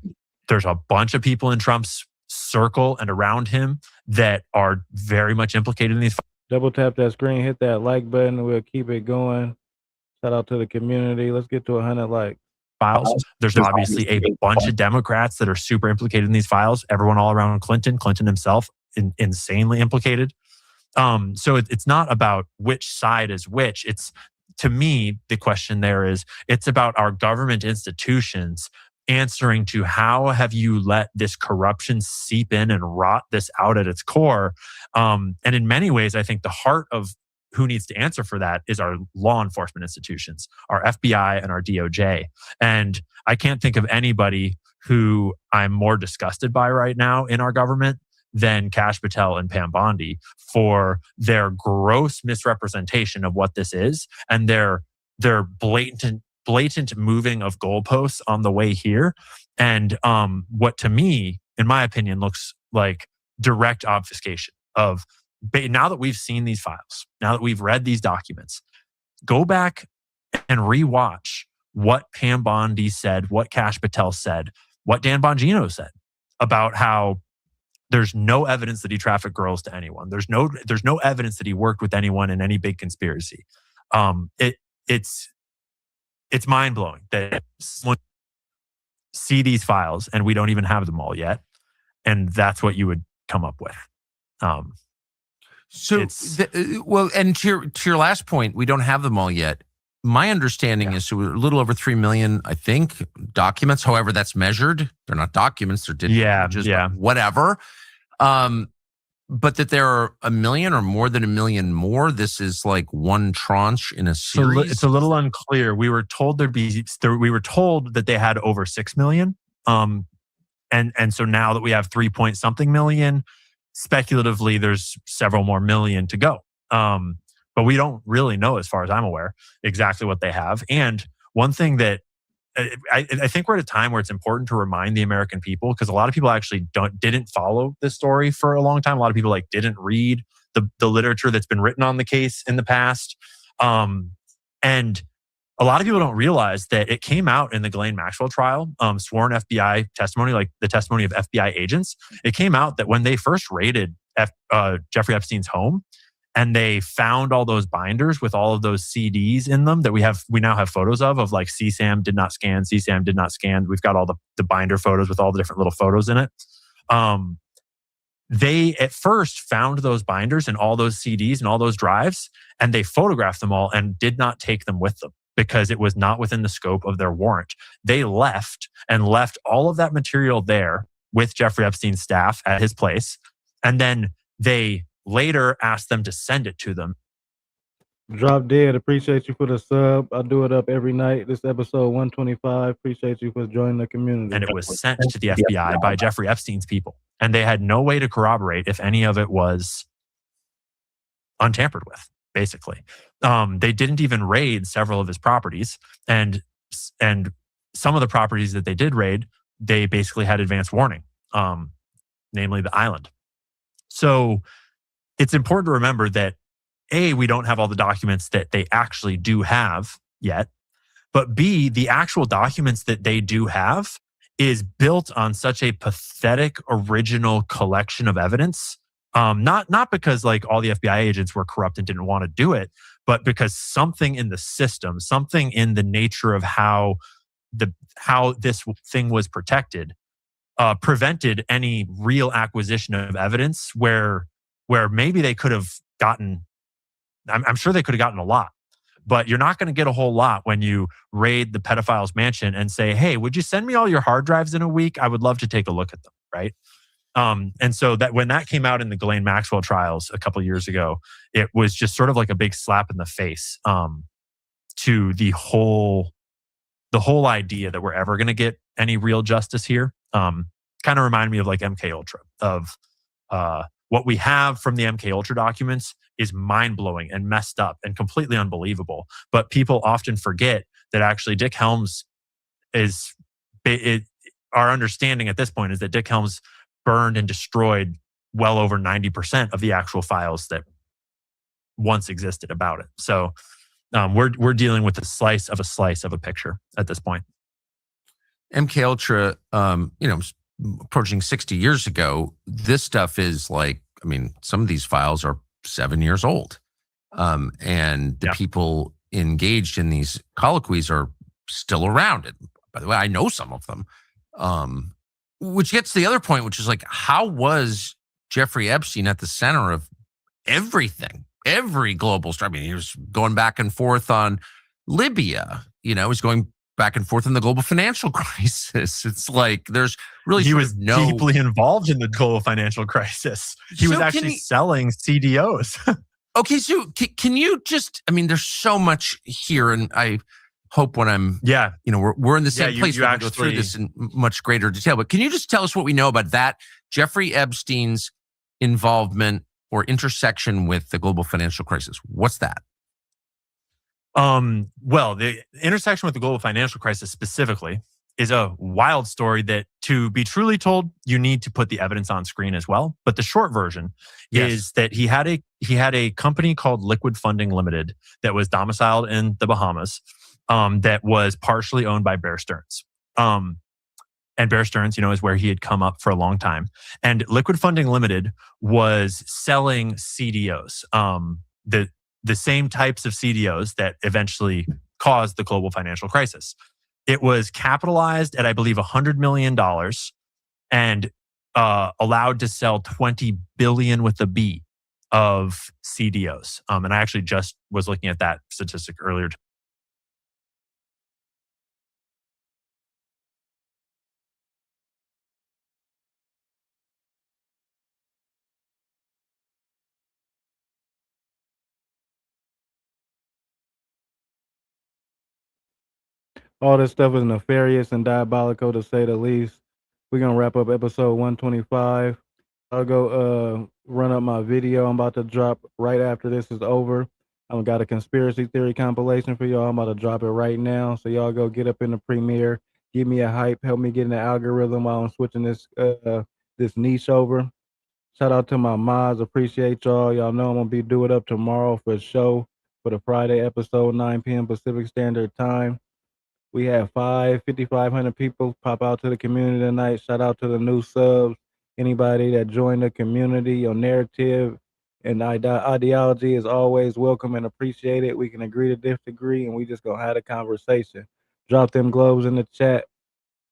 there's a bunch of people in Trump's circle and around him that are very much implicated in these. Double tap that screen, hit that like button. We'll keep it going. Shout out to the community. Let's get to 100 likes. Files. There's obviously a bunch of Democrats that are super implicated in these files. Everyone all around Clinton himself, insanely implicated. So it's not about which side is which. It's, to me, the question there is, it's about our government institutions answering to how have you let this corruption seep in and rot this out at its core. And in many ways, I think the heart of who needs to answer for that is our law enforcement institutions, our FBI and our DOJ. And I can't think of anybody who I'm more disgusted by right now in our government than Kash Patel and Pam Bondi for their gross misrepresentation of what this is and their blatant moving of goalposts on the way here. And what to me, in my opinion, looks like direct obfuscation of, now that we've seen these files, now that we've read these documents, go back and rewatch what Pam Bondi said, what Kash Patel said, what Dan Bongino said about how there's no evidence that he trafficked girls to anyone. There's no evidence that he worked with anyone in any big conspiracy. It's mind blowing that someone see these files and we don't even have them all yet, and that's what you would come up with. And to your last point, we don't have them all yet. My understanding is a little over 3 million, I think, documents. However, that's measured. They're not documents. They're digital images, whatever. But that there are 1 million or more than 1 million more. This is like one tranche in a series. So it's a little unclear. We were told that they had over 6 million. And so now that we have 3 point something million, speculatively, there's several more million to go. But we don't really know, as far as I'm aware, exactly what they have. And one thing that I think we're at a time where it's important to remind the American people, because a lot of people actually didn't follow this story for a long time. A lot of people like didn't read the literature that's been written on the case in the past. And a lot of people don't realize that it came out in the Ghislaine Maxwell trial, sworn FBI testimony, like the testimony of FBI agents. It came out that when they first raided Jeffrey Epstein's home, and they found all those binders with all of those CDs in them that we now have photos of like CSAM did not scan, CSAM did not scan. We've got all the binder photos with all the different little photos in it. They at first found those binders and all those CDs and all those drives, and they photographed them all and did not take them with them because it was not within the scope of their warrant. They left all of that material there with Jeffrey Epstein's staff at his place. And then they later asked them to send it to them. Drop Dead, appreciate you for the sub. I do it up every night. This episode 125. Appreciate you for joining the community. And it was sent to the FBI by Jeffrey Epstein's people. And they had no way to corroborate if any of it was untampered with, basically. They didn't even raid several of his properties. And some of the properties that they did raid, they basically had advance warning, namely the island. So it's important to remember that A, we don't have all the documents that they actually do have yet, but B, the actual documents that they do have is built on such a pathetic original collection of evidence. Not because like all the FBI agents were corrupt and didn't want to do it, but because something in the system, something in the nature of how this thing was protected, prevented any real acquisition of evidence where maybe they could have gotten, I'm sure they could have gotten a lot, but you're not going to get a whole lot when you raid the pedophile's mansion and say, hey, would you send me all your hard drives in a week? I would love to take a look at them, right? And so that when that came out in the Ghislaine Maxwell trials a couple of years ago, it was just sort of like a big slap in the face to the whole idea that we're ever going to get any real justice here. Kind of reminded me of like MK Ultra, of what we have from the MK Ultra documents is mind-blowing and messed up and completely unbelievable. But people often forget that actually Dick Helms our understanding at this point is that Dick Helms burned and destroyed well over 90% of the actual files that once existed about it. So we're dealing with a slice of a picture at this point. MK Ultra, approaching 60 years ago, this stuff is like, I mean, some of these files are 7 years old. And the people engaged in these colloquies are still around. And by the way, I know some of them. Which gets to the other point, which is like, how was Jeffrey Epstein at the center of everything, every global story? I mean, he was going back and forth on Libya, he was going back and forth in the global financial crisis. It's like there's really he was deeply involved in the global financial crisis. He was actually selling CDOs. Okay, so can you just? I mean, there's so much here, and I hope when I'm we're in the same place. We're going to go through this in much greater detail. But can you just tell us what we know about that Jeffrey Epstein's involvement or intersection with the global financial crisis? What's that? Well, the intersection with the global financial crisis specifically is a wild story that, to be truly told, you need to put the evidence on screen as well. But the short version is that he had a company called Liquid Funding Limited that was domiciled in the Bahamas, that was partially owned by Bear Stearns. And Bear Stearns, is where he had come up for a long time. And Liquid Funding Limited was selling CDOs, the same types of CDOs that eventually caused the global financial crisis. It was capitalized at, I believe, $100 million and allowed to sell 20 billion with a B of CDOs. And I actually just was looking at that statistic earlier. All this stuff is nefarious and diabolical, to say the least. We're going to wrap up episode 125. I'll go run up my video I'm about to drop right after this is over. I've got a conspiracy theory compilation for y'all. I'm about to drop it right now. So y'all go get up in the premiere, give me a hype, help me get in the algorithm while I'm switching this niche over. Shout out to my mods. Appreciate y'all. Y'all know I'm gonna be Do It Up tomorrow for a show for the Friday episode, 9 p.m. Pacific Standard Time. We have 5,500 people pop out to the community tonight. Shout out to the new subs. Anybody that joined the community, your narrative and ideology is always welcome and appreciated. We can agree to disagree, and we just gonna have a conversation. Drop them globes in the chat.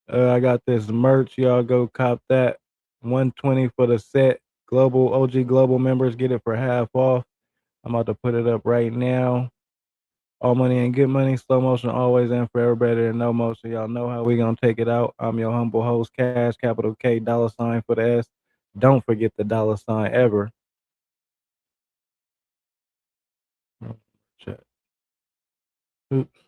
I got this merch. Y'all go cop that. $120 for the set. Global OG Global members get it for half off. I'm about to put it up right now. All money ain't good money. Slow motion always and forever better than no motion. Y'all know how we gonna take it out. I'm your humble host, Cash, capital K, $ for the S. Don't forget the $ ever. Check. Oops.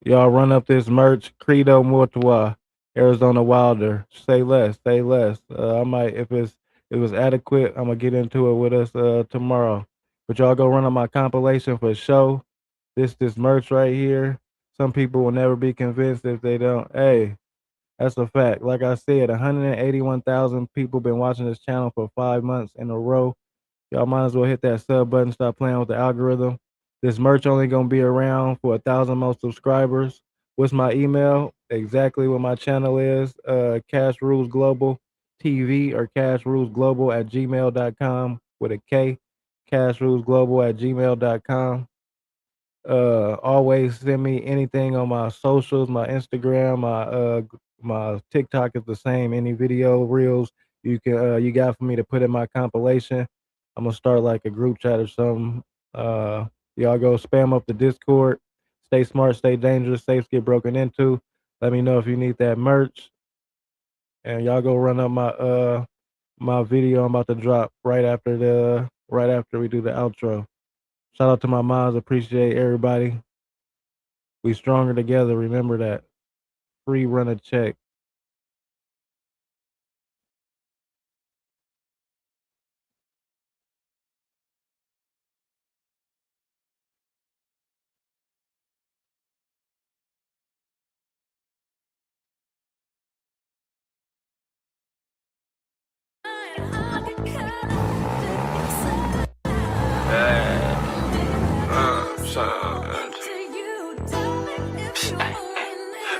Y'all run up this merch. Credo Mortua, Arizona Wilder. Say less, say less. I might, if it's adequate, I'm gonna get into it with us tomorrow. But y'all go run on my compilation for show. This merch right here. Some people will never be convinced if they don't. Hey, that's a fact. Like I said, 181,000 people been watching this channel for 5 months in a row. Y'all might as well hit that sub button. Stop playing with the algorithm. This merch only gonna be around for 1,000 more subscribers. What's my email? Exactly what my channel is. Cash Rules Global TV or cashrulesglobal@gmail.com with a K. cashrulesglobal@gmail.com. Always send me anything on my socials, my Instagram, my TikTok is the same. Any video reels you got for me to put in my compilation. I'm gonna start like a group chat or something. Y'all go spam up the Discord. Stay smart, stay dangerous, safes get broken into. Let me know if you need that merch. And y'all go run up my video I'm about to drop right after we do the outro. Shout out to my moms. Appreciate everybody. We stronger together. Remember that. Free run a check.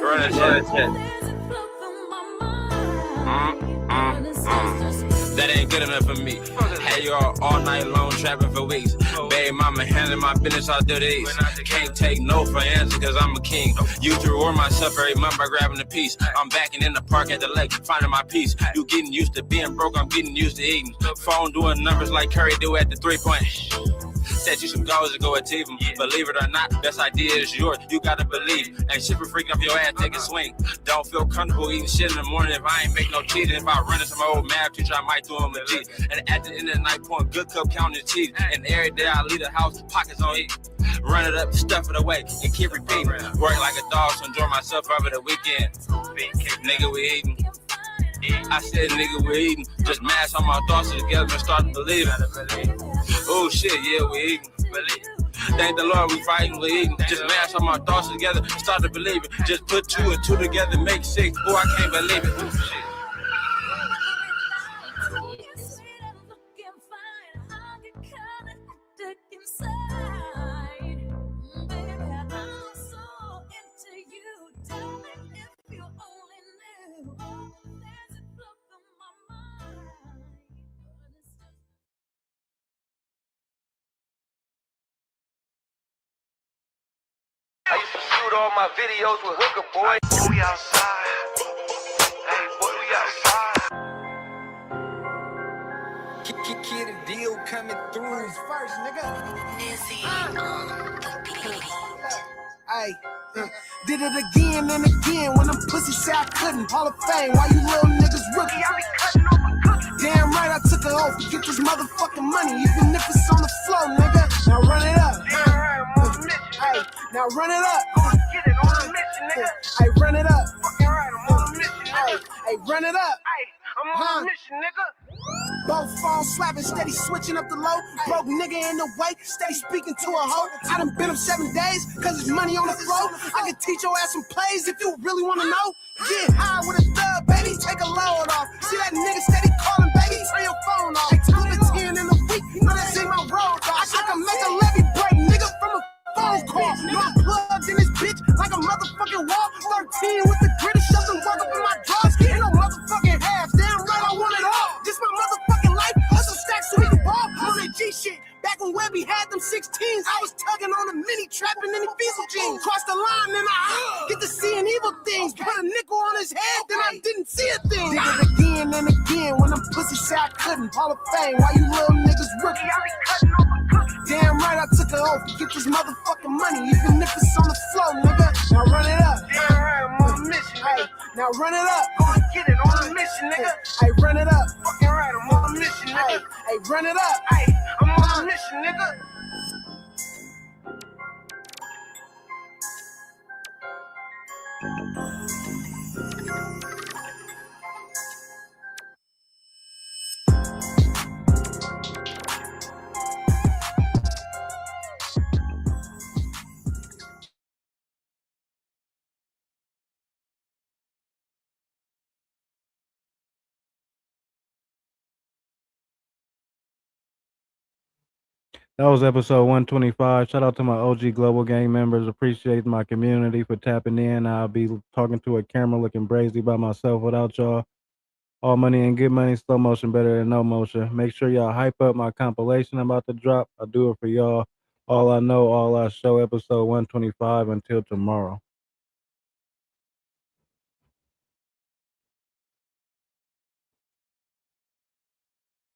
Run a check. That ain't good enough for me. Had you all night long trapping for weeks. Baby mama handling my business all through these. Can't take no for answer cause I'm a king. Used to reward myself every month by grabbing a piece. I'm backing in the park at the lake, finding my peace. You getting used to being broke, I'm getting used to eating. Phone doing numbers like Curry do at the 3-point. Set you some goals to go achieve them. Believe it or not, best idea is yours. You gotta believe. Ain't shit for freaking off your ass, take a swing. Don't feel comfortable eating shit in the morning if I ain't make no cheese. If I run into my old math teacher, I might throw him a G. And at the end of the night, pouring good cup counting cheese. And every day I leave the house, pockets on eat. Run it up, stuff it away, and keep repeating. Work like a dog, so enjoy myself over the weekend. Nigga, we eating. I said, nigga, we eating. Just mash all my thoughts together and start to believe it. Oh shit, yeah, we eating. Thank the Lord, we fighting, we eating. Just mash all my thoughts together and start to believe it. Just put 2 and 2 together, make 6. Oh, I can't believe it. Oh, shit. I used to shoot all my videos with Hooker Boy. Boy, we outside. Hey, boy, we outside. Kid, a deal coming through. First, nigga. Hey, did it again and again when them pussies say I couldn't. Hall of Fame, why you little niggas rookie? I be cutting off a cookie. Damn right, I took an oath to get this motherfucking money, even if it's on the floor, nigga. Now run it up. Damn right, I'm on a mission. Hey, now run it up. Gonna get it on a mission, nigga. Hey, run it up. Fucking right, I'm on a mission, nigga. Hey, run it up. Hey, I'm on a mission, nigga. Both phones slapping, steady switching up the low. Broke nigga in the way, steady speaking to a hoe. I done been up 7 days, cause it's money on the floor. I can teach your ass some plays if you really wanna know. Get high with a thug, baby, take a load off. See that nigga steady calling, baby, turn your phone off. Take 2 to 10 in a week, no, that's in my road dog. I can make a levy break, nigga, from a phone call. No, I'm plugged in this bitch like a motherfucking wall. 13 with the gritty, shove them work up in my drugs. Ain't no motherfucking half, damn right I want it all. This my motherfucking life, hustle stacks so we can ball. On that G shit, back when Webby had them 16s, I was tugging on a mini trapping in the diesel jeans. Cross the line, then I get to seeing evil things. Put a nickel on his head, then I didn't see a thing. Did it again and again when them pussy said I couldn't. Hall of Fame, why you little niggas rookie? I be cutting over cookies. Damn right I took an oath to get this motherfucking money, even if it's on the floor, nigga. Now run it up. Damn right, I'm on a mission. Hey, now run it up. Go and get it on a mission, nigga. Hey, run it up. Fucking right, I'm on a mission, nigga. Hey, run it up. Hey, I'm on a mission, nigga. That was episode 125. Shout out to my OG Global Gang members. Appreciate my community for tapping in. I'll be talking to a camera looking brazy by myself without y'all. All money and good money, slow motion better than no motion. Make sure y'all hype up my compilation I'm about to drop. I do it for y'all. All I know, all I show, episode 125. Until tomorrow.